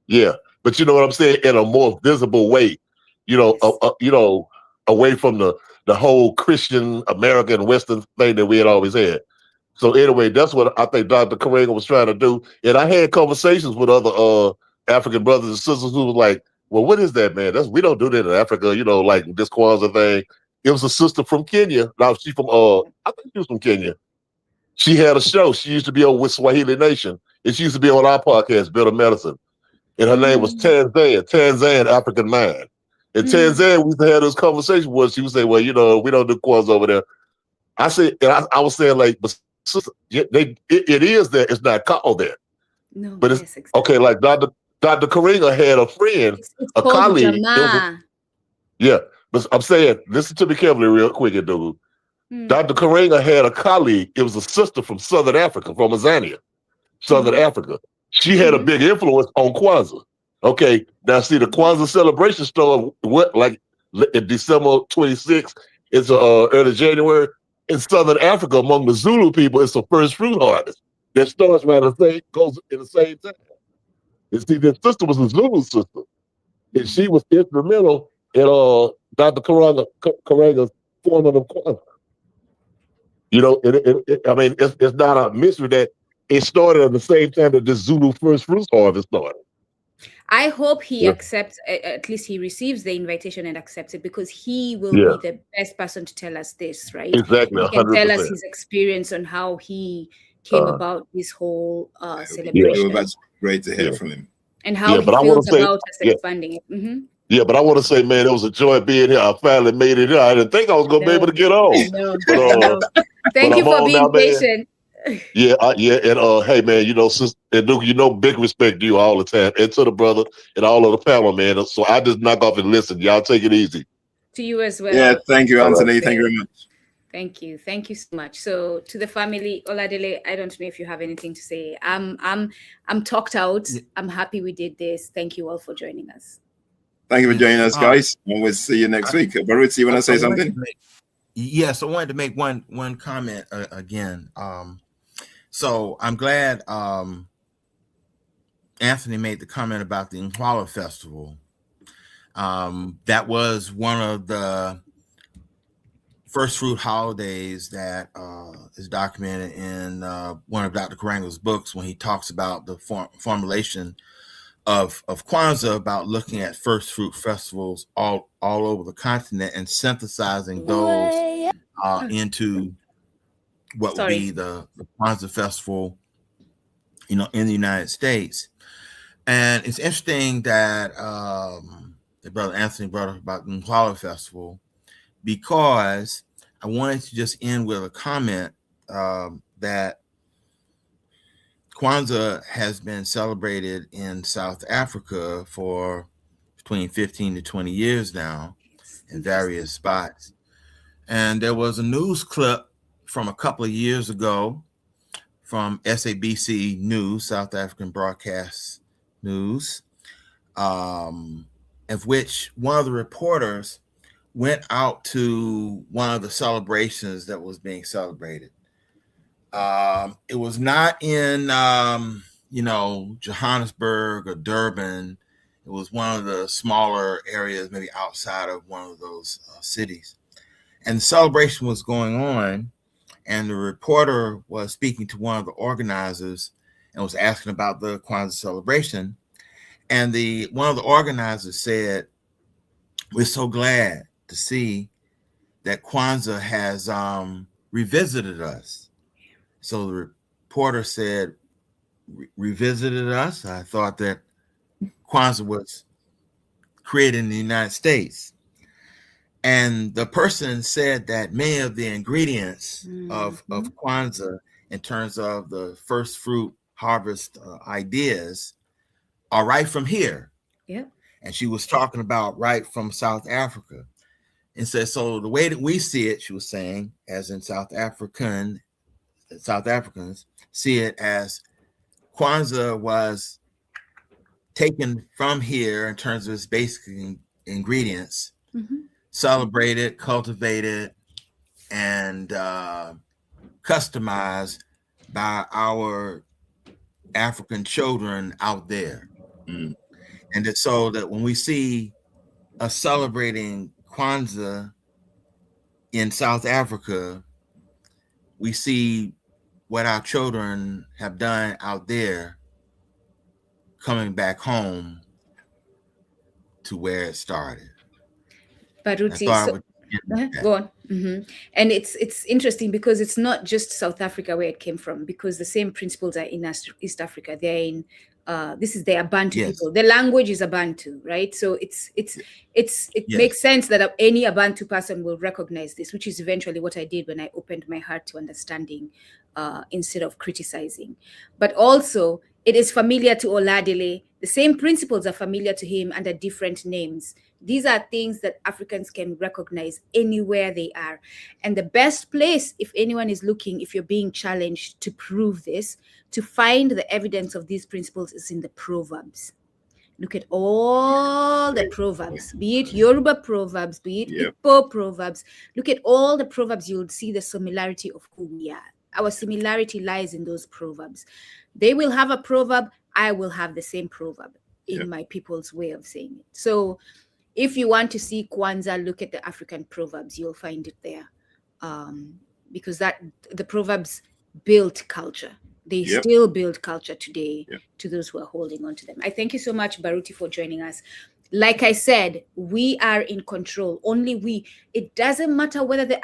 J: Yeah, but you know what I'm saying, in a more visible way, you know, you know, away from the whole Christian American Western thing that we had always had. So anyway, that's what I think Dr. Karenga was trying to do. And I had conversations with other African brothers and sisters who was like, well, what is that, man? We don't do that in Africa, you know, like this Kwanzaa thing. It was a sister from Kenya. Now she's from I think she was from Kenya. She had a show. She used to be on with Swahili Nation. And she used to be on our podcast, Better Medicine. And her name was Tanzan African Mind. And Tanzan, we used to have this conversation where she would say, well, you know, we don't do Kwanzaa over there. I said, and I was saying, like, but sister, it is that, it's not called that.
D: No,
J: but it's okay. Like Dr. Karenga had a friend, a colleague. But I'm saying, listen to me carefully, real quick, dude. Dr. Karenga had a colleague. It was a sister from Southern Africa, from Azania, Southern Africa. She had a big influence on Kwanzaa. Okay, now see, the Kwanzaa celebration started like in December 26th. It's early January. In Southern Africa, among the Zulu people, it's the first fruit harvest that starts around the same, goes in the same time. And see, this sister was a Zulu sister, and she was instrumental in Dr. Karenga's forming of Kwanzaa. You know, I mean, it's not a mystery that it started at the same time that the Zulu first fruit harvest started.
D: I hope he accepts, at least he receives the invitation and accepts it, because he will be the best person to tell us this, right?
J: Exactly, 100%.
D: He can tell us his experience on how he came about this whole celebration.
F: That's great to hear from him.
D: And how he feels about us expanding it.
J: Yeah, but I want to say, man, it was a joy being here. I finally made it here. I didn't think I was going to be able to get on.
D: Thank you for being patient.
J: And hey, man, you know, sister, and Duke, you know, big respect to you all the time, and to the brother and all of the panel, man. So I just knock off and listen. Y'all take it easy.
D: To you as well.
F: Yeah, thank you, Anthony. Thank you very much.
D: Thank you so much. So to the family, Oladele, I don't know if you have anything to say. I'm talked out. I'm happy we did this. Thank you all for joining us.
F: Thank you for joining us, guys. And we'll see you next week. Baruch, you want to say something?
H: Yes, I wanted to make one comment again. So I'm glad Anthony made the comment about the Impala Festival. That was one of the first fruit holidays that is documented in one of Dr. Karenga's books, when he talks about the formulation of Kwanzaa, about looking at first fruit festivals all over the continent and synthesizing those into what would be the Kwanzaa festival, you know, in the United States. And it's interesting that Brother Anthony brought up about the Impala Festival, because I wanted to just end with a comment that Kwanzaa has been celebrated in South Africa for between 15 to 20 years now in various spots. And there was a news clip from a couple of years ago from SABC News, South African Broadcast News, of which one of the reporters went out to one of the celebrations that was being celebrated. It was not in, you know, Johannesburg or Durban. It was one of the smaller areas, maybe outside of one of those cities. And the celebration was going on, and the reporter was speaking to one of the organizers and was asking about the Kwanzaa celebration. And one of the organizers said, we're so glad to see that Kwanzaa has revisited us. So the reporter said, revisited us. I thought that Kwanzaa was created in the United States. And the person said that many of the ingredients of Kwanzaa, in terms of the first fruit harvest ideas, are right from here.
D: Yeah.
H: And she was talking about right from South Africa. And said, so the way that we see it, she was saying, as in South Africans see it as Kwanzaa was taken from here in terms of its basic ingredients, celebrated, cultivated, and customized by our African children out there. And it's so that when we see us celebrating Kwanzaa in South Africa, we see what our children have done out there coming back home to where it started.
D: Baruti, go on. And it's interesting because it's not just South Africa where it came from, because the same principles are in East Africa. They're in this is the Ubuntu people. The language is Ubuntu, right? So it makes sense that any Ubuntu person will recognize this, which is eventually what I did when I opened my heart to understanding instead of criticizing. But also, it is familiar to Oladile. The same principles are familiar to him under different names. These are things that Africans can recognize anywhere they are. And the best place, if anyone is looking, if you're being challenged to prove this, to find the evidence of these principles is in the Proverbs. Look at all the Proverbs, be it Yoruba Proverbs, be it Igbo Proverbs. Look at all the Proverbs, you'll see the similarity of who we are. Our similarity lies in those Proverbs. They will have a proverb, I will have the same proverb in my people's way of saying it. So if you want to see Kwanzaa, look at the African Proverbs, you'll find it there. Because the Proverbs built culture. They still build culture today to those who are holding on to them. I thank you so much, Baruti, for joining us. Like I said, we are in control. Only we. It doesn't matter whether the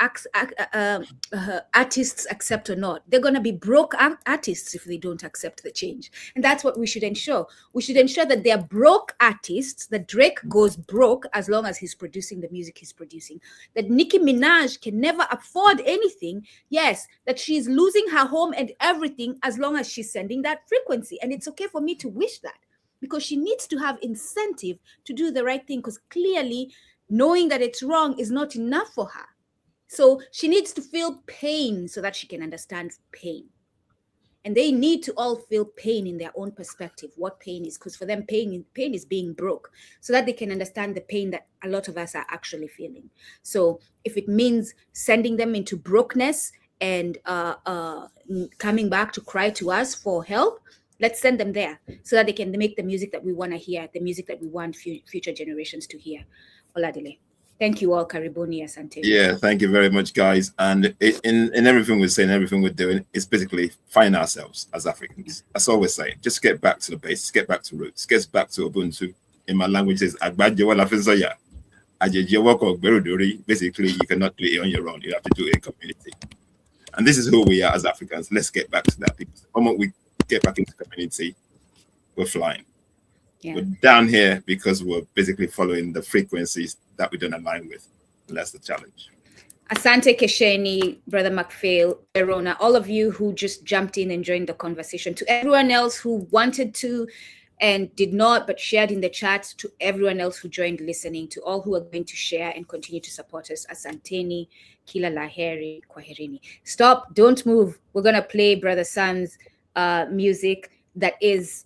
D: artists accept or not. They're going to be broke artists if they don't accept the change. And that's what we should ensure. We should ensure that they're broke artists, that Drake goes broke as long as he's producing the music he's producing. That Nicki Minaj can never afford anything. Yes, that she's losing her home and everything as long as she's sending that frequency. And it's okay for me to wish that, because she needs to have incentive to do the right thing, because clearly knowing that it's wrong is not enough for her. So she needs to feel pain so that she can understand pain. And they need to all feel pain in their own perspective, what pain is, because for them, pain is being broke, so that they can understand the pain that a lot of us are actually feeling. So if it means sending them into brokenness and coming back to cry to us for help, let's send them there so that they can make the music that we want to hear, the music that we want future generations to hear. Oladile. Thank you all, Karibuni, Asante.
F: Yeah, thank you very much, guys. And in everything we're saying, everything we're doing, is basically find ourselves as Africans. That's all we're saying. Just get back to the basics, get back to roots, get back to Ubuntu. In my language, is basically, you cannot do it on your own. You have to do it in community. And this is who we are as Africans. Let's get back to that. The moment we get back into community, we're flying. We're down here because we're basically following the frequencies that we don't align with. And that's the challenge.
D: Asante Kesheni, Brother McPhail, Verona, all of you who just jumped in and joined the conversation, to everyone else who wanted to and did not but shared in the chat, to everyone else who joined listening, to all who are going to share and continue to support us. Asanteni, Kila Laheri, Kwaherini. Stop, don't move. We're going to play Brother Sam's music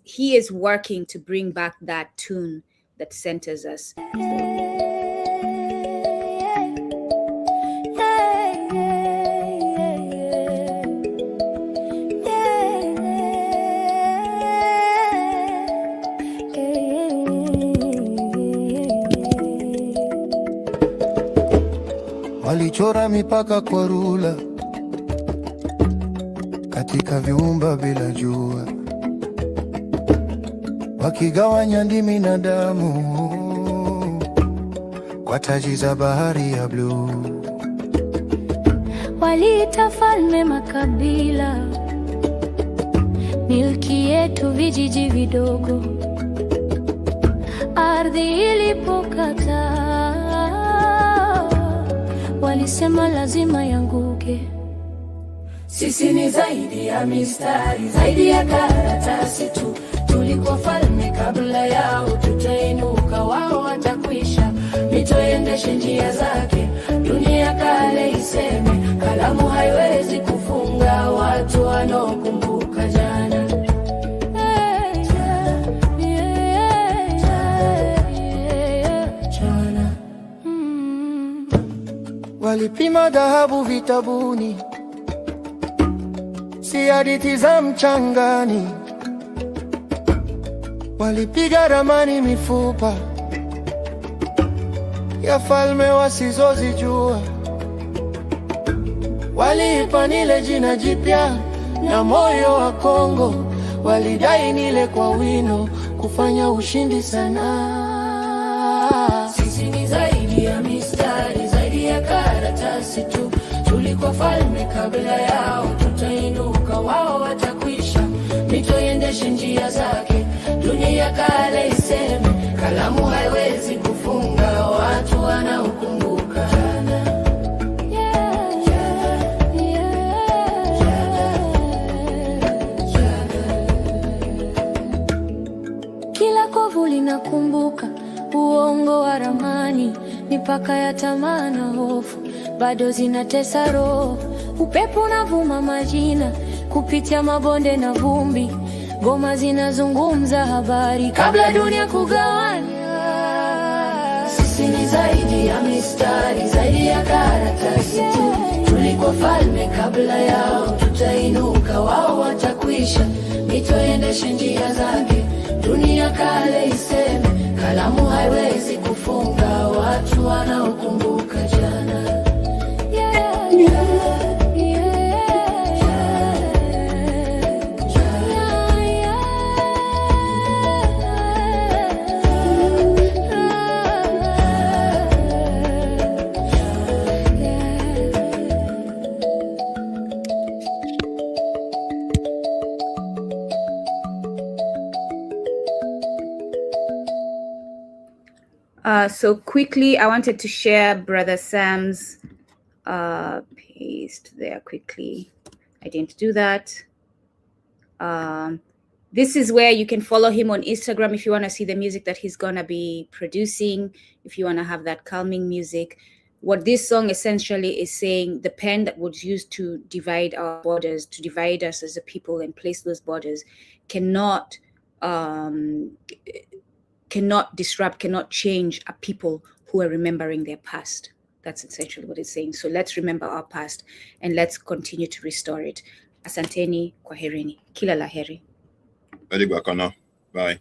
D: he is working to bring back that tune that centers us.
B: Walichora mipaka kwa rula katika viumba bila jua, wakigawanya ndimi na damu kwa taji za bahari ya bluu.
A: Waliita falme makabila, milki yetu vijiji vidogo. Ardhi ilipokataa, walisema lazima yanguke.
C: Sisi ni zaidi ya mistari, zaidi ya karatasi tu. Tulikuwa falme kabla yao, tutainuka wao watakwisha. Mito iendeshe njia zake, dunia kale iseme. Kalamu haiwezi kufunga watu wanaokumbuka jana.
B: Walipima dhahabu vitabuni, si hadithi za mchangani. Walipiga ramani mifupa ya falme wasizozijua. Waliipa Nile jina jipya na moyo wa Kongo. Walidai Nile kwa wino kufanya ushindi sana.
C: Sisi ni zaidi ya mistari, zaidi ya karatasi tu. Tulikuwa falme kabla yao, tutainuka wao watakwisha. Mito iendeshe njia zake, dunia kale iseme. Kalamu haiwezi kufunga watu wanaokumbuka jana.
A: Kila kovu linakumbuka uongo wa ramani, mipaka ya tamaa na hofu bado zinatesa roho. Upepo unavuma majina kupitia mabonde na vumbi. Ngoma zinazungumza habari kabla dunia kugawanya.
C: Sisi ni zaidi ya mistari, zaidi ya karatasi tu. Tulikuwa falme kabla yao, tutainuka wao watakwisha. Mito iendeshe njia zake, dunia kale iseme. Kalamu haiwezi kufunga watu wanaokumbuka jana.
D: So quickly, I wanted to share Brother Sam's paste there quickly. I didn't do that. This is where you can follow him on Instagram if you want to see the music that he's going to be producing, if you want to have that calming music. What this song essentially is saying, the pen that was used to divide our borders, to divide us as a people and place those borders, cannot disrupt, cannot change a people who are remembering their past. That's essentially what it's saying. So let's remember our past and let's continue to restore it. Asanteni, kwaherini, kila laheri.
F: Bye.